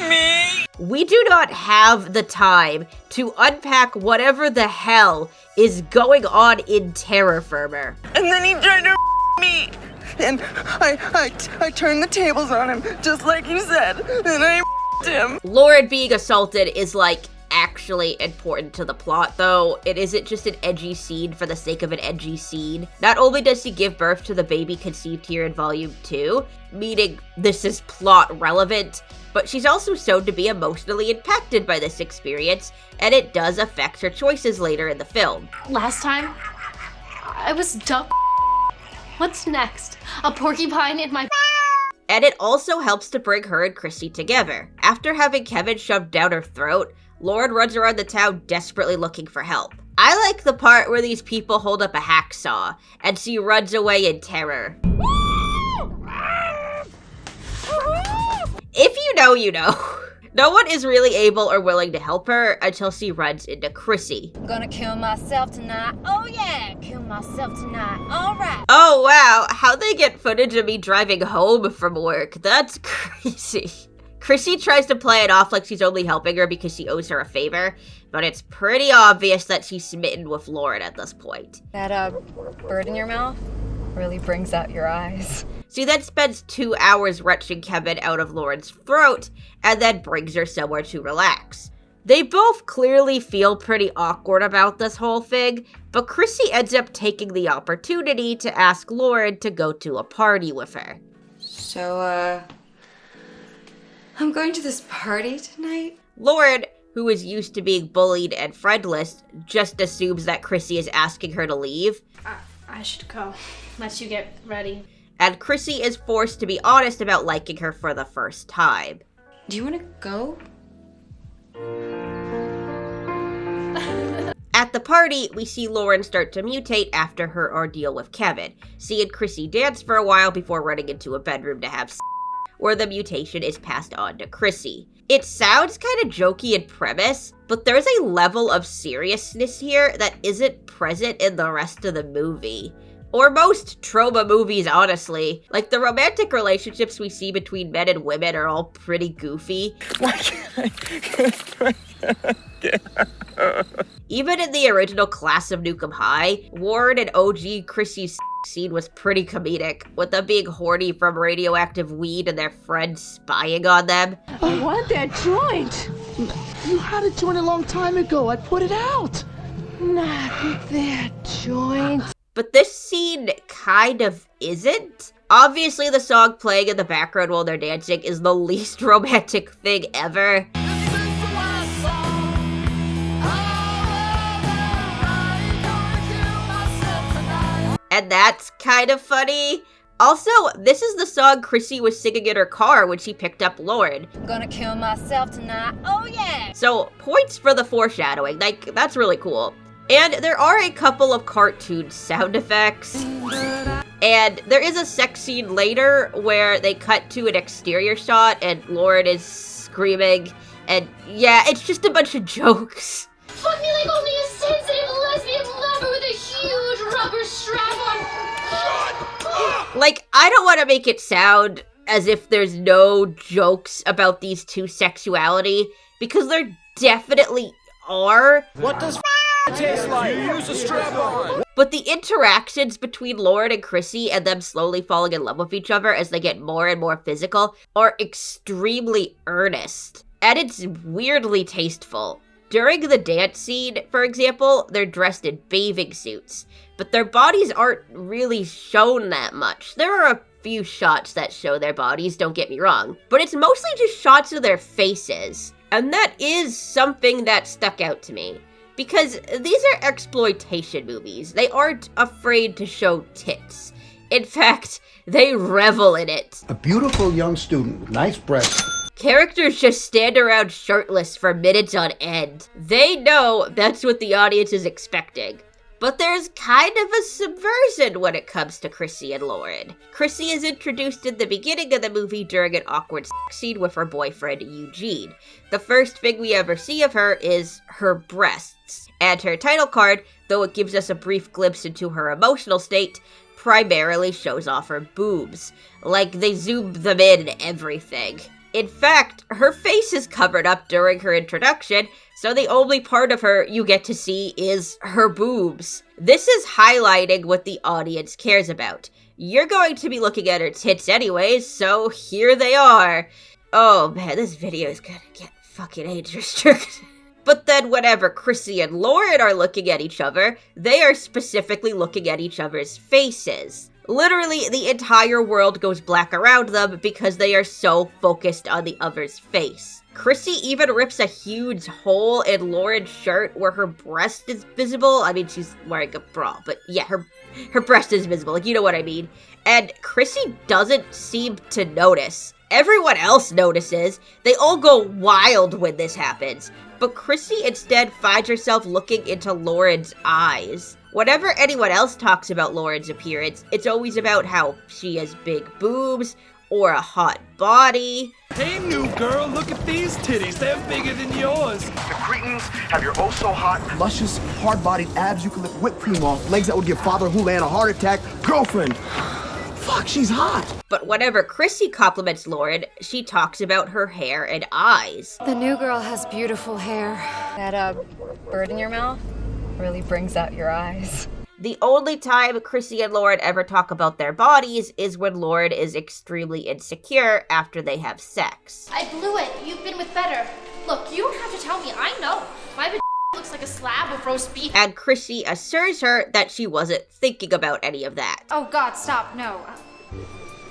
me. We do not have the time to unpack whatever the hell is going on in Terra Firma. And then he tried to me. And I turned the tables on him, just like you said, and I him. Lloyd being assaulted is, like, actually important to the plot, though. It isn't just an edgy scene for the sake of an edgy scene. Not only does she give birth to the baby conceived here in Volume 2, meaning this is plot relevant, but she's also shown to be emotionally impacted by this experience, and it does affect her choices later in the film. Last time, I was dumb. What's next? A porcupine in my... And it also helps to bring her and Chrissy together. After having Kevin shoved down her throat, Lloyd runs around the town desperately looking for help. I like the part where these people hold up a hacksaw, and she runs away in terror. If you know, you know. No one is really able or willing to help her until she runs into Chrissy. I'm gonna kill myself tonight. Oh yeah, kill myself tonight. All right. Oh wow, how'd they get footage of me driving home from work? That's crazy. Chrissy tries to play it off like she's only helping her because she owes her a favor, but it's pretty obvious that she's smitten with Lloyd at this point. That, bird in your mouth really brings out your eyes. She then spends 2 hours wrenching Kevin out of Lauren's throat, and then brings her somewhere to relax. They both clearly feel pretty awkward about this whole thing, but Chrissy ends up taking the opportunity to ask Lauren to go to a party with her. So, I'm going to this party tonight? Lauren, who is used to being bullied and friendless, just assumes that Chrissy is asking her to leave. I should go. Let you get ready. And Chrissy is forced to be honest about liking her for the first time. Do you want to go? At the party, we see Lauren start to mutate after her ordeal with Kevin. She and Chrissy dance for a while before running into a bedroom to have sex, where the mutation is passed on to Chrissy. It sounds kind of jokey in premise, but there's a level of seriousness here that isn't present in the rest of the movie. Or most Troma movies, honestly. Like, the romantic relationships we see between men and women are all pretty goofy. Even in the original Class of Nuke High, Warren and OG Chrissy's scene was pretty comedic, with them being horny from radioactive weed and their friends spying on them. I want that joint. You had a joint a long time ago. I put it out. Not that joint. But this scene kind of isn't. Obviously, the song playing in the background while they're dancing is the least romantic thing ever. And that's kind of funny. Also, this is the song Chrissy was singing in her car when she picked up Lauren. I'm gonna kill myself tonight. Oh yeah! So, points for the foreshadowing. Like, that's really cool. And there are a couple of cartoon sound effects. And there is a sex scene later where they cut to an exterior shot and Lauren is screaming. And yeah, it's just a bunch of jokes. Fuck me like only a sensitive lesbian lover with a huge rubber strap on. Like, I don't want to make it sound as if there's no jokes about these two sexuality, because there definitely are. What does taste like? You use a strap on. But the interactions between Lauren and Chrissy and them slowly falling in love with each other as they get more and more physical are extremely earnest. And it's weirdly tasteful. During the dance scene, for example, they're dressed in bathing suits, but their bodies aren't really shown that much. There are a few shots that show their bodies, don't get me wrong, but it's mostly just shots of their faces. And that is something that stuck out to me. Because these are exploitation movies. They aren't afraid to show tits. In fact, they revel in it. A beautiful young student with nice breasts. Characters just stand around shirtless for minutes on end. They know that's what the audience is expecting. But there's kind of a subversion when it comes to Chrissy and Lauren. Chrissy is introduced in the beginning of the movie during an awkward sex scene with her boyfriend, Eugene. The first thing we ever see of her is her breasts. And her title card, though it gives us a brief glimpse into her emotional state, primarily shows off her boobs. Like, they zoom them in and everything. In fact, her face is covered up during her introduction, so the only part of her you get to see is her boobs. This is highlighting what the audience cares about. You're going to be looking at her tits anyways, so here they are. Oh man, this video is gonna get fucking age restricted. But then whenever Chrissy and Lauren are looking at each other, they are specifically looking at each other's faces. Literally, the entire world goes black around them because they are so focused on the other's face. Chrissy even rips a huge hole in Lauren's shirt where her breast is visible. I mean, she's wearing a bra, but yeah, her breast is visible, like, you know what I mean. And Chrissy doesn't seem to notice. Everyone else notices. They all go wild when this happens. But Chrissy instead finds herself looking into Lauren's eyes. Whenever anyone else talks about Lauren's appearance, it's always about how she has big boobs or a hot body. Hey, new girl, look at these titties. They're bigger than yours. The cretins have your oh-so-hot, luscious, hard-bodied abs you can lick whipped cream off, legs that would give Father Houlihan a heart attack, girlfriend. Fuck, she's hot. But whenever Chrissy compliments Lauren, she talks about her hair and eyes. The new girl has beautiful hair. That, bird in your mouth really brings out your eyes. The only time Chrissy and Lauren ever talk about their bodies is when Lauren is extremely insecure after they have sex. I blew it. You've been with better. Look, you don't have to tell me. I know. My looks like a slab of roast beef. And Chrissy assures her that she wasn't thinking about any of that. Oh God, stop, no.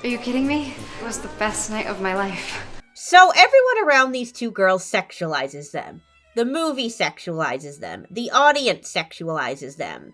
Are you kidding me? It was the best night of my life. So everyone around these two girls sexualizes them. The movie sexualizes them. The audience sexualizes them.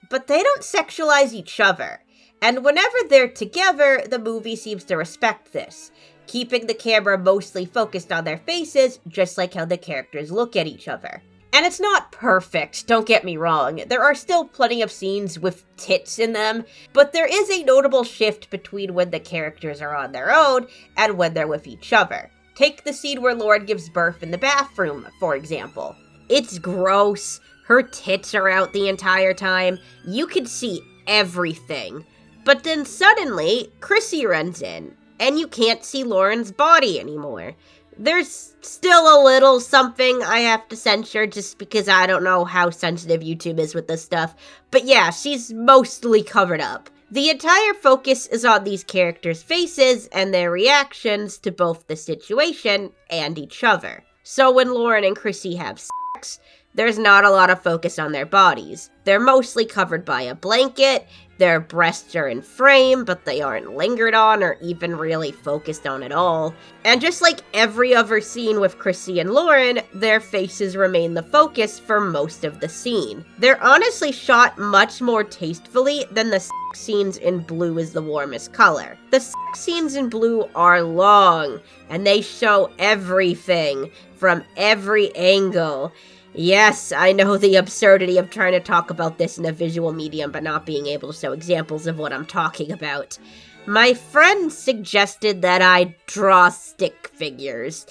But they don't sexualize each other. And whenever they're together, the movie seems to respect this, keeping the camera mostly focused on their faces, just like how the characters look at each other. And it's not perfect, don't get me wrong. There are still plenty of scenes with tits in them, but there is a notable shift between when the characters are on their own and when they're with each other. Take the scene where Lauren gives birth in the bathroom, for example. It's gross. Her tits are out the entire time. You can see everything. But then suddenly, Chrissy runs in, and you can't see Lauren's body anymore. There's still a little something I have to censor just because I don't know how sensitive YouTube is with this stuff. But yeah, she's mostly covered up. The entire focus is on these characters' faces and their reactions to both the situation and each other. So when Lauren and Chrissy have sex, there's not a lot of focus on their bodies. They're mostly covered by a blanket, their breasts are in frame, but they aren't lingered on or even really focused on at all. And just like every other scene with Chrissy and Lauren, their faces remain the focus for most of the scene. They're honestly shot much more tastefully than the sex scenes in Blue is the Warmest Color. The sex scenes in Blue are long, and they show everything from every angle. Yes, I know the absurdity of trying to talk about this in a visual medium but not being able to show examples of what I'm talking about. My friend suggested that I draw stick figures.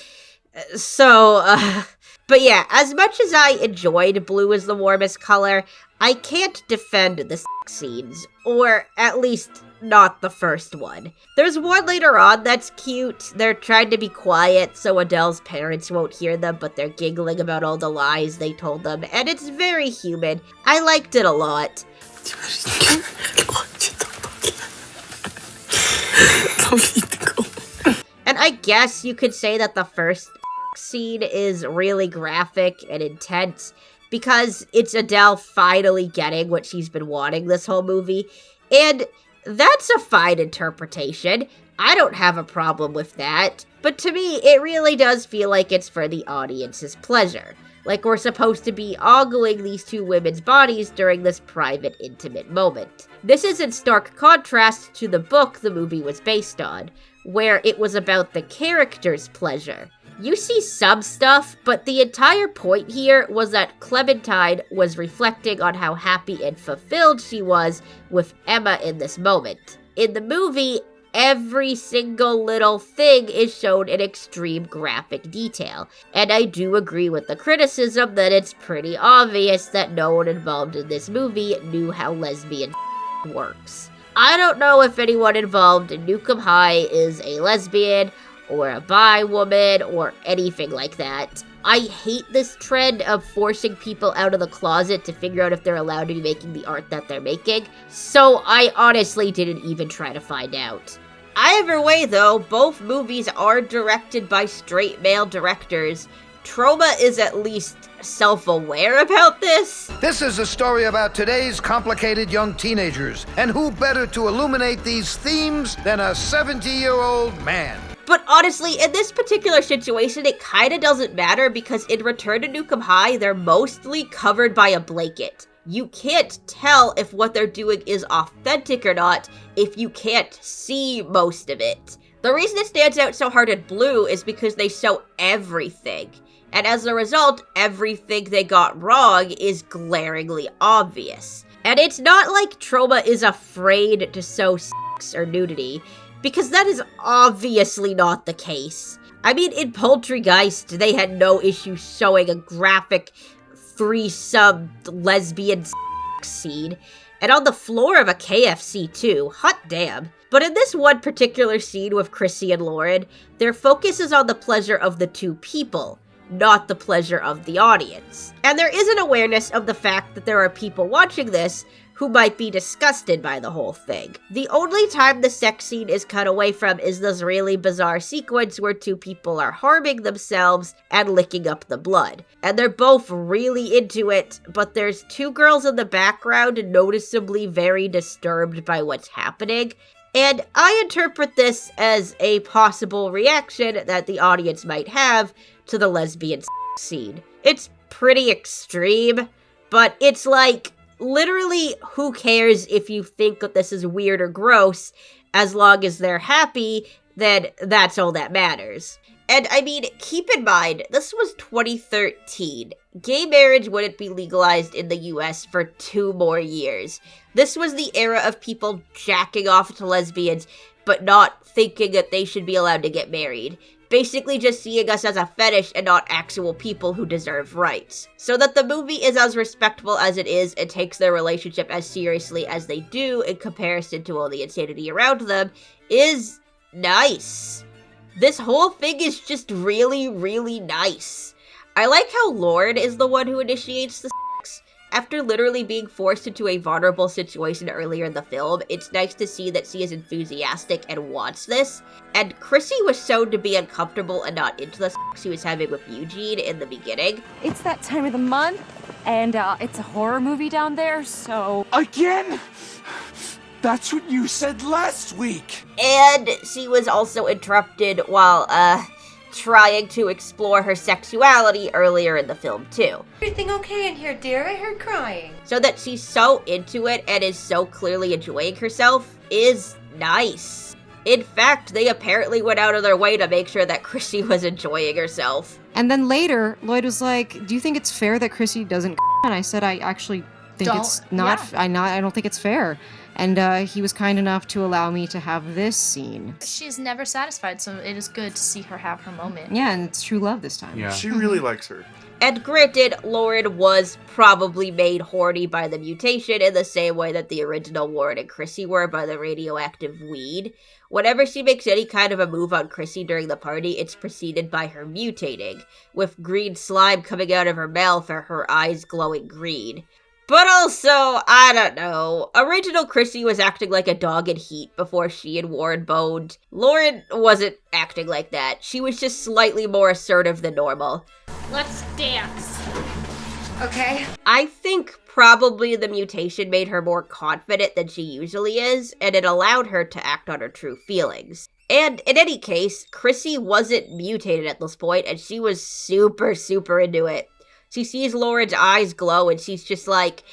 But yeah, as much as I enjoyed Blue is the Warmest Color, I can't defend the sex scenes, or at least not the first one. There's one later on that's cute. They're trying to be quiet so Adele's parents won't hear them, but they're giggling about all the lies they told them, and it's very human. I liked it a lot. And I guess you could say that the first scene is really graphic and intense because it's Adele finally getting what she's been wanting this whole movie. And That's a fine interpretation. I don't have a problem with that. But to me, it really does feel like it's for the audience's pleasure. Like we're supposed to be ogling these two women's bodies during this private, intimate moment. This is in stark contrast to the book the movie was based on, where it was about the character's pleasure. You see some stuff, but the entire point here was that Clementine was reflecting on how happy and fulfilled she was with Emma in this moment. In the movie, every single little thing is shown in extreme graphic detail, and I do agree with the criticism that it's pretty obvious that no one involved in this movie knew how lesbian works. I don't know if anyone involved in Nuke High is a lesbian, or a bi woman, or anything like that. I hate this trend of forcing people out of the closet to figure out if they're allowed to be making the art that they're making, so I honestly didn't even try to find out. Either way though, both movies are directed by straight male directors. Troma is at least self-aware about this. This is a story about today's complicated young teenagers, and who better to illuminate these themes than a 70-year-old man? But honestly, in this particular situation, it kinda doesn't matter because in Return to Nukem High, they're mostly covered by a blanket. You can't tell if what they're doing is authentic or not if you can't see most of it. The reason it stands out so hard in Blue is because they show everything. And as a result, everything they got wrong is glaringly obvious. And it's not like Troma is afraid to show sex or nudity, because that is obviously not the case. I mean, in Poultrygeist, they had no issue showing a graphic threesome lesbian scene, and on the floor of a KFC too, hot damn. But in this one particular scene with Chrissy and Lauren, their focus is on the pleasure of the two people, not the pleasure of the audience. And there is an awareness of the fact that there are people watching this who might be disgusted by the whole thing. The only time the sex scene is cut away from is this really bizarre sequence where two people are harming themselves and licking up the blood. And they're both really into it, but there's two girls in the background noticeably very disturbed by what's happening. And I interpret this as a possible reaction that the audience might have to the lesbian scene. It's pretty extreme, but it's like, literally, who cares if you think that this is weird or gross? As long as they're happy, then that's all that matters. And I mean, keep in mind, this was 2013. Gay marriage wouldn't be legalized in the US for 2 more years. This was the era of people jacking off to lesbians, but not thinking that they should be allowed to get married. Basically just seeing us as a fetish and not actual people who deserve rights. So that the movie is as respectful as it is and takes their relationship as seriously as they do in comparison to all the insanity around them is nice. This whole thing is just really, really nice. I like how Lloyd is the one who initiates the sex. After literally being forced into a vulnerable situation earlier in the film, it's nice to see that she is enthusiastic and wants this. And Chrissy was shown to be uncomfortable and not into the sex she was having with Eugene in the beginning. It's that time of the month, and it's a horror movie down there, so... Again? That's what you said last week! And she was also interrupted while, trying to explore her sexuality earlier in the film, too. Everything okay in here, dear? I heard crying. So that she's so into it and is so clearly enjoying herself is nice. In fact, they apparently went out of their way to make sure that Chrissy was enjoying herself. And then later, Lloyd was like, do you think it's fair that Chrissy doesn't? And I said, I actually think it's not, I don't think it's fair. And he was kind enough to allow me to have this scene. She's never satisfied, so it is good to see her have her moment. Yeah, and it's true love this time. Yeah. She really likes her. And granted, Lauren was probably made horny by the mutation in the same way that the original Lauren and Chrissy were by the radioactive weed. Whenever she makes any kind of a move on Chrissy during the party, it's preceded by her mutating, with green slime coming out of her mouth or her eyes glowing green. But also, I don't know, original Chrissy was acting like a dog in heat before she and Warren boned. Lauren wasn't acting like that. She was just slightly more assertive than normal. Let's dance. okay? I think probably the mutation made her more confident than she usually is, and it allowed her to act on her true feelings. And in any case, Chrissy wasn't mutated at this point, and she was super, super into it. She sees Lauren's eyes glow, and she's just like,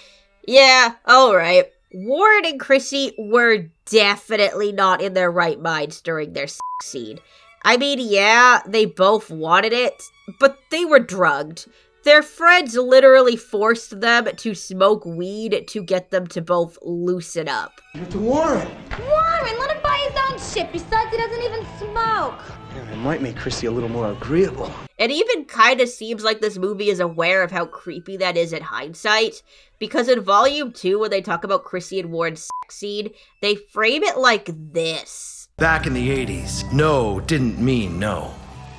yeah, alright. Warren and Chrissy were definitely not in their right minds during their sex scene. I mean, yeah, they both wanted it, but they were drugged. Their friends literally forced them to smoke weed to get them to both loosen up. To Warren! Warren, let him buy his own shit. Besides, he doesn't even smoke. Yeah, it might make Chrissy a little more agreeable. It even kind of seems like this movie is aware of how creepy that is in hindsight, because in Volume 2, when they talk about Chrissy and Warren's sex scene, they frame it like this. Back in the 80s, no didn't mean no.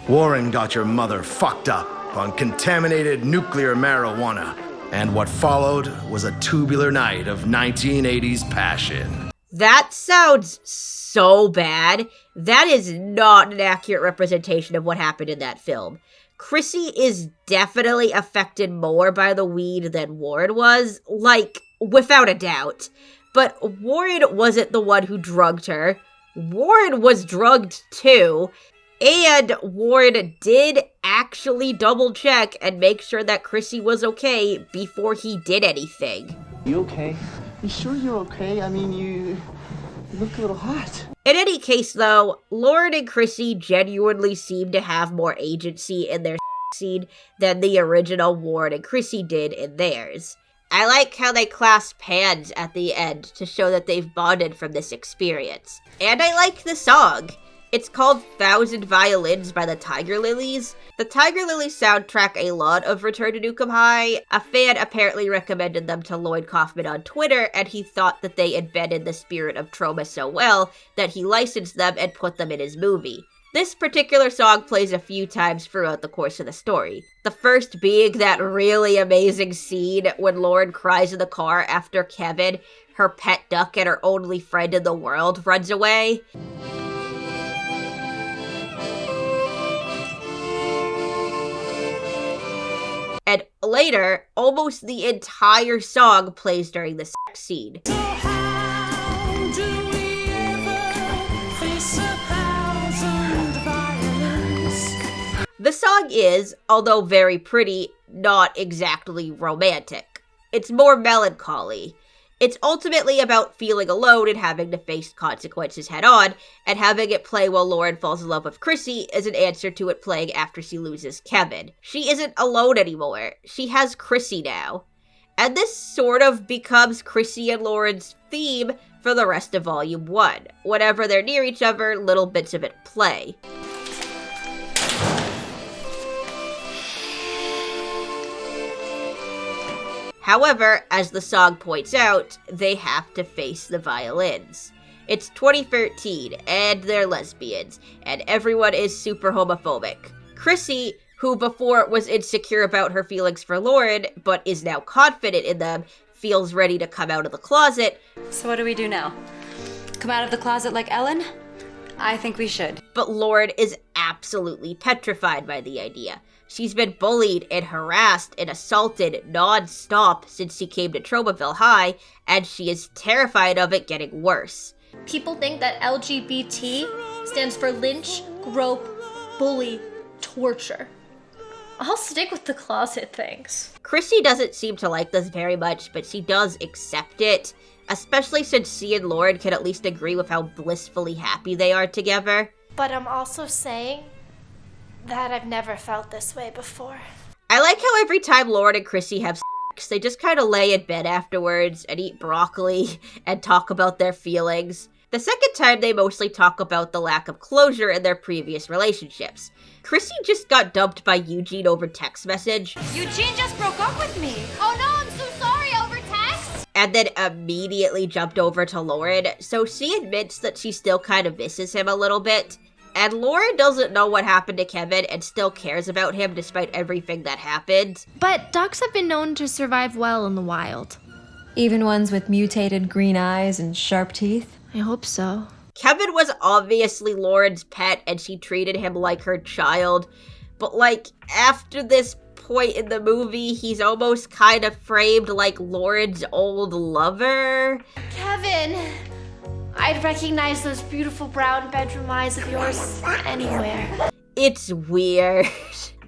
Warren got your mother fucked up on contaminated nuclear marijuana, and what followed was a tubular night of 1980s passion. That sounds so bad. That is not an accurate representation of what happened in that film. Chrissy is definitely affected more by the weed than Warren was, like, without a doubt. But Warren wasn't the one who drugged her. Warren was drugged too. And Warren did actually double check and make sure that Chrissy was okay before he did anything. You okay? You sure you're okay? I mean, you look a little hot. In any case, though, Lauren and Chrissy genuinely seem to have more agency in their scene than the original Warren and Chrissy did in theirs. I like how they clasp hands at the end to show that they've bonded from this experience. And I like the song. It's called 1,000 Violins by the Tiger Lilies. The Tiger Lilies soundtrack a lot of Return to Nuke 'Em High. A fan apparently recommended them to Lloyd Kaufman on Twitter, and he thought that they embedded the spirit of Troma so well that he licensed them and put them in his movie. This particular song plays a few times throughout the course of the story. The first being that really amazing scene when Lauren cries in the car after Kevin, her pet duck and her only friend in the world, runs away. And later, almost the entire song plays during the sex scene. The song is, although very pretty, not exactly romantic. It's more melancholy. It's ultimately about feeling alone and having to face consequences head on, and having it play while Lauren falls in love with Chrissy is an answer to it playing after she loses Kevin. She isn't alone anymore. She has Chrissy now. And this sort of becomes Chrissy and Lauren's theme for the rest of Volume 1. Whenever they're near each other, little bits of it play. However, as the song points out, they have to face the violins. It's 2013, and they're lesbians, and everyone is super homophobic. Chrissy, who before was insecure about her feelings for Lauren, but is now confident in them, feels ready to come out of the closet. So what do we do now? Come out of the closet like Ellen? I think we should. But Lauren is absolutely petrified by the idea. She's been bullied and harassed and assaulted non-stop since she came to Tromaville High, and she is terrified of it getting worse. People think that LGBT stands for lynch, grope, bully, torture. I'll stick with the closet things. Chrissy doesn't seem to like this very much, but she does accept it, especially since she and Lauren can at least agree with how blissfully happy they are together. But I'm also saying that I've never felt this way before. I like how every time Lauren and Chrissy have sex, they just kind of lay in bed afterwards and eat broccoli and talk about their feelings. The second time, they mostly talk about the lack of closure in their previous relationships. Chrissy just got dumped by Eugene over text message. Eugene just broke up with me. Oh no, I'm so sorry, over text? And then immediately jumped over to Lauren, so she admits that she still kind of misses him a little bit. And Lauren doesn't know what happened to Kevin and still cares about him despite everything that happened. But ducks have been known to survive well in the wild. Even ones with mutated green eyes and sharp teeth? I hope so. Kevin was obviously Lauren's pet and she treated him like her child. But like, after this point in the movie, he's almost kind of framed like Lauren's old lover. Kevin, I'd recognize those beautiful brown bedroom eyes of yours anywhere. It's weird.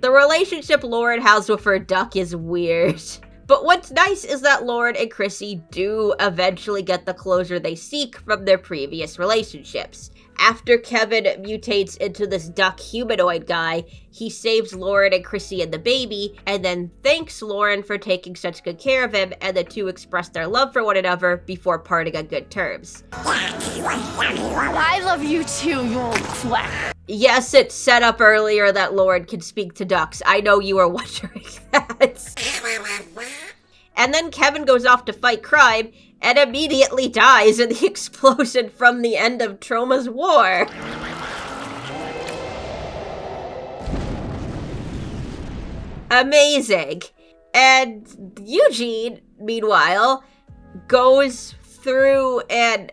The relationship Lauren has with her duck is weird. But what's nice is that Lauren and Chrissy do eventually get the closure they seek from their previous relationships. After Kevin mutates into this duck humanoid guy, he saves Lauren and Chrissy and the baby, and then thanks Lauren for taking such good care of him, and the two express their love for one another before parting on good terms. I love you too, you old quack. Yes, it's set up earlier that Lauren can speak to ducks. I know you were wondering that. And then Kevin goes off to fight crime, and immediately dies in the explosion from the end of Troma's war. Amazing. And Eugene, meanwhile, goes through an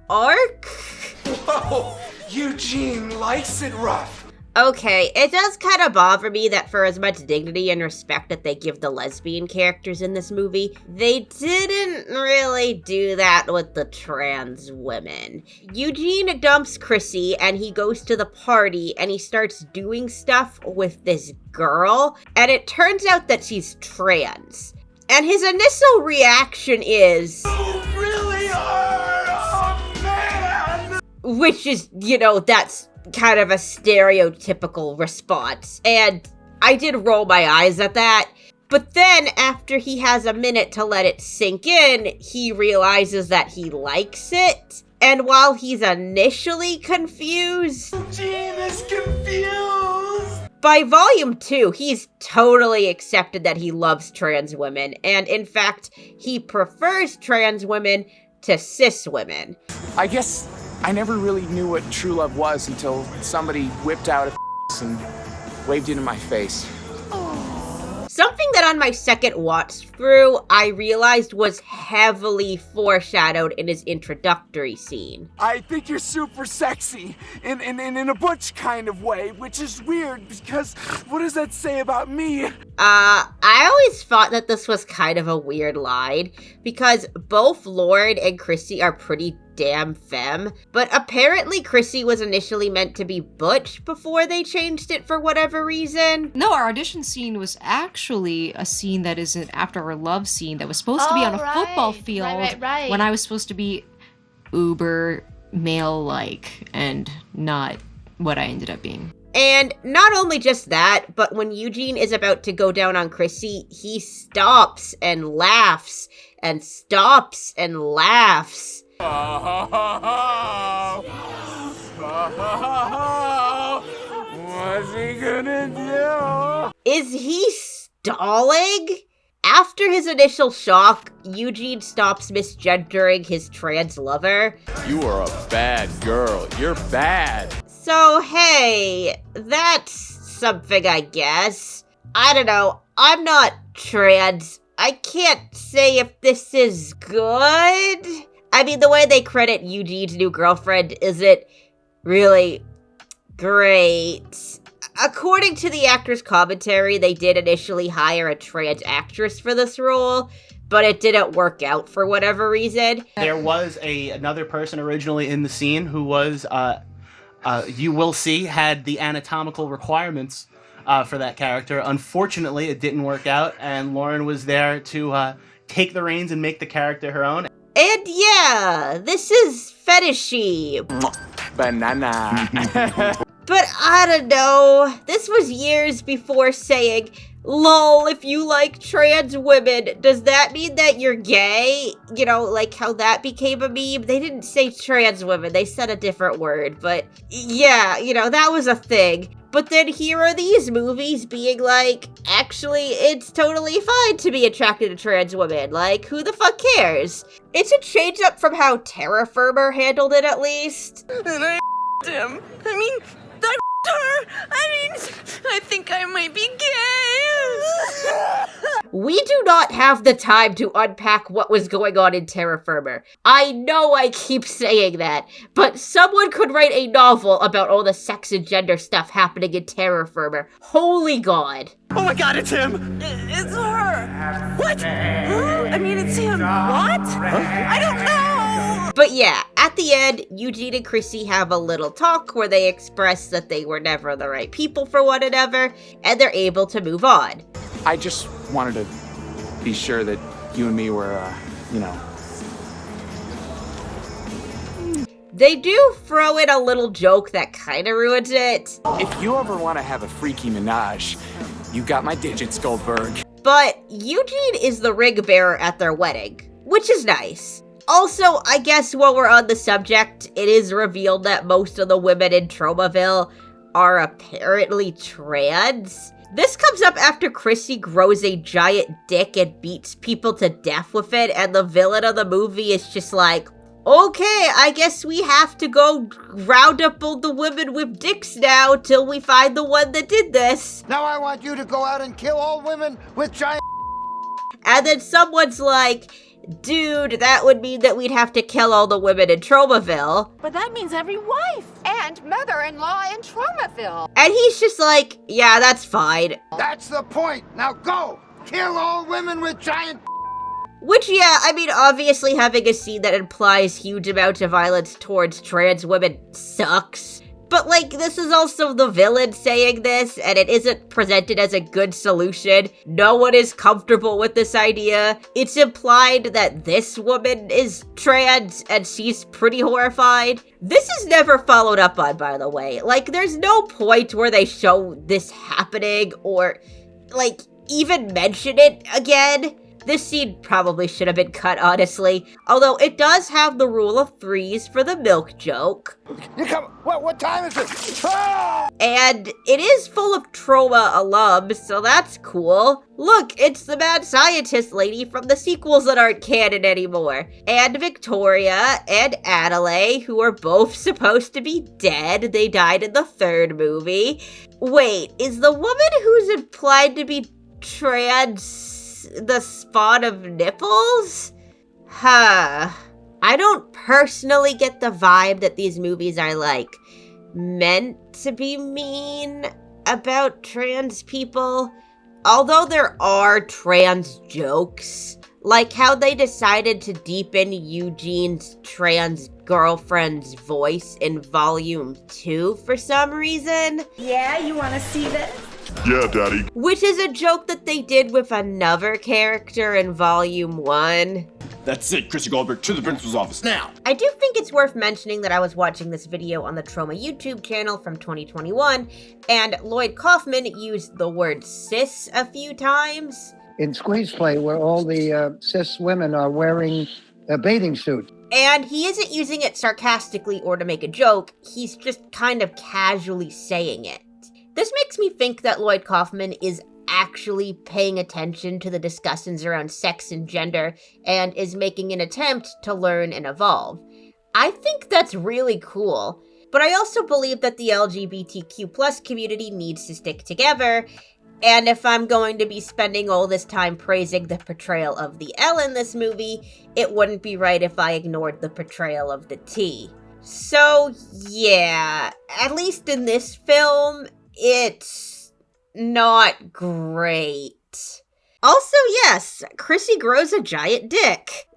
arc? Whoa! Eugene likes it rough. Okay, it does kind of bother me that for as much dignity and respect that they give the lesbian characters in this movie, they didn't really do that with the trans women. Eugene dumps Chrissy and he goes to the party and he starts doing stuff with this girl, and it turns out that she's trans. And his initial reaction is, You really are a man! Which is, that's kind of a stereotypical response, and I did roll my eyes at that. But then, after he has a minute to let it sink in, he realizes that he likes it. And while he's initially confused, Eugene is confused! By volume 2, he's totally accepted that he loves trans women, and in fact, he prefers trans women to cis women. I guess I never really knew what true love was until somebody whipped out a and waved it in my face. Something that on my second watch through, I realized was heavily foreshadowed in his introductory scene. I think you're super sexy, in a butch kind of way, which is weird, because what does that say about me? I always thought that this was kind of a weird line, because both Lloyd and Chrissy are pretty damn femme, but apparently Chrissy was initially meant to be butch before they changed it for whatever reason. No, our audition scene was actually a scene that is an after our love scene that was supposed to be on a football field when I was supposed to be uber male-like and not what I ended up being. And not only just that, but when Eugene is about to go down on Chrissy, he stops and laughs and stops and laughs. What's he gonna do? Is he stalling? After his initial shock, Eugene stops misgendering his trans lover. You are a bad girl. You're bad. So hey, that's something, I guess. I don't know, I'm not trans. I can't say if this is good. I mean, the way they credit Eugene's new girlfriend isn't really great. According to the actor's commentary, they did initially hire a trans actress for this role, but it didn't work out for whatever reason. There was another person originally in the scene who was, you will see, had the anatomical requirements for that character. Unfortunately, it didn't work out, and Lauren was there to take the reins and make the character her own. And yeah, this is fetishy. Banana. But I don't know, this was years before saying, lol, if you like trans women, does that mean that you're gay? You know, like how that became a meme? They didn't say trans women, they said a different word, but yeah, that was a thing. But then here are these movies being like, actually, it's totally fine to be attracted to trans women. Like, who the fuck cares? It's a change up from how Terra Firma handled it, at least. And I him. I mean, I her. I think I might be gay. We do not have the time to unpack what was going on in Terra Firma. I know I keep saying that, but someone could write a novel about all the sex and gender stuff happening in Terra Firma. Holy God. Oh my God, it's him! It's her. What? Huh? I mean, it's him. What? I don't know. But yeah, at the end, Eugene and Chrissy have a little talk where they express that they were never the right people for one another, and they're able to move on. I just wanted to be sure that you and me were, They do throw in a little joke that kind of ruins it. If you ever want to have a freaky menage, you got my digits, Goldberg. But Eugene is the ring bearer at their wedding, which is nice. Also, I guess while we're on the subject, it is revealed that most of the women in Tromaville are apparently trans. This comes up after Chrissy grows a giant dick and beats people to death with it, and the villain of the movie is just like, okay, I guess we have to go round up all the women with dicks now till we find the one that did this. Now I want you to go out and kill all women with giant. And then someone's like, dude, that would mean that we'd have to kill all the women in Tromaville. But that means every wife and mother-in-law in Tromaville. And he's just like, yeah, that's fine. That's the point. Now go. Kill all women with giant. Which, yeah, I mean, obviously having a scene that implies huge amounts of violence towards trans women sucks. But, like, this is also the villain saying this, and it isn't presented as a good solution. No one is comfortable with this idea. It's implied that this woman is trans, and she's pretty horrified. This is never followed up on, by the way. Like, there's no point where they show this happening, or, like, even mention it again. This scene probably should have been cut, honestly. Although it does have the rule of threes for the milk joke. You come. What time is it? Ah! And it is full of Troma alums, so that's cool. Look, it's the mad scientist lady from the sequels that aren't canon anymore. And Victoria and Adelaide, who are both supposed to be dead. They died in the third movie. Wait, is the woman who's implied to be trans the spawn of nipples? Huh. I don't personally get the vibe that these movies are, like, meant to be mean about trans people. Although there are trans jokes, like how they decided to deepen Eugene's trans girlfriend's voice in Volume 2 for some reason. Yeah, you want to see this? Yeah, Daddy. Which is a joke that they did with another character in Volume 1. That's it, Chrissy Goldberg, to the principal's office now. I do think it's worth mentioning that I was watching this video on the Troma YouTube channel from 2021, and Lloyd Kaufman used the word cis a few times. In Squeeze Play, where all the cis women are wearing bathing suits. And he isn't using it sarcastically or to make a joke, he's just kind of casually saying it. This makes me think that Lloyd Kaufman is actually paying attention to the discussions around sex and gender and is making an attempt to learn and evolve. I think that's really cool, but I also believe that the LGBTQ+ community needs to stick together, and if I'm going to be spending all this time praising the portrayal of the L in this movie, it wouldn't be right if I ignored the portrayal of the T. So yeah, at least in this film, it's not great. Also, yes, Chrissy grows a giant dick.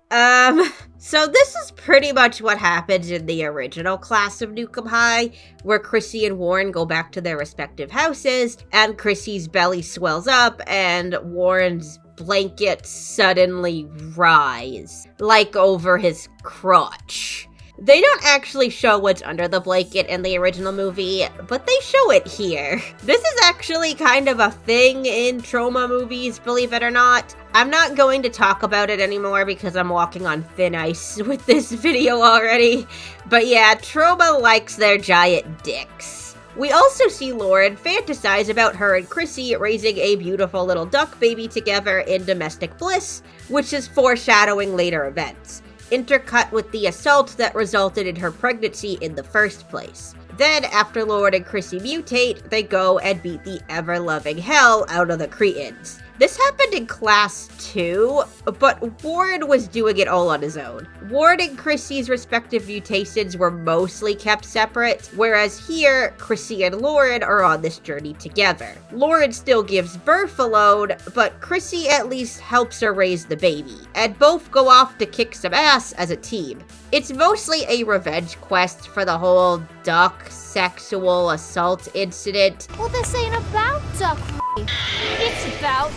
So this is pretty much what happens in the original class of Nuke High, where Chrissy and Warren go back to their respective houses, and Chrissy's belly swells up, and Warren's blankets suddenly rise, like over his crotch. They don't actually show what's under the blanket in the original movie, but they show it here. This is actually kind of a thing in Troma movies, believe it or not. I'm not going to talk about it anymore because I'm walking on thin ice with this video already. But yeah, Troma likes their giant dicks. We also see Lauren fantasize about her and Chrissy raising a beautiful little duck baby together in domestic bliss, which is foreshadowing later events, intercut with the assault that resulted in her pregnancy in the first place. Then, after Lloyd and Chrissy mutate, they go and beat the ever-loving hell out of the Cretans. This happened in Class 2, but Warren was doing it all on his own. Warren and Chrissy's respective mutations were mostly kept separate, whereas here, Chrissy and Lloyd are on this journey together. Lloyd still gives birth alone, but Chrissy at least helps her raise the baby, and both go off to kick some ass as a team. It's mostly a revenge quest for the whole duck sexual assault incident. Well, this ain't about duck. It's about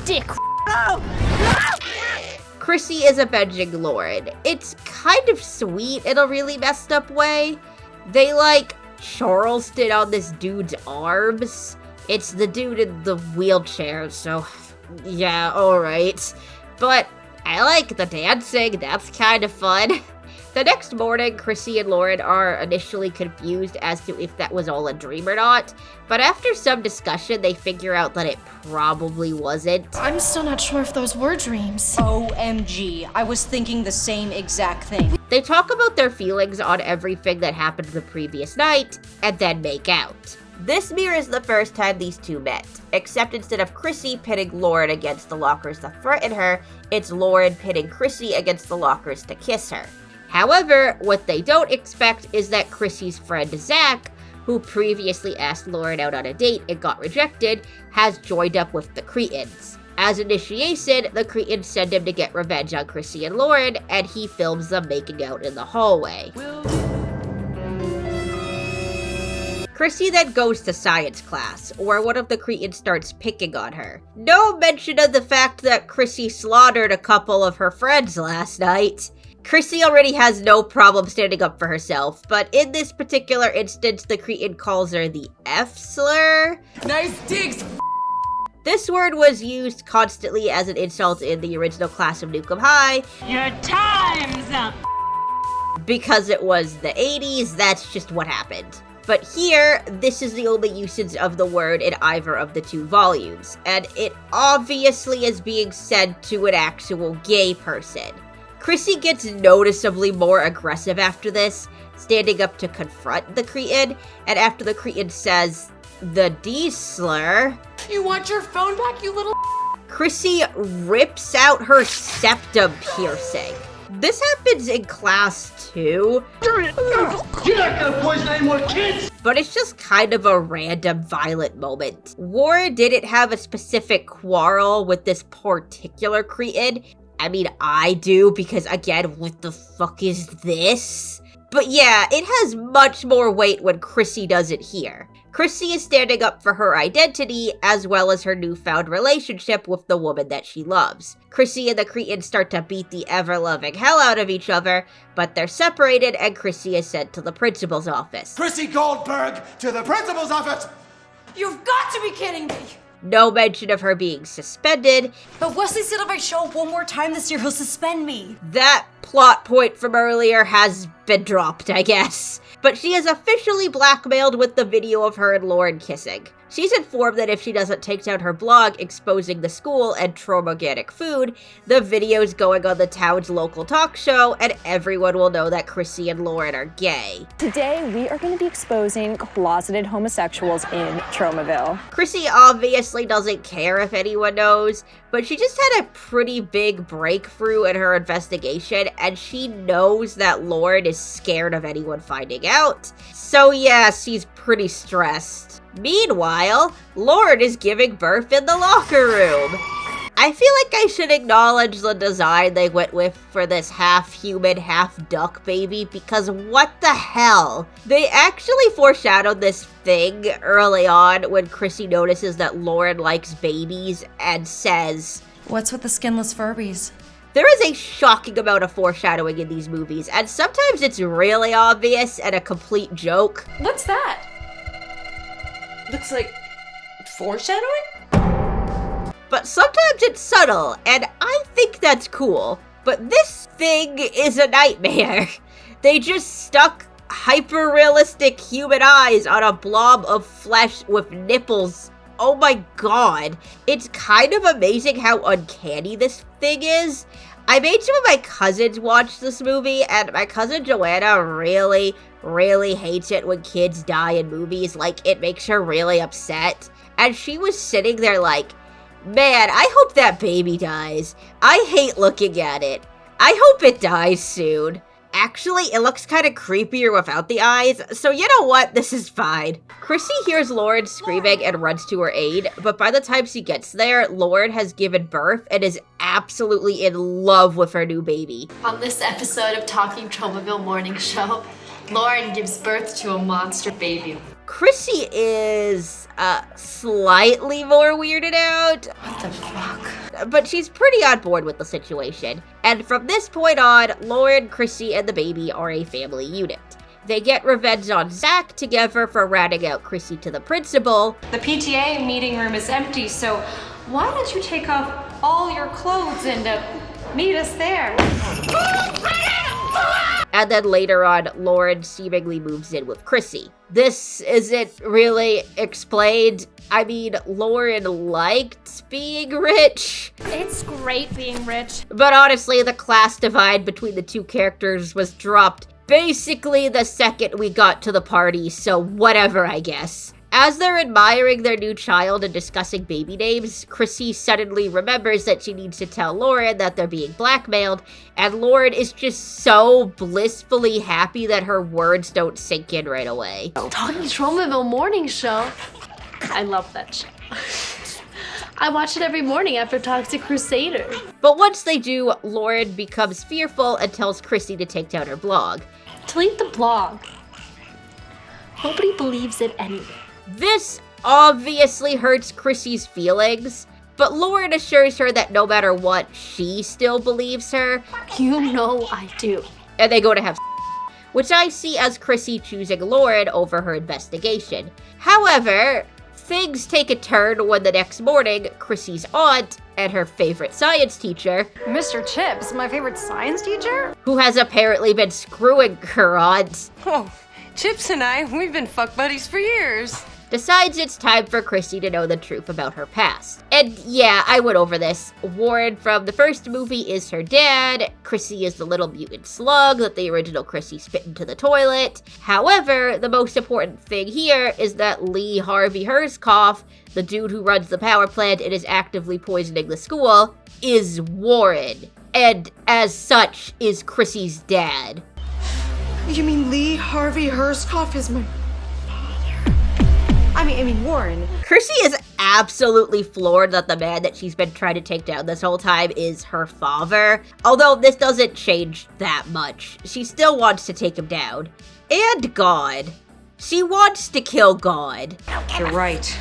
dick. Chrissy is avenging Lloyd. It's kind of sweet in a really messed up way. They like Charleston on this dude's arms. It's the dude in the wheelchair, so yeah, alright. But I like the dancing, that's kind of fun. The next morning, Chrissy and Lloyd are initially confused as to if that was all a dream or not, but after some discussion, they figure out that it probably wasn't. I'm still not sure if those were dreams. OMG, I was thinking the same exact thing. They talk about their feelings on everything that happened the previous night, and then make out. This mirrors the first time these two met, except instead of Chrissy pitting Lloyd against the lockers to threaten her, it's Lloyd pitting Chrissy against the lockers to kiss her. However, what they don't expect is that Chrissy's friend Zach, who previously asked Lloyd out on a date and got rejected, has joined up with the Cretans. As initiation, the Cretans send him to get revenge on Chrissy and Lloyd, and he films them making out in the hallway. Chrissy then goes to science class, where one of the Cretans starts picking on her. No mention of the fact that Chrissy slaughtered a couple of her friends last night. Chrissy already has no problem standing up for herself, but in this particular instance, the Cretan calls her the F-slur. Nice digs! This word was used constantly as an insult in the original class of Nuke High. Your time's up! Because it was the 80s, that's just what happened. But here, this is the only usage of the word in either of the two volumes, and it obviously is being said to an actual gay person. Chrissy gets noticeably more aggressive after this, standing up to confront the Cretan, and after the Cretan says, the D-slur, you want your phone back, you little Chrissy rips out her septum piercing. This happens in class 2. You're not gonna poison any more kids! But it's just kind of a random violent moment. Warren didn't have a specific quarrel with this particular Cretan. I mean, I do, because again, what the fuck is this? But yeah, it has much more weight when Chrissy does it here. Chrissy is standing up for her identity, as well as her newfound relationship with the woman that she loves. Chrissy and the Cretan start to beat the ever-loving hell out of each other, but they're separated and Chrissy is sent to the principal's office. Chrissy Goldberg to the principal's office! You've got to be kidding me! No mention of her being suspended. But Wesley said if I show up one more time this year, he'll suspend me. That plot point from earlier has been dropped, I guess. But she is officially blackmailed with the video of her and Lauren kissing. She's informed that if she doesn't take down her blog exposing the school and Troma organic food, the video's going on the town's local talk show and everyone will know that Chrissy and Lauren are gay. Today, we are going to be exposing closeted homosexuals in Tromaville. Chrissy obviously doesn't care if anyone knows, but she just had a pretty big breakthrough in her investigation and she knows that Lauren is scared of anyone finding out. So yeah, she's pretty stressed. Meanwhile, Lloyd is giving birth in the locker room. I feel like I should acknowledge the design they went with for this half-human, half-duck baby, because what the hell? They actually foreshadowed this thing early on when Chrissy notices that Lloyd likes babies and says, "What's with the skinless Furbies?" There is a shocking amount of foreshadowing in these movies, and sometimes it's really obvious and a complete joke. What's that? Looks like foreshadowing? But sometimes it's subtle, and I think that's cool. But this thing is a nightmare. They just stuck hyper-realistic human eyes on a blob of flesh with nipples. Oh my god. It's kind of amazing how uncanny this thing is. I made some of my cousins watch this movie, and my cousin Joanna really, really hates it when kids die in movies. Like, it makes her really upset. And she was sitting there like, man, I hope that baby dies. I hate looking at it. I hope it dies soon. Actually, it looks kind of creepier without the eyes, so you know what? This is fine. Chrissy hears Lauren screaming and runs to her aid, but by the time she gets there, Lauren has given birth and is absolutely in love with her new baby. On this episode of Talking Tromaville Morning Show, Lauren gives birth to a monster baby. Chrissy is slightly more weirded out. What the fuck? But she's pretty on board with the situation. And from this point on, Lauren, Chrissy, and the baby are a family unit. They get revenge on Zach together for ratting out Chrissy to the principal. The PTA meeting room is empty, so why don't you take off all your clothes and meet us there? And then later on, Lauren seemingly moves in with Chrissy. This isn't really explained. I mean, Lauren liked being rich. It's great being rich. But honestly, the class divide between the two characters was dropped basically the second we got to the party, so whatever, I guess. As they're admiring their new child and discussing baby names, Chrissy suddenly remembers that she needs to tell Lauren that they're being blackmailed, and Lauren is just so blissfully happy that her words don't sink in right away. Talking Tromaville Morning Show. I love that show. I watch it every morning after Toxic Crusader. But once they do, Lauren becomes fearful and tells Chrissy to take down her blog. Delete the blog. Nobody believes it anyway. This obviously hurts Chrissy's feelings, but Lauren assures her that no matter what, she still believes her. You know I do. And they go to have which I see as Chrissy choosing Lauren over her investigation. However, things take a turn when the next morning, Chrissy's aunt and her favorite science teacher, Mr. Chips, my favorite science teacher? who has apparently been screwing her aunt, Oh, Chips and I, we've been fuck buddies for years. decides it's time for Chrissy to know the truth about her past. And yeah, I went over this. Warren from the first movie is her dad. Chrissy is the little mutant slug that the original Chrissy spit into the toilet. However, the most important thing here is that Lee Harvey Herzkoff, the dude who runs the power plant and is actively poisoning the school, is Warren. And as such, is Chrissy's dad. You mean Lee Harvey Herzkoff is my I mean Warren. Chrissy is absolutely floored that the man that she's been trying to take down this whole time is her father. Although this doesn't change that much. She still wants to take him down. And God. She wants to kill God. You're right.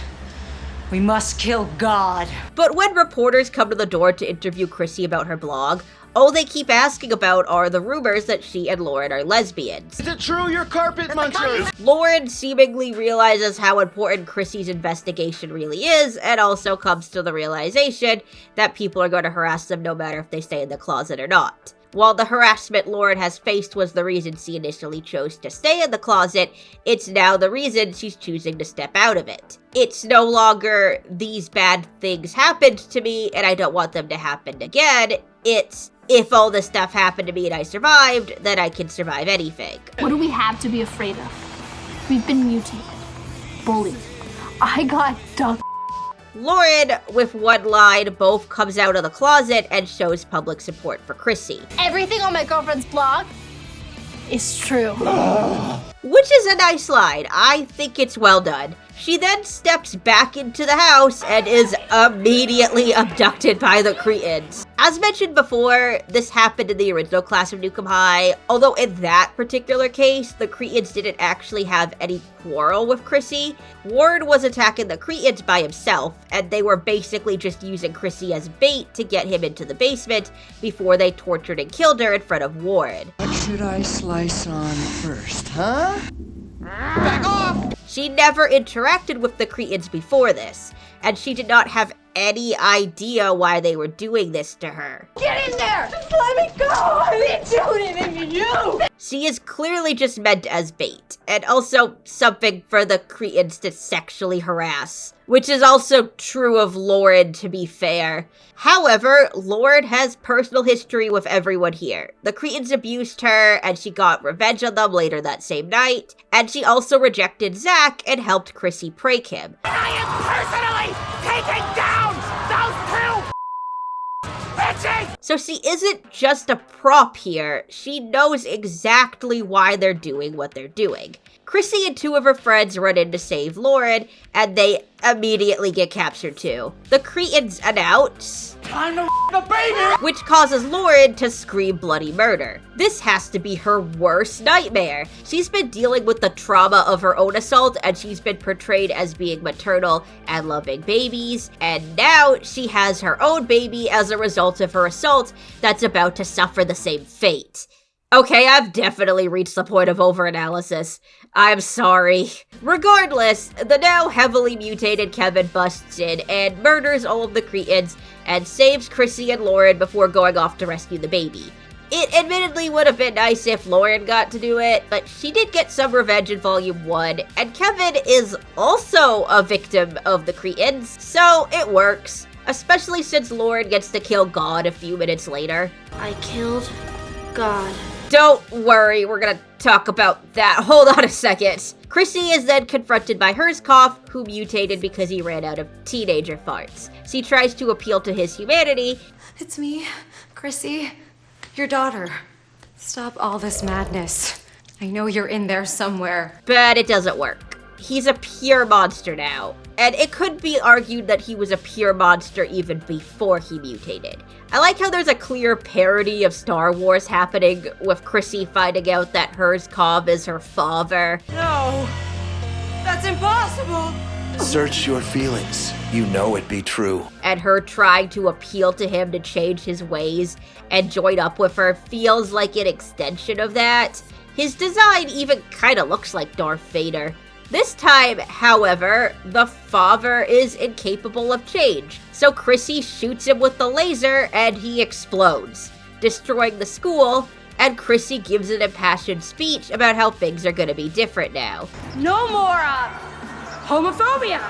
We must kill God. But when reporters come to the door to interview Chrissy about her blog, all they keep asking about are the rumors that she and Lauren are lesbians. Is it true you're carpet munchers? Lauren seemingly realizes how important Chrissy's investigation really is, and also comes to the realization that people are going to harass them no matter if they stay in the closet or not. While the harassment Lauren has faced was the reason she initially chose to stay in the closet, it's now the reason she's choosing to step out of it. It's no longer, these bad things happened to me and I don't want them to happen again. It's, if all this stuff happened to me and I survived, then I can survive anything. What do we have to be afraid of? We've been mutated, bullied. I got ducked. Lauren, with one line, both comes out of the closet and shows public support for Chrissy. Everything on my girlfriend's blog is true. Which is a nice line. I think it's well done. She then steps back into the house and is immediately abducted by the Cretans. As mentioned before, this happened in the original class of Nuke High, although in that particular case, the Cretans didn't actually have any quarrel with Chrissy. Warren was attacking the Cretans by himself, and they were basically just using Chrissy as bait to get him into the basement before they tortured and killed her in front of Warren. What should I slice on first, huh? Back off! She never interacted with the Cretans before this, and she did not have any idea why they were doing this to her. Get in there! Just let me go! I didn't do anything to you! She is clearly just meant as bait, and also something for the Cretans to sexually harass, which is also true of Lauren, to be fair. However, Lauren has personal history with everyone here. The Cretans abused her, and she got revenge on them later that same night, and she also rejected Zach and helped Chrissy prank him. I am personally taking down those two bitches! So she isn't just a prop here, she knows exactly why they're doing what they're doing. Chrissy and two of her friends run in to save Lauren, and they immediately get captured too. The Cretans announce, "Time to the baby!" which causes Lauren to scream bloody murder. This has to be her worst nightmare. She's been dealing with the trauma of her own assault, and she's been portrayed as being maternal and loving babies, and now she has her own baby as a result of her assault that's about to suffer the same fate. Okay, I've definitely reached the point of overanalysis. I'm sorry. Regardless, the now heavily mutated Kevin busts in and murders all of the Cretans and saves Chrissy and Lauren before going off to rescue the baby. It admittedly would have been nice if Lauren got to do it, but she did get some revenge in Volume 1, and Kevin is also a victim of the Cretans, so it works. Especially since Lauren gets to kill God a few minutes later. I killed God. Don't worry, we're gonna talk about that. Hold on a second. Chrissy is then confronted by Herzkoff, who mutated because he ran out of teenager farts. She tries to appeal to his humanity. It's me, Chrissy, your daughter. Stop all this madness. I know you're in there somewhere. But it doesn't work. He's a pure monster now. And it could be argued that he was a pure monster even before he mutated. I like how there's a clear parody of Star Wars happening with Chrissy finding out that Herzkoff is her father. No, that's impossible. Search your feelings. You know it be true. And her trying to appeal to him to change his ways and join up with her feels like an extension of that. His design even kinda looks like Darth Vader. This time, however, the father is incapable of change, so Chrissy shoots him with the laser and he explodes, destroying the school, and Chrissy gives an impassioned speech about how things are gonna be different now. No more, homophobia!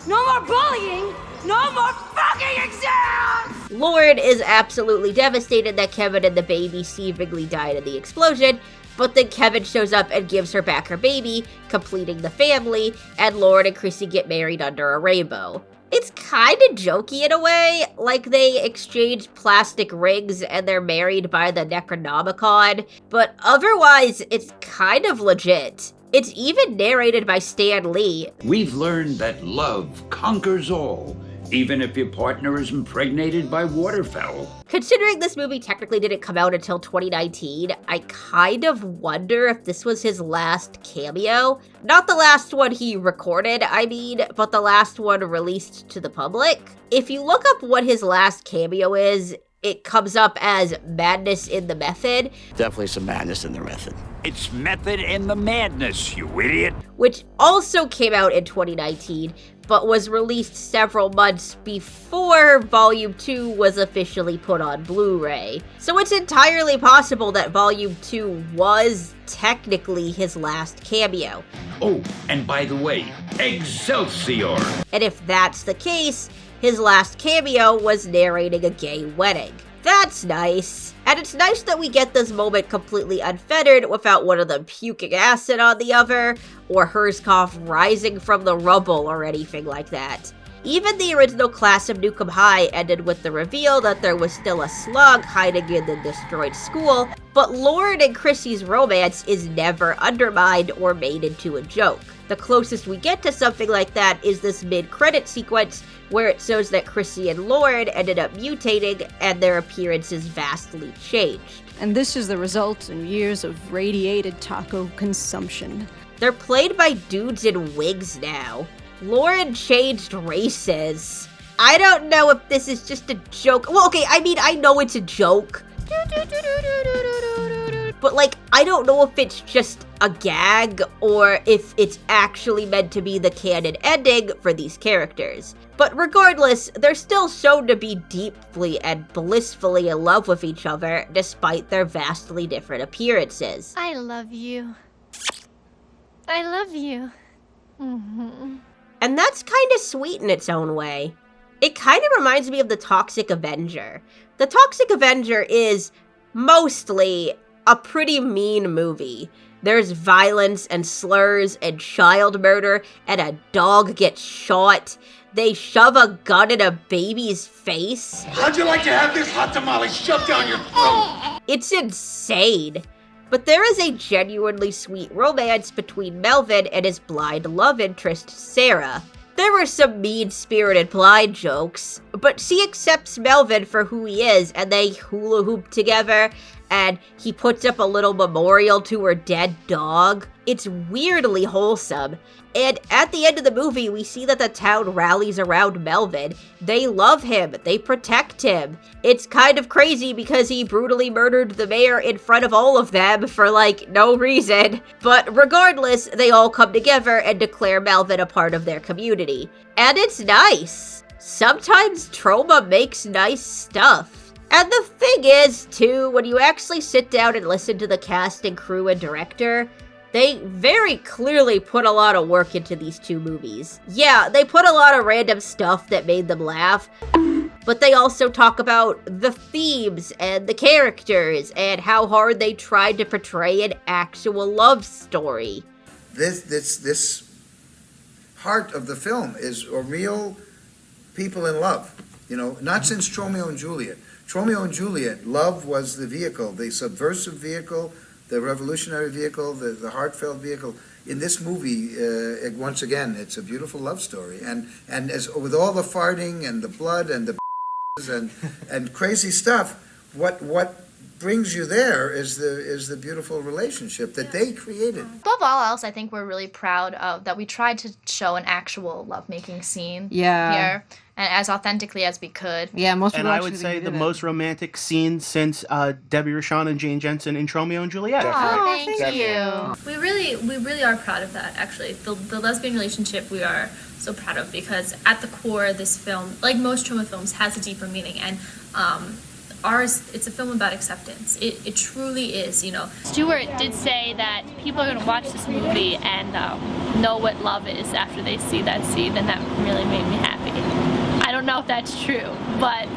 No more bullying! No more fucking exams! Lauren is absolutely devastated that Kevin and the baby seemingly died in the explosion, but then Kevin shows up and gives her back her baby, completing the family, and Lauren and Chrissy get married under a rainbow. It's kinda jokey in a way, like they exchange plastic rings and they're married by the Necronomicon, but otherwise it's kind of legit. It's even narrated by Stan Lee. We've learned that love conquers all, even if your partner is impregnated by waterfowl. Considering this movie technically didn't come out until 2019, I kind of wonder if this was his last cameo. Not the last one he recorded, I mean, but the last one released to the public. If you look up what his last cameo is, it comes up as Madness in the Method. Definitely some madness in the method. It's method in the madness, you idiot. Which also came out in 2019, but was released several months before Volume 2 was officially put on Blu-ray. So it's entirely possible that Volume 2 was technically his last cameo. Oh, and by the way, Excelsior! And if that's the case, his last cameo was narrating a gay wedding. That's nice. And it's nice that we get this moment completely unfettered without one of them puking acid on the other, or Herzkoff rising from the rubble or anything like that. Even the original class of Nuke 'Em High ended with the reveal that there was still a slug hiding in the destroyed school, but Lauren and Chrissy's romance is never undermined or made into a joke. The closest we get to something like that is this mid-credit sequence where it shows that Chrissy and Lauren ended up mutating and their appearances vastly changed. And this is the result of years of radiated taco consumption. They're played by dudes in wigs now. Lauren changed races. I don't know if this is just a joke. Well, okay, I mean, I know it's a joke. But but like, I don't know if it's just a gag or if it's actually meant to be the canon ending for these characters. But regardless, they're still shown to be deeply and blissfully in love with each other, despite their vastly different appearances. I love you. I love you. Mm-hmm. And that's kind of sweet in its own way. It kind of reminds me of The Toxic Avenger. The Toxic Avenger is mostly a pretty mean movie. There's violence and slurs and child murder, and a dog gets shot. They shove a gun in a baby's face. How'd you like to have this hot tamale shoved down your throat? It's insane. But there is a genuinely sweet romance between Melvin and his blind love interest, Sarah. There were some mean-spirited blind jokes, but she accepts Melvin for who he is, and they hula hoop together, and he puts up a little memorial to her dead dog. It's weirdly wholesome. And at the end of the movie, we see that the town rallies around Melvin. They love him. They protect him. It's kind of crazy because he brutally murdered the mayor in front of all of them for, like, no reason. But regardless, they all come together and declare Melvin a part of their community. And it's nice. Sometimes Troma makes nice stuff. And the thing is, too, when you actually sit down and listen to the cast and crew and director, they very clearly put a lot of work into these two movies. Yeah, they put a lot of random stuff that made them laugh, but they also talk about the themes and the characters and how hard they tried to portray an actual love story. This heart of the film is a real people in love, you know, not since Tromeo and Juliet. Tromeo and Juliet, love was the vehicle, the subversive vehicle, the revolutionary vehicle, the heartfelt vehicle. In this movie, once again, it's a beautiful love story. And as with all the farting and the blood and the and crazy stuff, what brings you there is the beautiful relationship that they created. Above all else, I think we're really proud of that we tried to show an actual lovemaking scene here, and as authentically as we could. Yeah, most people. And I would say the most romantic scene since Debbie Rochon and Jane Jensen in Tromeo and Juliet. Oh, thank you. We really are proud of that, actually. The lesbian relationship we are so proud of, because at the core, this film, like most Troma films, has a deeper meaning, and ours, it's a film about acceptance. It truly is, you know. Stuart did say that people are going to watch this movie and know what love is after they see that scene, and that really made me happy. I don't know if that's true, but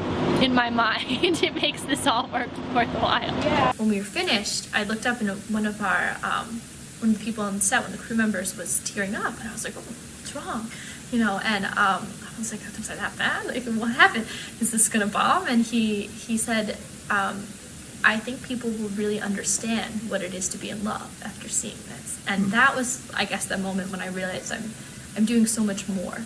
in my mind, it makes this all worthwhile. Yeah. When we were finished, I looked up and one of the people on the set, one of the crew members, was tearing up, and I was like, oh, what's wrong? You know, and I was like, was that bad? Like, what happened? Is this gonna bomb? And he said, I think people will really understand what it is to be in love after seeing this. And that was, I guess, the moment when I realized I'm doing so much more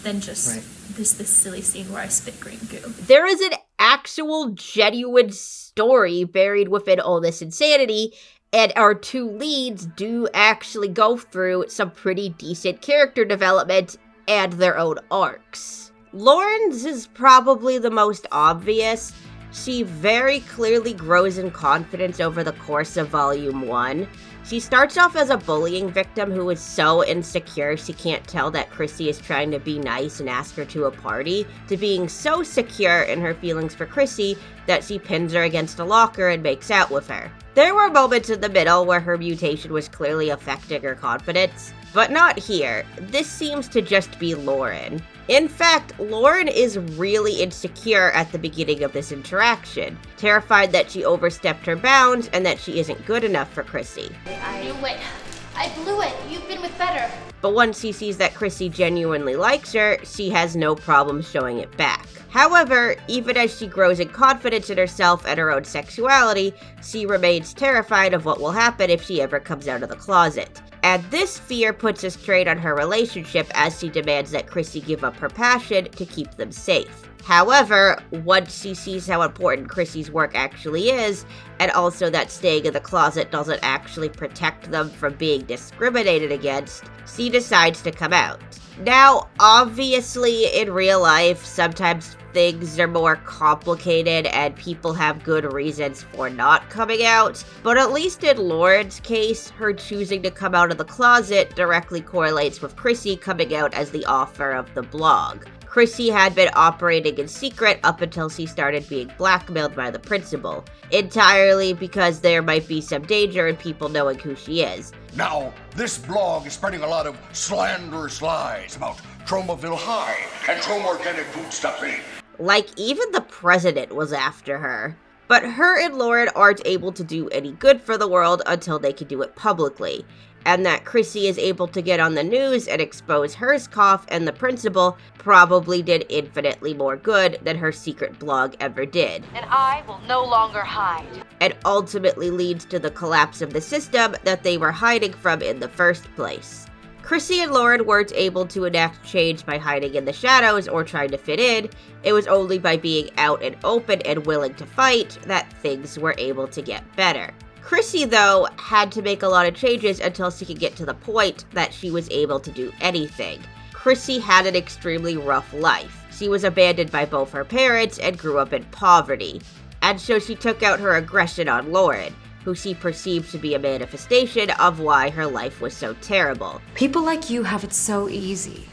than just this silly scene where I spit green goo. There is an actual genuine story buried within all this insanity, and our two leads do actually go through some pretty decent character development and their own arcs. Lauren's is probably the most obvious. She very clearly grows in confidence over the course of Volume 1. She starts off as a bullying victim who is so insecure she can't tell that Chrissy is trying to be nice and ask her to a party, to being so secure in her feelings for Chrissy that she pins her against a locker and makes out with her. There were moments in the middle where her mutation was clearly affecting her confidence, but not here. This seems to just be Lauren. In fact, Lauren is really insecure at the beginning of this interaction, terrified that she overstepped her bounds and that she isn't good enough for Chrissy. I blew it. You've been with better. But once she sees that Chrissy genuinely likes her, she has no problem showing it back. However, even as she grows in confidence in herself and her own sexuality, she remains terrified of what will happen if she ever comes out of the closet. And this fear puts a strain on her relationship as she demands that Chrissy give up her passion to keep them safe. However, once she sees how important Chrissy's work actually is, and also that staying in the closet doesn't actually protect them from being discriminated against, she decides to come out. Now, obviously, in real life, sometimes things are more complicated and people have good reasons for not coming out, but at least in Lauren's case, her choosing to come out of the closet directly correlates with Chrissy coming out as the author of the blog. Chrissy had been operating in secret up until she started being blackmailed by the principal, entirely because there might be some danger in people knowing who she is. Now, this blog is spreading a lot of slanderous lies about Tromaville High and Troma Organic Food Stuffing. Like, even the president was after her. But her and Lauren aren't able to do any good for the world until they can do it publicly. And that Chrissy is able to get on the news and expose Herzkoff and the principal probably did infinitely more good than her secret blog ever did. And I will no longer hide. And ultimately leads to the collapse of the system that they were hiding from in the first place. Chrissy and Lauren weren't able to enact change by hiding in the shadows or trying to fit in. It was only by being out and open and willing to fight that things were able to get better. Chrissy, though, had to make a lot of changes until she could get to the point that she was able to do anything. Chrissy had an extremely rough life. She was abandoned by both her parents and grew up in poverty. And so she took out her aggression on Lauren, who she perceived to be a manifestation of why her life was so terrible. People like you have it so easy.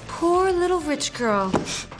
Poor little rich girl.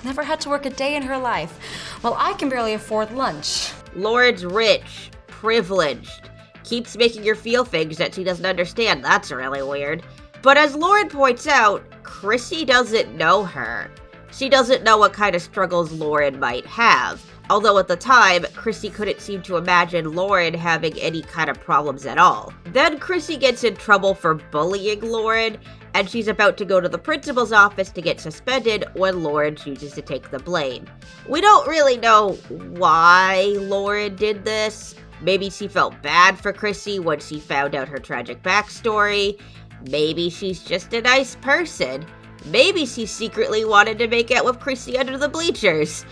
Never had to work a day in her life. Well, I can barely afford lunch. Lauren's rich, privileged, keeps making her feel things that she doesn't understand. That's really weird. But as Lauren points out, Chrissy doesn't know her. She doesn't know what kind of struggles Lauren might have. Although at the time, Chrissy couldn't seem to imagine Lauren having any kind of problems at all. Then Chrissy gets in trouble for bullying Lauren, and she's about to go to the principal's office to get suspended when Lauren chooses to take the blame. We don't really know why Lauren did this. Maybe she felt bad for Chrissy when she found out her tragic backstory. Maybe she's just a nice person. Maybe she secretly wanted to make out with Chrissy under the bleachers.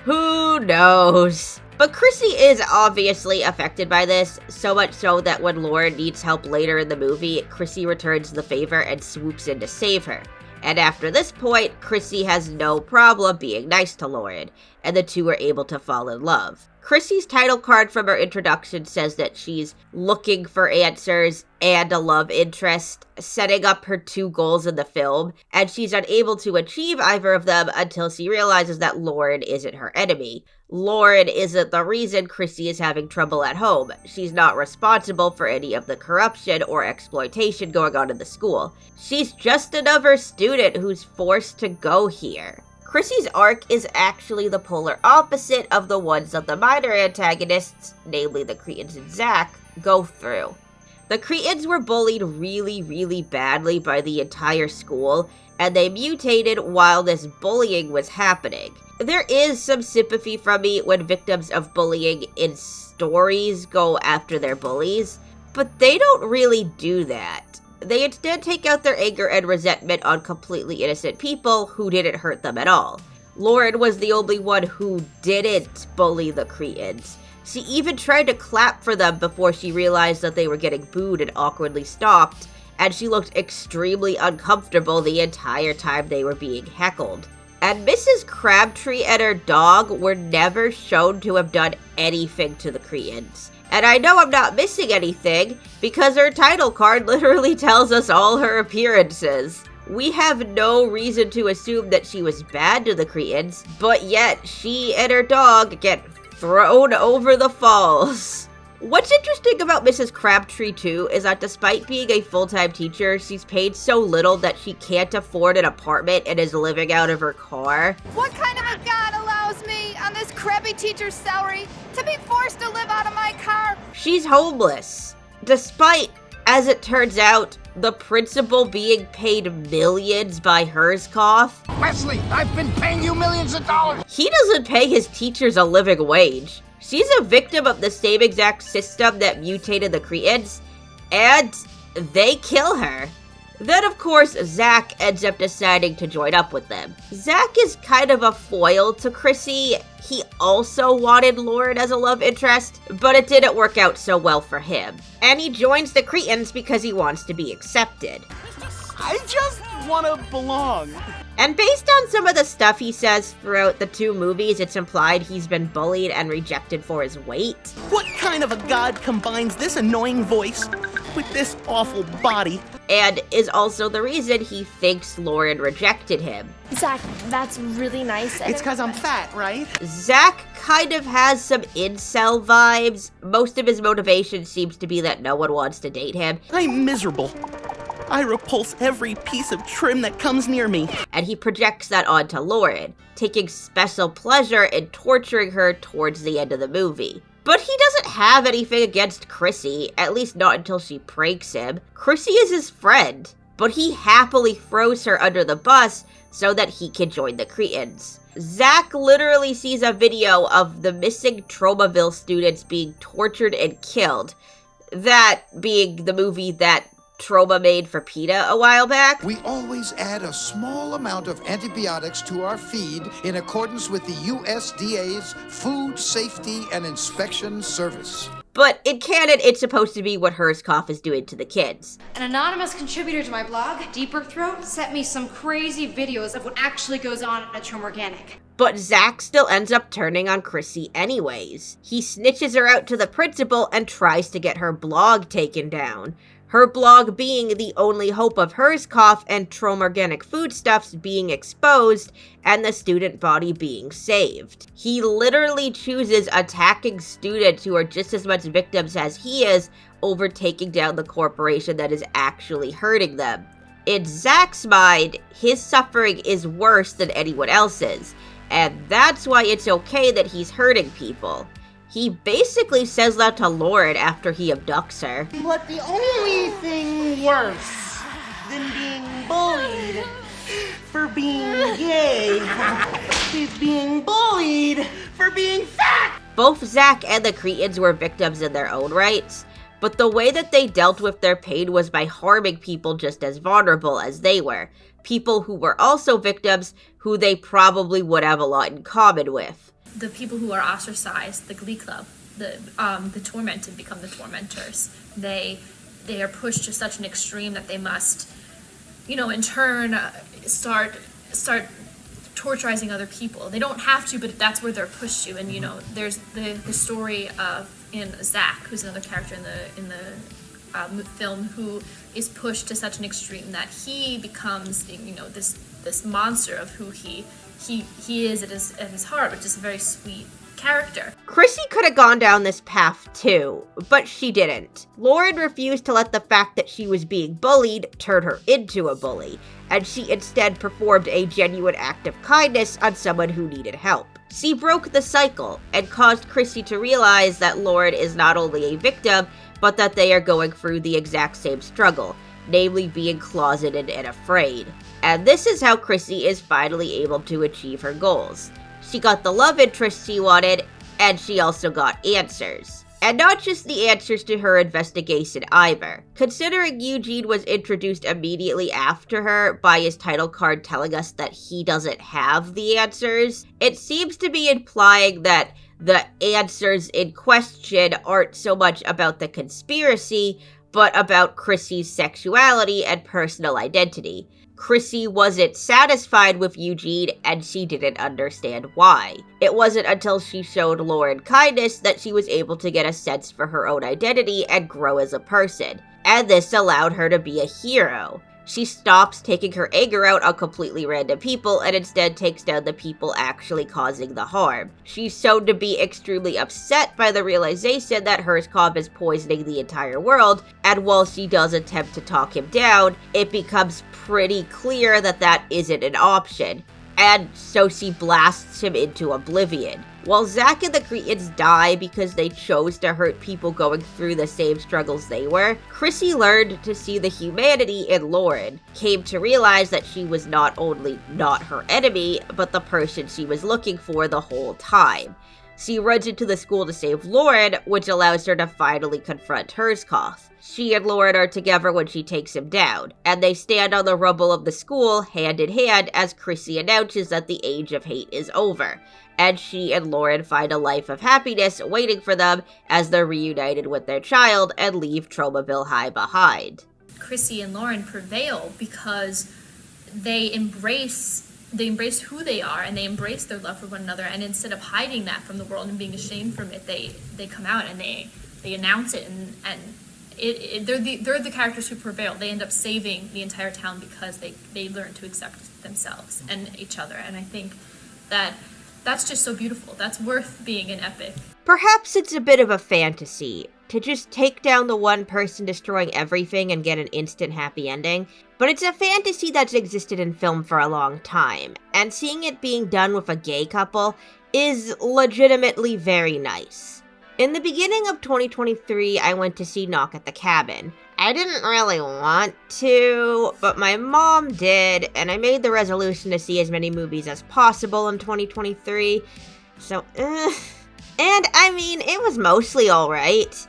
Who knows? But Chrissy is obviously affected by this, so much so that when Lauren needs help later in the movie, Chrissy returns the favor and swoops in to save her. And after this point, Chrissy has no problem being nice to Lauren, and the two are able to fall in love. Chrissy's title card from her introduction says that she's looking for answers and a love interest, setting up her two goals in the film, and she's unable to achieve either of them until she realizes that Lauren isn't her enemy. Lauren isn't the reason Chrissy is having trouble at home. She's not responsible for any of the corruption or exploitation going on in the school. She's just another student who's forced to go here. Chrissy's arc is actually the polar opposite of the ones that the minor antagonists, namely the Cretans and Zach, go through. The Cretans were bullied really, really badly by the entire school, and they mutated while this bullying was happening. There is some sympathy from me when victims of bullying in stories go after their bullies, but they don't really do that. They instead take out their anger and resentment on completely innocent people who didn't hurt them at all. Lauren was the only one who didn't bully the Cretans. She even tried to clap for them before she realized that they were getting booed and awkwardly stopped, and she looked extremely uncomfortable the entire time they were being heckled. And Mrs. Crabtree and her dog were never shown to have done anything to the Cretans. And I know I'm not missing anything, because her title card literally tells us all her appearances. We have no reason to assume that she was bad to the Cretans, but yet she and her dog get thrown over the falls. What's interesting about Mrs. Crabtree, too, is that despite being a full-time teacher, she's paid so little that she can't afford an apartment and is living out of her car. What kind of a god allows me, on this crappy teacher's salary, to be forced to live out of my car? She's homeless, despite, as it turns out, the principal being paid millions by Herzkoff. Wesley, I've been paying you millions of dollars! He doesn't pay his teachers a living wage. She's a victim of the same exact system that mutated the Cretans, and they kill her. Then, of course, Zach ends up deciding to join up with them. Zach is kind of a foil to Chrissy. He also wanted Lauren as a love interest, but it didn't work out so well for him. And he joins the Cretans because he wants to be accepted. I just want to belong. And based on some of the stuff he says throughout the two movies, it's implied he's been bullied and rejected for his weight. What kind of a god combines this annoying voice with this awful body? And is also the reason he thinks Lauren rejected him. Zach, that's really nice. It's because I'm fat, right? Zach kind of has some incel vibes. Most of his motivation seems to be that no one wants to date him. I'm miserable. I repulse every piece of trim that comes near me. And he projects that onto Lauren, taking special pleasure in torturing her towards the end of the movie. But he doesn't have anything against Chrissy, at least not until she pranks him. Chrissy is his friend, but he happily throws her under the bus so that he can join the Cretans. Zach literally sees a video of the missing Tromaville students being tortured and killed. That being the movie that Troma made for PETA a while back. We always add a small amount of antibiotics to our feed in accordance with the USDA's Food Safety and Inspection Service. But in canon, it's supposed to be what Herzkoff is doing to the kids. An anonymous contributor to my blog, Deeper Throat, sent me some crazy videos of what actually goes on at Troma Organic. But Zach still ends up turning on Chrissy anyways. He snitches her out to the principal and tries to get her blog taken down. Her blog being the only hope of Herzkoff and Troma Organic foodstuffs being exposed and the student body being saved. He literally chooses attacking students who are just as much victims as he is over taking down the corporation that is actually hurting them. In Zach's mind, his suffering is worse than anyone else's, and that's why it's okay that he's hurting people. He basically says that to Lloyd after he abducts her. But the only thing worse than being bullied for being gay is being bullied for being fat! Both Zach and the Cretans were victims in their own rights, but the way that they dealt with their pain was by harming people just as vulnerable as they were. People who were also victims who they probably would have a lot in common with. The people who are ostracized, the Glee Club, the tormented become the tormentors. They are pushed to such an extreme that they must, in turn, start torturizing other people. They don't have to, but that's where they're pushed to. And there's the story of Zach, who's another character in the film, who is pushed to such an extreme that he becomes, this monster of who he is at his heart, which is a very sweet character. Chrissy could have gone down this path too, but she didn't. Lauren refused to let the fact that she was being bullied turn her into a bully, and she instead performed a genuine act of kindness on someone who needed help. She broke the cycle and caused Chrissy to realize that Lauren is not only a victim, but that they are going through the exact same struggle, namely being closeted and afraid. And this is how Chrissy is finally able to achieve her goals. She got the love interest she wanted, and she also got answers. And not just the answers to her investigation either. Considering Eugene was introduced immediately after her by his title card telling us that he doesn't have the answers, it seems to be implying that the answers in question aren't so much about the conspiracy, but about Chrissy's sexuality and personal identity. Chrissy wasn't satisfied with Eugene, and she didn't understand why. It wasn't until she showed Lauren kindness that she was able to get a sense for her own identity and grow as a person. And this allowed her to be a hero. She stops taking her anger out on completely random people and instead takes down the people actually causing the harm. She's shown to be extremely upset by the realization that Herzkoff is poisoning the entire world, and while she does attempt to talk him down, it becomes pretty clear that that isn't an option. And so she blasts him into oblivion. While Zach and the Cretans die because they chose to hurt people going through the same struggles they were, Chrissy learned to see the humanity in Lauren, came to realize that she was not only not her enemy, but the person she was looking for the whole time. She runs into the school to save Lauren, which allows her to finally confront Herzkoff. She and Lauren are together when she takes him down, and they stand on the rubble of the school hand in hand as Chrissy announces that the age of hate is over, and she and Lauren find a life of happiness waiting for them as they're reunited with their child and leave Tromaville High behind. Chrissy and Lauren prevail because they embrace embraced who they are, and they embraced their love for one another, and instead of hiding that from the world and being ashamed from it, they come out and they announce it, and they're the characters who prevail. They end up saving the entire town because they learn to accept themselves and each other, and I think that's just so beautiful. That's worth being an epic. Perhaps it's a bit of a fantasy to just take down the one person destroying everything and get an instant happy ending, but it's a fantasy that's existed in film for a long time, and seeing it being done with a gay couple is legitimately very nice. In the beginning of 2023, I went to see Knock at the Cabin. I didn't really want to, but my mom did, and I made the resolution to see as many movies as possible in 2023, so, And I mean, it was mostly alright.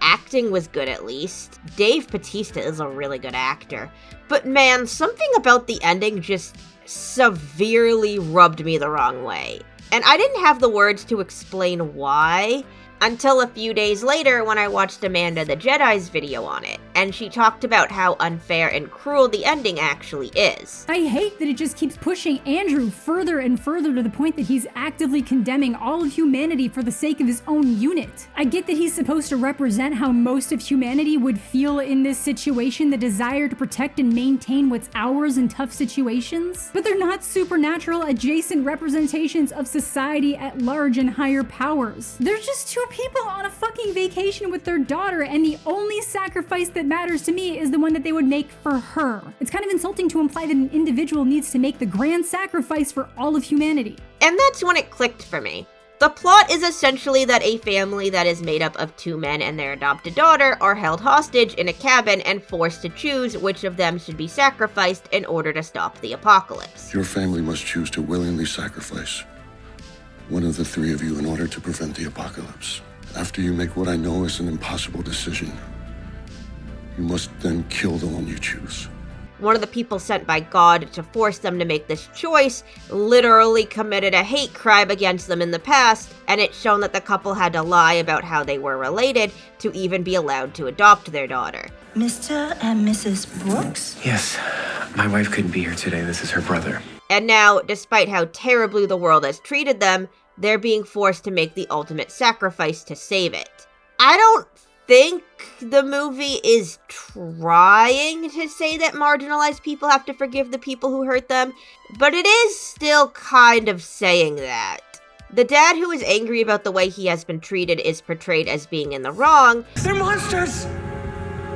Acting was good at least. Dave Bautista is a really good actor. But man, something about the ending just severely rubbed me the wrong way. And I didn't have the words to explain why until a few days later when I watched Amanda the Jedi's video on it, and she talked about how unfair and cruel the ending actually is. I hate that it just keeps pushing Andrew further and further to the point that he's actively condemning all of humanity for the sake of his own unit. I get that he's supposed to represent how most of humanity would feel in this situation, the desire to protect and maintain what's ours in tough situations, but they're not supernatural adjacent representations of society at large and higher powers. They're just two people on a fucking vacation with their daughter, and the only sacrifice that matters to me is the one that they would make for her. It's kind of insulting to imply that an individual needs to make the grand sacrifice for all of humanity. And that's when it clicked for me. The plot is essentially that a family that is made up of two men and their adopted daughter are held hostage in a cabin and forced to choose which of them should be sacrificed in order to stop the apocalypse. Your family must choose to willingly sacrifice one of the three of you in order to prevent the apocalypse. After you make what I know is an impossible decision, you must then kill the one you choose. One of the people sent by God to force them to make this choice literally committed a hate crime against them in the past, and it's shown that the couple had to lie about how they were related to even be allowed to adopt their daughter. Mr. and Mrs. Brooks? Yes, my wife couldn't be here today. This is her brother. And now, despite how terribly the world has treated them, they're being forced to make the ultimate sacrifice to save it. I don't think the movie is trying to say that marginalized people have to forgive the people who hurt them, but it is still kind of saying that. The dad who is angry about the way he has been treated is portrayed as being in the wrong. They're monsters!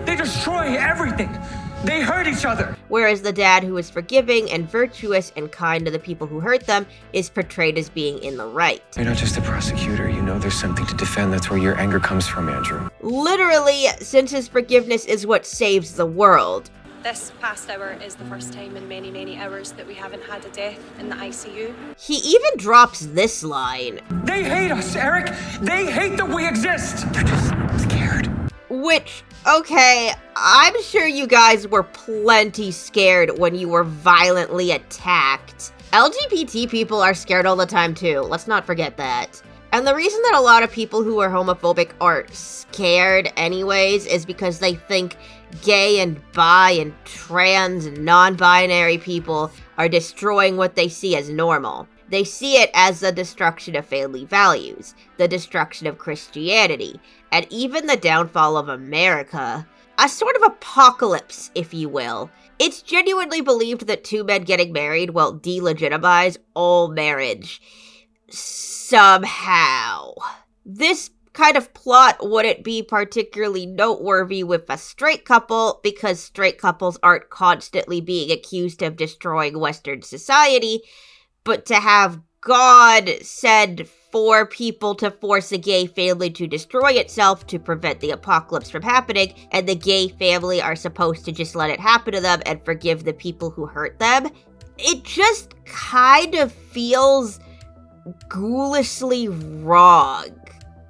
They destroy everything! They hurt each other! Whereas the dad who is forgiving and virtuous and kind to the people who hurt them is portrayed as being in the right. You're not just a prosecutor, you know there's something to defend. That's where your anger comes from, Andrew. Literally, since his forgiveness is what saves the world. This past hour is the first time in many, many hours that we haven't had a death in the ICU. He even drops this line. They hate us, Eric! They hate that we exist! They're just scared. Which, okay, I'm sure you guys were plenty scared when you were violently attacked. LGBT people are scared all the time too, let's not forget that. And the reason that a lot of people who are homophobic are scared anyways is because they think gay and bi and trans and non-binary people are destroying what they see as normal. They see it as the destruction of family values, the destruction of Christianity, and even the downfall of America. A sort of apocalypse, if you will. It's genuinely believed that two men getting married will delegitimize all marriage. Somehow. This kind of plot wouldn't be particularly noteworthy with a straight couple because straight couples aren't constantly being accused of destroying Western society, but to have God send 4 people to force a gay family to destroy itself to prevent the apocalypse from happening, and the gay family are supposed to just let it happen to them and forgive the people who hurt them, it just kind of feels ghoulishly wrong.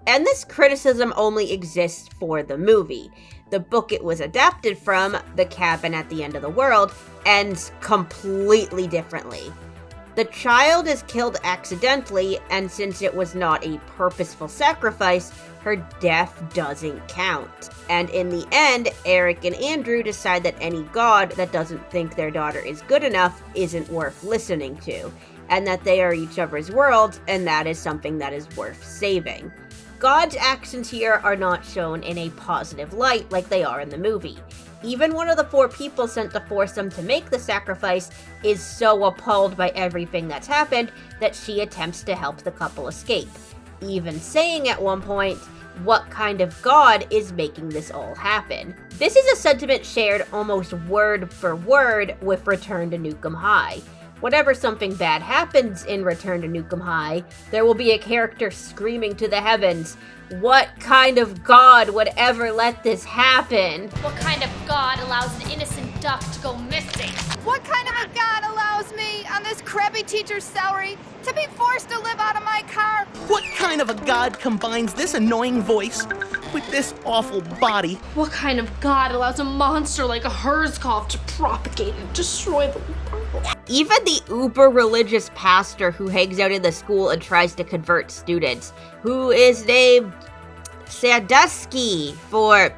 And this criticism only exists for the movie. The book it was adapted from, The Cabin at the End of the World, ends completely differently. The child is killed accidentally, and since it was not a purposeful sacrifice, her death doesn't count. And in the end, Eric and Andrew decide that any god that doesn't think their daughter is good enough isn't worth listening to, and that they are each other's worlds, and that is something that is worth saving. God's actions here are not shown in a positive light like they are in the movie. Even one of the 4 people sent to force them to make the sacrifice is so appalled by everything that's happened that she attempts to help the couple escape, even saying at one point, "What kind of god is making this all happen?" This is a sentiment shared almost word for word with Return to Nuke 'Em High. Whenever something bad happens in Return to Nuke 'Em High, there will be a character screaming to the heavens, "What kind of god would ever let this happen?" What kind of god allows an innocent duck to go missing? What kind of a god allows me, on this crappy teacher's salary, to be forced to live out of my car? What kind of a god combines this annoying voice with this awful body? What kind of god allows a monster like a Herzkopf to propagate and destroy the world? Even the uber-religious pastor who hangs out in the school and tries to convert students, who is named Sandusky for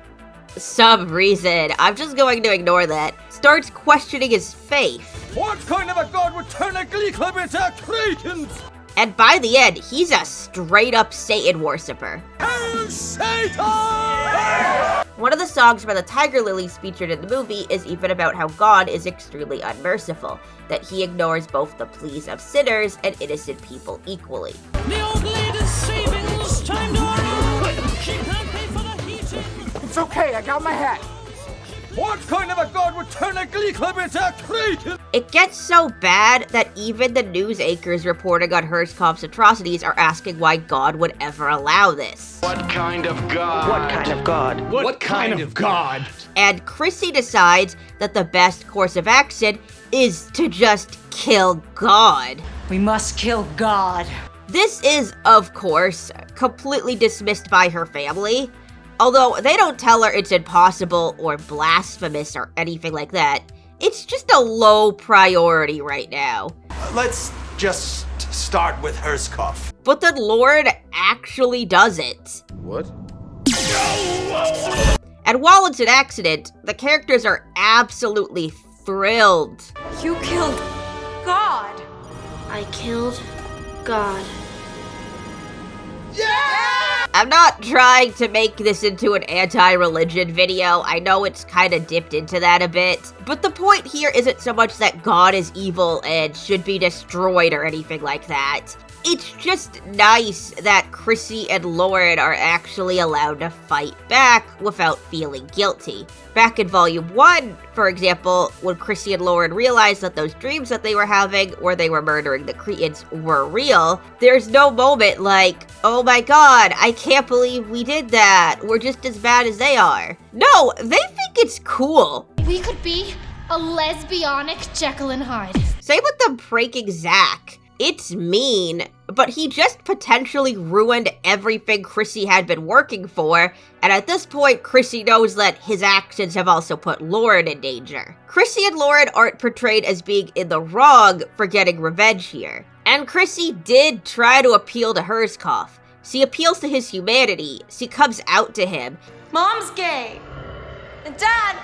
some reason, I'm just going to ignore that, starts questioning his faith. What kind of a god would turn a glee club into Cretans? And by the end, he's a straight-up Satan worshipper. Hail Satan! One of the songs by the Tiger Lilies featured in the movie is even about how God is extremely unmerciful, that he ignores both the pleas of sinners and innocent people equally. The old lady's savings, time to arrive. She can't pay for the heating. It's okay, I got my hat. What kind of a god would turn a glee club into Cretans? It gets so bad that even the news anchors reporting on Herzkopf's atrocities are asking why God would ever allow this. What kind of god? What kind of god? What kind of god? And Chrissy decides that the best course of action is to just kill God. We must kill God. This is, of course, completely dismissed by her family. Although they don't tell her it's impossible or blasphemous or anything like that. It's just a low priority right now. Let's just start with Herzkopf. But then Lloyd actually does it. What? And while it's an accident, the characters are absolutely thrilled. You killed God. I killed God. I'm not trying to make this into an anti-religion video. I know it's kind of dipped into that a bit. But the point here isn't so much that God is evil and should be destroyed or anything like that. It's just nice that Chrissy and Lloyd are actually allowed to fight back without feeling guilty. Back in Volume 1, for example, when Chrissy and Lloyd realized that those dreams that they were having where they were murdering the Cretans were real, there's no moment like, "Oh my god, I can't believe we did that. We're just as bad as they are." No, they think it's cool. We could be a lesbianic Jekyll and Hyde. Same with them pranking Zach. It's mean, but he just potentially ruined everything Chrissy had been working for, and at this point, Chrissy knows that his actions have also put Lloyd in danger. Chrissy and Lloyd aren't portrayed as being in the wrong for getting revenge here. And Chrissy did try to appeal to Herzkopf. She appeals to his humanity. She comes out to him. Mom's gay. And Dad,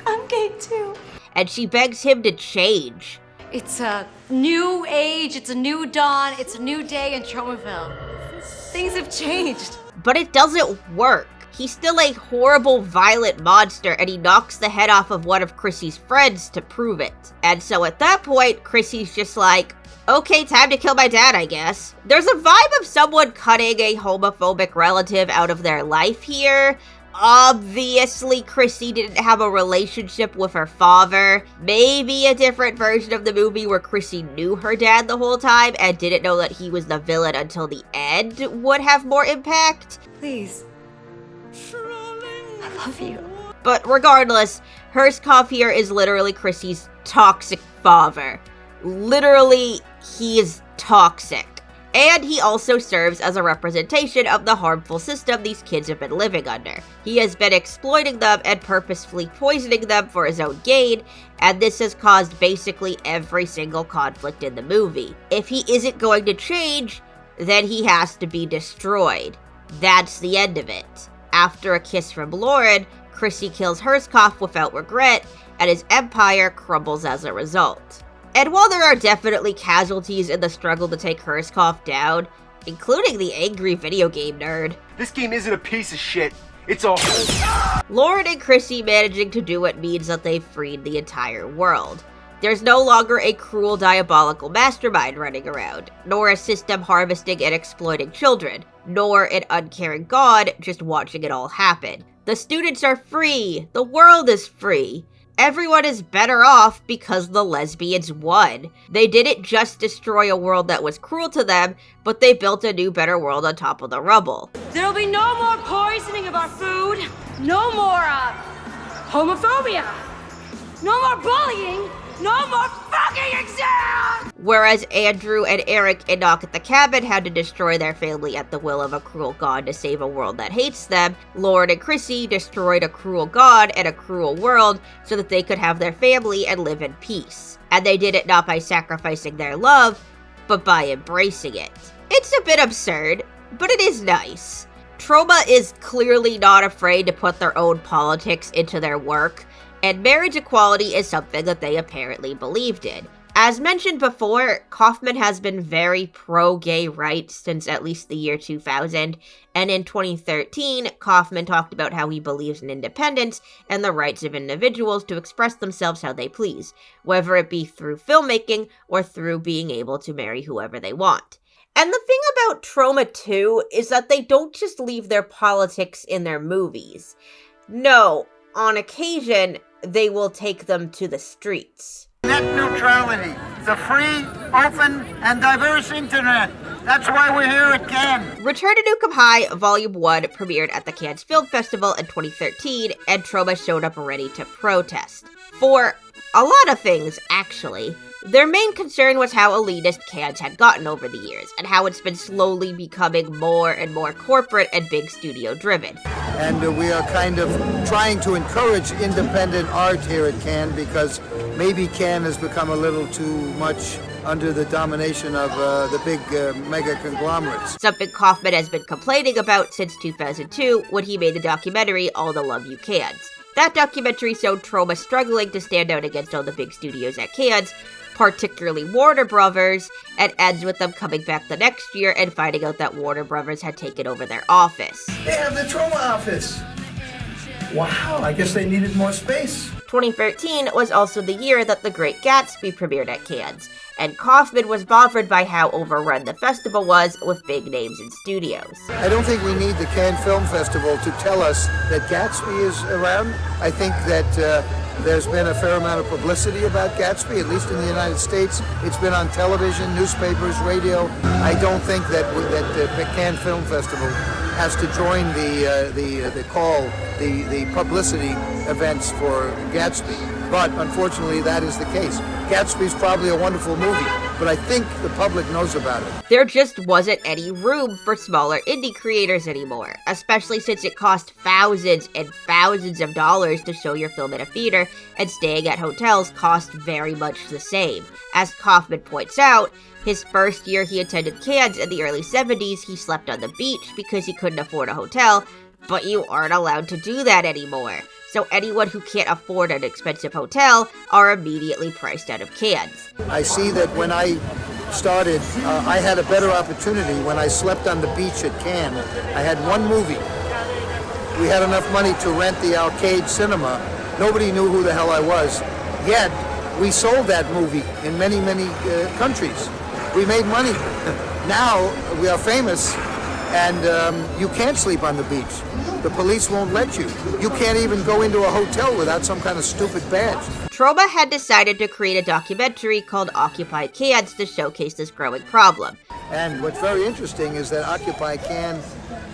I'm gay too. And she begs him to change. It's a new age, it's a new dawn, it's a new day in Tromaville. Things have changed. But it doesn't work. He's still a horrible, violent monster, and he knocks the head off of one of Chrissy's friends to prove it. And so at that point, Chrissy's just like, okay, time to kill my dad, I guess. There's a vibe of someone cutting a homophobic relative out of their life here. Obviously, Chrissy didn't have a relationship with her father. Maybe a different version of the movie where Chrissy knew her dad the whole time and didn't know that he was the villain until the end would have more impact. Please. I love you. But regardless, Herzkopf here is literally Chrissy's toxic father. Literally, he is toxic. And he also serves as a representation of the harmful system these kids have been living under. He has been exploiting them and purposefully poisoning them for his own gain, and this has caused basically every single conflict in the movie. If he isn't going to change, then he has to be destroyed. That's the end of it. After a kiss from Lauren, Chrissy kills Herskopf without regret, and his empire crumbles as a result. And while there are definitely casualties in the struggle to take Herskopf down, including the angry video game nerd, this game isn't a piece of shit. It's all Lauren and Chrissy managing to do it means that they've freed the entire world. There's no longer a cruel, diabolical mastermind running around, nor a system harvesting and exploiting children, nor an uncaring god just watching it all happen. The students are free. The world is free. Everyone is better off because the lesbians won. They didn't just destroy a world that was cruel to them, but they built a new, better world on top of the rubble. There'll be no more poisoning of our food, no more homophobia, no more bullying, no more fucking exams! Whereas Andrew and Eric and Knock at the Cabin had to destroy their family at the will of a cruel god to save a world that hates them, Lauren and Chrissy destroyed a cruel god and a cruel world so that they could have their family and live in peace. And they did it not by sacrificing their love, but by embracing it. It's a bit absurd, but it is nice. Troma is clearly not afraid to put their own politics into their work, and marriage equality is something that they apparently believed in. As mentioned before, Kaufman has been very pro-gay rights since at least the year 2000, and in 2013, Kaufman talked about how he believes in independence and the rights of individuals to express themselves how they please, whether it be through filmmaking or through being able to marry whoever they want. And the thing about Troma 2 is that they don't just leave their politics in their movies. No, on occasion, they will take them to the streets. Net neutrality, the free, open, and diverse internet. That's why we're here at Cannes. Return to Nuke High Volume 1 premiered at the Cannes Film Festival in 2013, and Troma showed up ready to protest. For a lot of things, actually. Their main concern was how elitist Cannes had gotten over the years, and how it's been slowly becoming more and more corporate and big studio driven. And we are kind of trying to encourage independent art here at Cannes because maybe Cannes has become a little too much under the domination of the big mega conglomerates. Something Kaufman has been complaining about since 2002 when he made the documentary All the Love You Cans. That documentary showed Troma struggling to stand out against all the big studios at Cannes, particularly Warner Brothers, and ends with them coming back the next year and finding out that Warner Brothers had taken over their office. They have the Troma office. Wow, I guess they needed more space. 2013 was also the year that The Great Gatsby premiered at Cannes, and Kaufman was bothered by how overrun the festival was with big names in studios. I don't think we need the Cannes Film Festival to tell us that Gatsby is around. I think that there's been a fair amount of publicity about Gatsby, at least in the United States. It's been on television, newspapers, radio. I don't think that the Cannes Film Festival has to join the call, the publicity events for Gatsby. But unfortunately, that is the case. Gatsby's probably a wonderful movie, but I think the public knows about it. There just wasn't any room for smaller indie creators anymore, especially since it cost thousands and thousands of dollars to show your film at a theater, and staying at hotels cost very much the same. As Kaufman points out, his first year he attended Cannes in the early 70s, he slept on the beach because he couldn't afford a hotel, but you aren't allowed to do that anymore. So anyone who can't afford an expensive hotel are immediately priced out of Cannes. I see that when I started, I had a better opportunity when I slept on the beach at Cannes. I had one movie. We had enough money to rent the arcade cinema. Nobody knew who the hell I was. Yet, we sold that movie in many, many countries. We made money. Now, we are famous, and you can't sleep on the beach. The police won't let you. You can't even go into a hotel without some kind of stupid badge. Troma had decided to create a documentary called Occupy Cannes to showcase this growing problem. And what's very interesting is that Occupy Cannes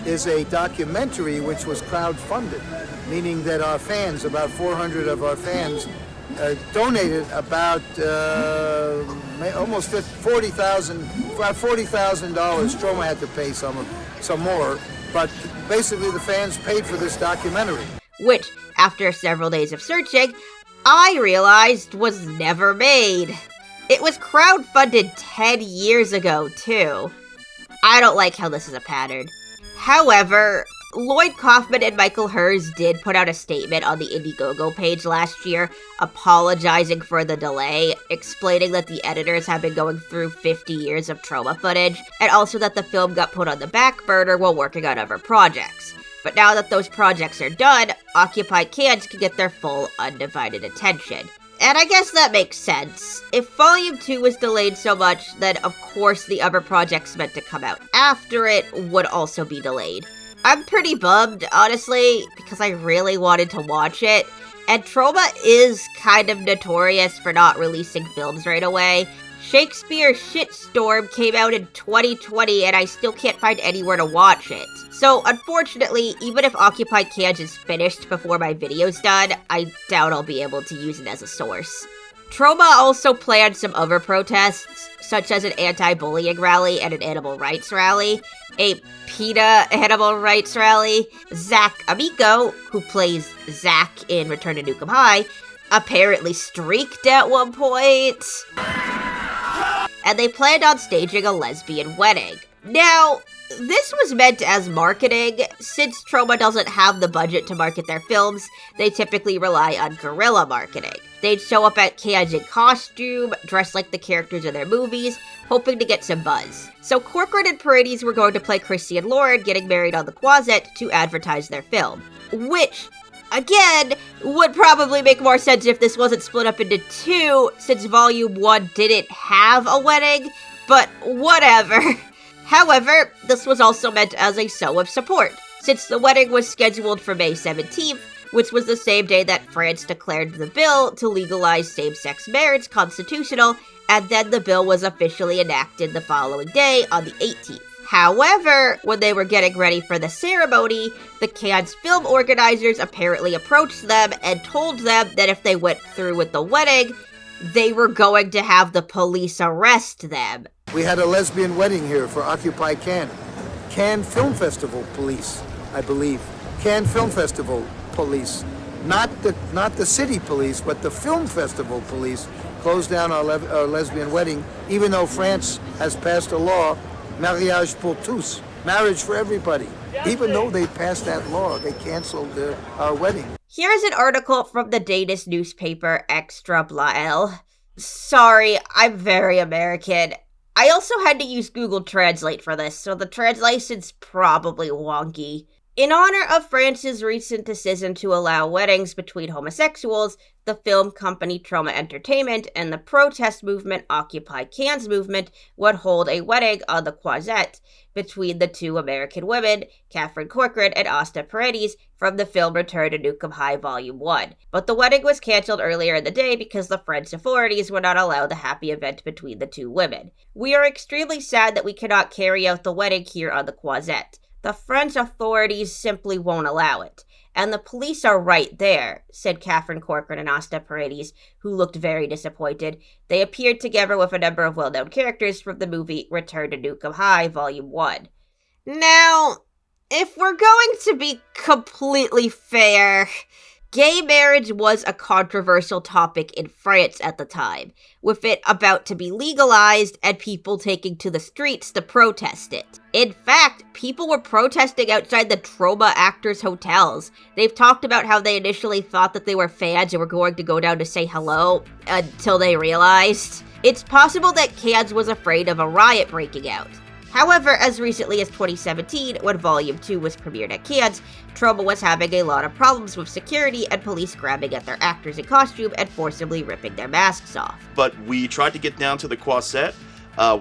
is a documentary which was crowdfunded, meaning that our fans, about 400 of our fans, donated about almost $40,000. Troma had to pay some more, but basically the fans paid for this documentary. Which, after several days of searching, I realized was never made. It was crowdfunded 10 years ago, too. I don't like how this is a pattern. However, Lloyd Kaufman and Michael Hers did put out a statement on the Indiegogo page last year, apologizing for the delay, explaining that the editors have been going through 50 years of Troma footage, and also that the film got put on the back burner while working on other projects. But now that those projects are done, occupied cans can get their full, undivided attention. And I guess that makes sense. If Volume 2 was delayed so much, then of course the other projects meant to come out after it would also be delayed. I'm pretty bummed, honestly, because I really wanted to watch it, and Troma is kind of notorious for not releasing films right away. Shakespeare Shitstorm came out in 2020 and I still can't find anywhere to watch it. So unfortunately, even if Occupied Cans is finished before my video's done, I doubt I'll be able to use it as a source. Troma also planned some other protests, such as an anti-bullying rally and an animal rights rally, a PETA animal rights rally. Zach Amico, who plays Zach in Return to Nuke High, apparently streaked at one point. And they planned on staging a lesbian wedding. Now, this was meant as marketing. Since Troma doesn't have the budget to market their films, they typically rely on guerrilla marketing. They'd show up at cans in costume, dressed like the characters in their movies, hoping to get some buzz. So Corcoran and Paredes were going to play Chrissy and Lloyd getting married on the Quaset to advertise their film. Which, again, would probably make more sense if this wasn't split up into two, since Volume 1 didn't have a wedding, but whatever. However, this was also meant as a show of support, since the wedding was scheduled for May 17th, which was the same day that France declared the bill to legalize same-sex marriage constitutional, and then the bill was officially enacted the following day on the 18th. However, when they were getting ready for the ceremony, the Cannes film organizers apparently approached them and told them that if they went through with the wedding, they were going to have the police arrest them. We had a lesbian wedding here for Occupy Cannes. Cannes Film Festival police, I believe. Cannes Film Festival police. Not the city police, but the film festival police closed down our lesbian wedding, even though France has passed a law, mariage pour tous, marriage for everybody. Even though they passed that law, they canceled our wedding. Here's an article from the Danish newspaper Extra Bladet. Sorry, I'm very American. I also had to use Google Translate for this, so the translation's probably wonky. In honor of France's recent decision to allow weddings between homosexuals, the film company Troma Entertainment and the protest movement Occupy Cannes movement would hold a wedding on the Quaset between the two American women, Catherine Corcoran and Asta Paredes, from the film Return to Nuke High Volume 1. But the wedding was cancelled earlier in the day because the French authorities would not allow the happy event between the two women. We are extremely sad that we cannot carry out the wedding here on the Quaset. The French authorities simply won't allow it. And the police are right there, said Catherine Corcoran and Asta Paredes, who looked very disappointed. They appeared together with a number of well-known characters from the movie Return to Nuke High Volume 1. Now, if we're going to be completely fair, gay marriage was a controversial topic in France at the time, with it about to be legalized and people taking to the streets to protest it. In fact, people were protesting outside the Troma actors' hotels. They've talked about how they initially thought that they were fans and were going to go down to say hello until they realized. It's possible that Cannes was afraid of a riot breaking out. However, as recently as 2017, when Volume 2 was premiered at Cannes, Troma was having a lot of problems with security and police grabbing at their actors in costume and forcibly ripping their masks off. But we tried to get down to the Quaset,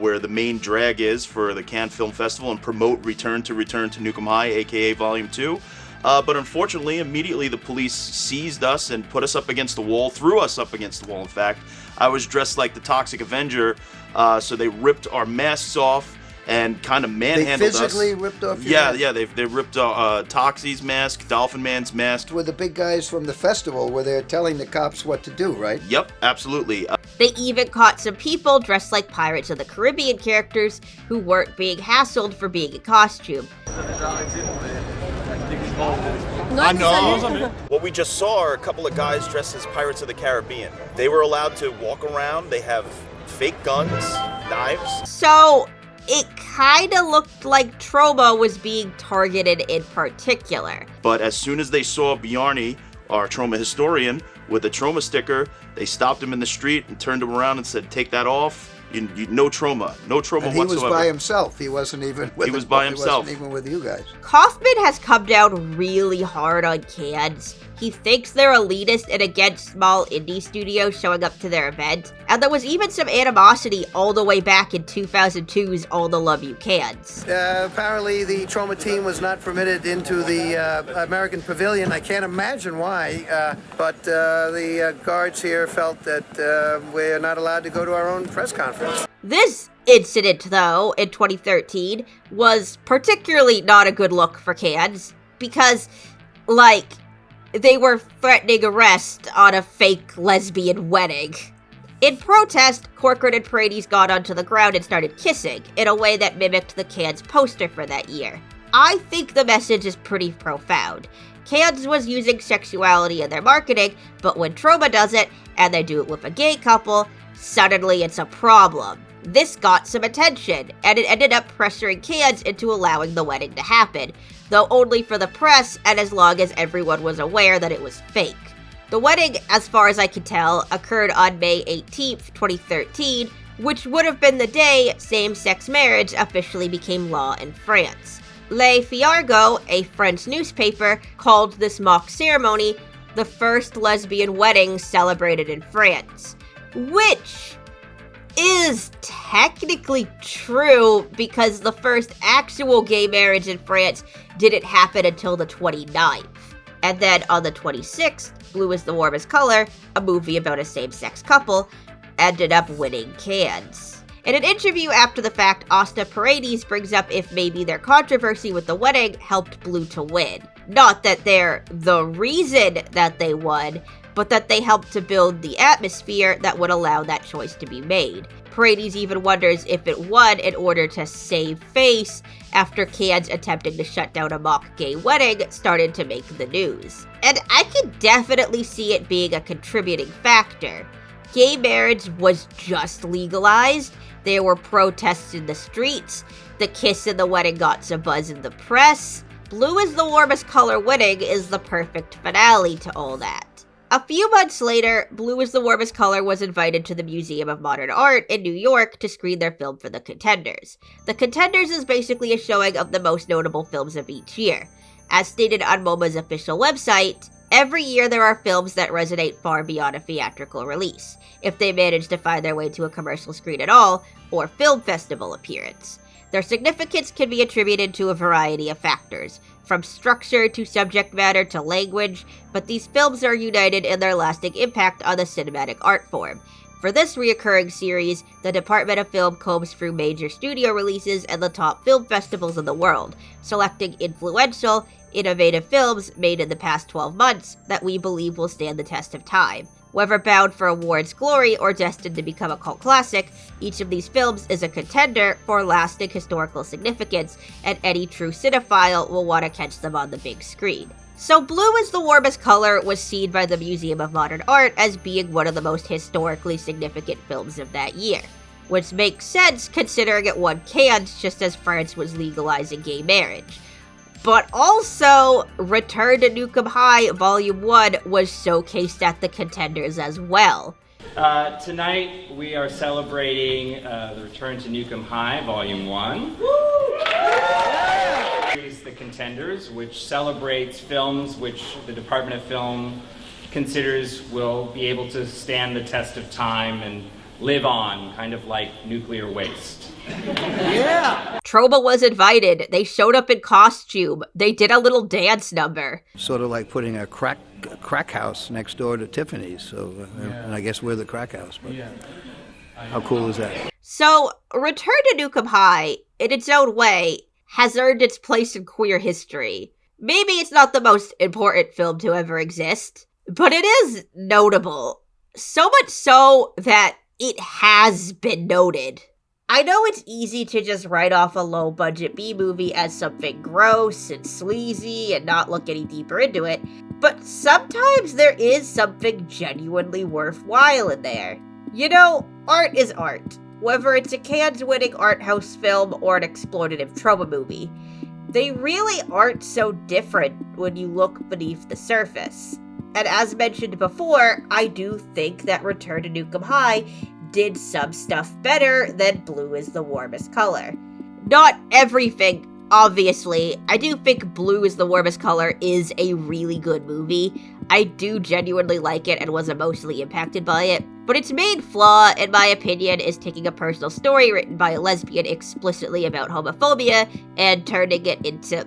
where the main drag is for the Cannes Film Festival, and promote Return to Nuke High, aka Volume 2. But unfortunately, immediately the police seized us and put us up against the wall, threw us up against the wall, in fact. I was dressed like the Toxic Avenger, so they ripped our masks off, and kind of manhandled us. They physically ripped off your mask? Yeah, they ripped Toxie's mask, Dolphin Man's mask. Were the big guys from the festival where they're telling the cops what to do, right? Yep, absolutely. They even caught some people dressed like Pirates of the Caribbean characters who weren't being hassled for being in costume. What we just saw are a couple of guys dressed as Pirates of the Caribbean. They were allowed to walk around. They have fake guns, knives. So it kind of looked like Troma was being targeted in particular. But as soon as they saw Bjarne, our Troma historian, with a Troma sticker, they stopped him in the street and turned him around and said, "Take that off. No Troma whatsoever." He was by himself. He wasn't even with He was by himself. He wasn't even with you guys. Kaufman has come down really hard on cans. He thinks they're elitist and against small indie studios showing up to their event. And there was even some animosity all the way back in 2002's All the Love You Cans. Apparently the Troma team was not permitted into the American Pavilion. I can't imagine why, but the guards here felt that we're not allowed to go to our own press conference. This incident, though, in 2013, was particularly not a good look for cans because, like, they were threatening arrest on a fake lesbian wedding. In protest, Corcoran and Paredes got onto the ground and started kissing, in a way that mimicked the Cans poster for that year. I think the message is pretty profound. Cans was using sexuality in their marketing, but when Troma does it, and they do it with a gay couple, suddenly it's a problem. This got some attention, and it ended up pressuring Cans into allowing the wedding to happen, though only for the press and as long as everyone was aware that it was fake. The wedding, as far as I can tell, occurred on May 18th, 2013, which would have been the day same-sex marriage officially became law in France. Le Figaro, a French newspaper, called this mock ceremony the first lesbian wedding celebrated in France, which is technically true because the first actual gay marriage in France didn't happen until the 29th. And then on the 26th, Blue is the Warmest Color, a movie about a same-sex couple, ended up winning Cannes. In an interview after the fact, Asta Paredes brings up if maybe their controversy with the wedding helped Blue to win. Not that they're the reason that they won, but that they helped to build the atmosphere that would allow that choice to be made. Paredes even wonders if it won in order to save face after Cannes attempting to shut down a mock gay wedding started to make the news. And I can definitely see it being a contributing factor. Gay marriage was just legalized, there were protests in the streets, the kiss in the wedding got some buzz in the press. Blue is the Warmest Color winning is the perfect finale to all that. A few months later, Blue is the Warmest Color was invited to the Museum of Modern Art in New York to screen their film for The Contenders. The Contenders is basically a showing of the most notable films of each year. As stated on MoMA's official website, every year there are films that resonate far beyond a theatrical release, if they manage to find their way to a commercial screen at all, or film festival appearance. Their significance can be attributed to a variety of factors, from structure to subject matter to language, but these films are united in their lasting impact on the cinematic art form. For this reoccurring series, the Department of Film combs through major studio releases and the top film festivals in the world, selecting influential, innovative films made in the past 12 months that we believe will stand the test of time. Whether bound for awards glory or destined to become a cult classic, each of these films is a contender for lasting historical significance, and any true cinephile will want to catch them on the big screen. So Blue is the Warmest Color was seen by the Museum of Modern Art as being one of the most historically significant films of that year, which makes sense considering it won Cannes just as France was legalizing gay marriage. But also, Return to Nuke High Volume 1 was showcased at the Contenders as well. Tonight we are celebrating the Return to Nuke High Volume 1. The Contenders, which celebrates films which the Department of Film considers will be able to stand the test of time and live on, kind of like nuclear waste. Yeah! Troma was invited. They showed up in costume. They did a little dance number. Sort of like putting a crack house next door to Tiffany's. So, and I guess we're the crack house. But how cool is that? So, Return to Nuke High in its own way, has earned its place in queer history. Maybe it's not the most important film to ever exist, but it is notable. So much so that it has been noted. I know it's easy to just write off a low-budget B-movie as something gross and sleazy and not look any deeper into it, but sometimes there is something genuinely worthwhile in there. You know, art is art. Whether it's a Cannes-winning art house film or an exploitative trauma movie, they really aren't so different when you look beneath the surface. And as mentioned before, I do think that Return to Nuke High did some stuff better than Blue is the Warmest Color. Not everything, obviously. I do think Blue is the Warmest Color is a really good movie. I do genuinely like it and was emotionally impacted by it. But its main flaw, in my opinion, is taking a personal story written by a lesbian explicitly about homophobia and turning it into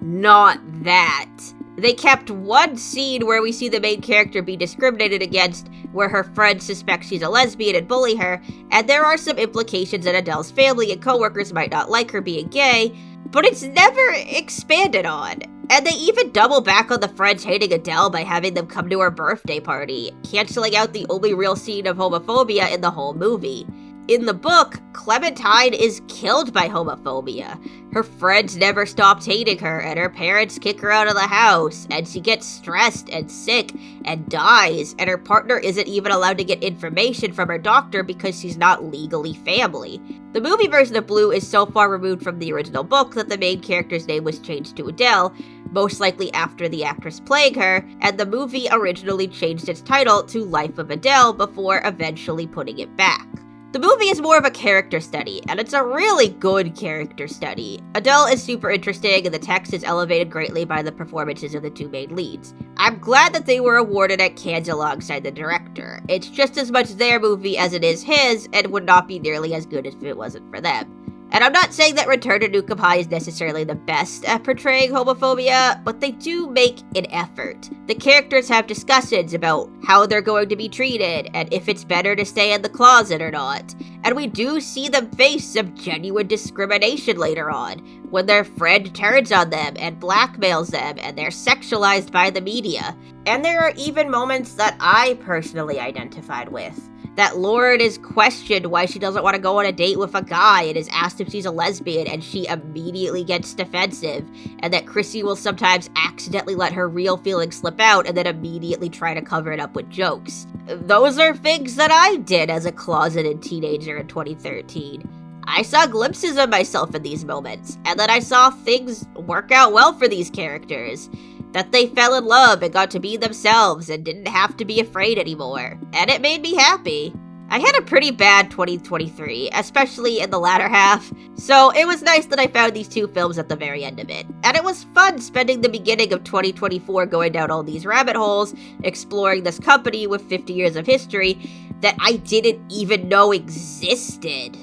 not that. They kept one scene where we see the main character be discriminated against, where her friends suspect she's a lesbian and bully her, and there are some implications that Adele's family and coworkers might not like her being gay, but it's never expanded on. And they even double back on the friends hating Adele by having them come to her birthday party, canceling out the only real scene of homophobia in the whole movie. In the book, Clementine is killed by homophobia. Her friends never stopped hating her, and her parents kick her out of the house, and she gets stressed and sick and dies, and her partner isn't even allowed to get information from her doctor because she's not legally family. The movie version of Blue is so far removed from the original book that the main character's name was changed to Adele, most likely after the actress playing her, and the movie originally changed its title to Life of Adele before eventually putting it back. The movie is more of a character study, and it's a really good character study. Adele is super interesting, and the text is elevated greatly by the performances of the two main leads. I'm glad that they were awarded at Cannes alongside the director. It's just as much their movie as it is his, and would not be nearly as good if it wasn't for them. And I'm not saying that Return to Nuke High is necessarily the best at portraying homophobia, but they do make an effort. The characters have discussions about how they're going to be treated, and if it's better to stay in the closet or not. And we do see them face some genuine discrimination later on, when their friend turns on them and blackmails them, and they're sexualized by the media. And there are even moments that I personally identified with. That Lloyd is questioned why she doesn't want to go on a date with a guy and is asked if she's a lesbian, and she immediately gets defensive, and that Chrissy will sometimes accidentally let her real feelings slip out and then immediately try to cover it up with jokes. Those are things that I did as a closeted teenager in 2013. I saw glimpses of myself in these moments, and then I saw things work out well for these characters. That they fell in love and got to be themselves and didn't have to be afraid anymore. And it made me happy. I had a pretty bad 2023, especially in the latter half, so it was nice that I found these two films at the very end of it. And it was fun spending the beginning of 2024 going down all these rabbit holes, exploring this company with 50 years of history that I didn't even know existed.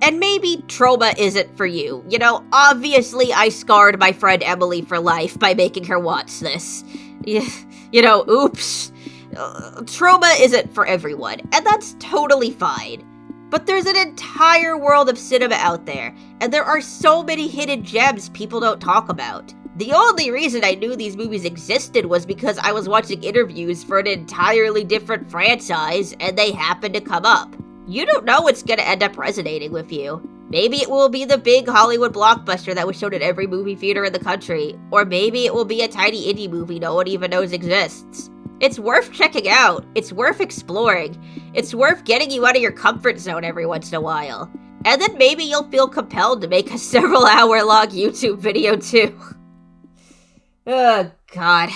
And maybe Troma isn't for you. You know, obviously I scarred my friend Emily for life by making her watch this. You know, oops. Troma isn't for everyone, and that's totally fine. But there's an entire world of cinema out there, and there are so many hidden gems people don't talk about. The only reason I knew these movies existed was because I was watching interviews for an entirely different franchise, and they happened to come up. You don't know what's gonna end up resonating with you. Maybe it will be the big Hollywood blockbuster that was shown at every movie theater in the country, or maybe it will be a tiny indie movie no one even knows exists. It's worth checking out, it's worth exploring, it's worth getting you out of your comfort zone every once in a while. And then maybe you'll feel compelled to make a several-hour-long YouTube video too. Oh, God.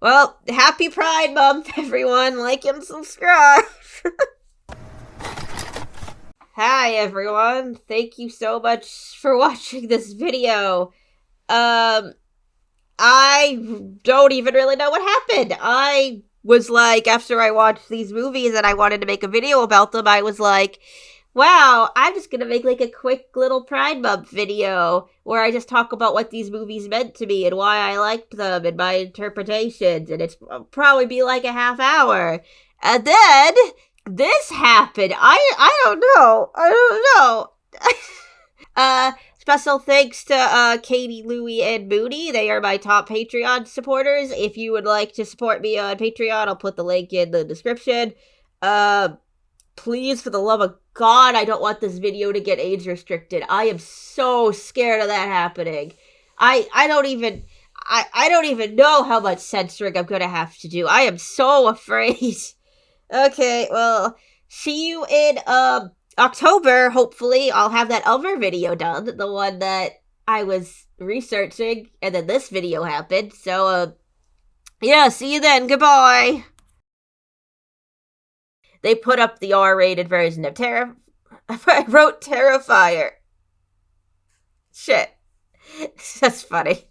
Well, happy Pride Month, everyone. Like and subscribe. Hi everyone, thank you so much for watching this video. I don't even really know what happened. I was like, after I watched these movies and I wanted to make a video about them, I was like, wow, I'm just gonna make like a quick little Pride Month video where I just talk about what these movies meant to me and why I liked them and my interpretations, and it's probably be like a half hour. And then this happened. I don't know. Special thanks to Katie, Louie, and Moody. They are my top Patreon supporters. If you would like to support me on Patreon, I'll put the link in the description. Please, for the love of God, I don't want this video to get age restricted. I am so scared of that happening. I don't even know how much censoring I'm gonna have to do. I am so afraid. Okay, well, see you in October. Hopefully I'll have that other video done, the one that I was researching, and then this video happened. So yeah, see you then. Goodbye. They put up the R-rated version of I wrote Terrifier. Shit. That's funny.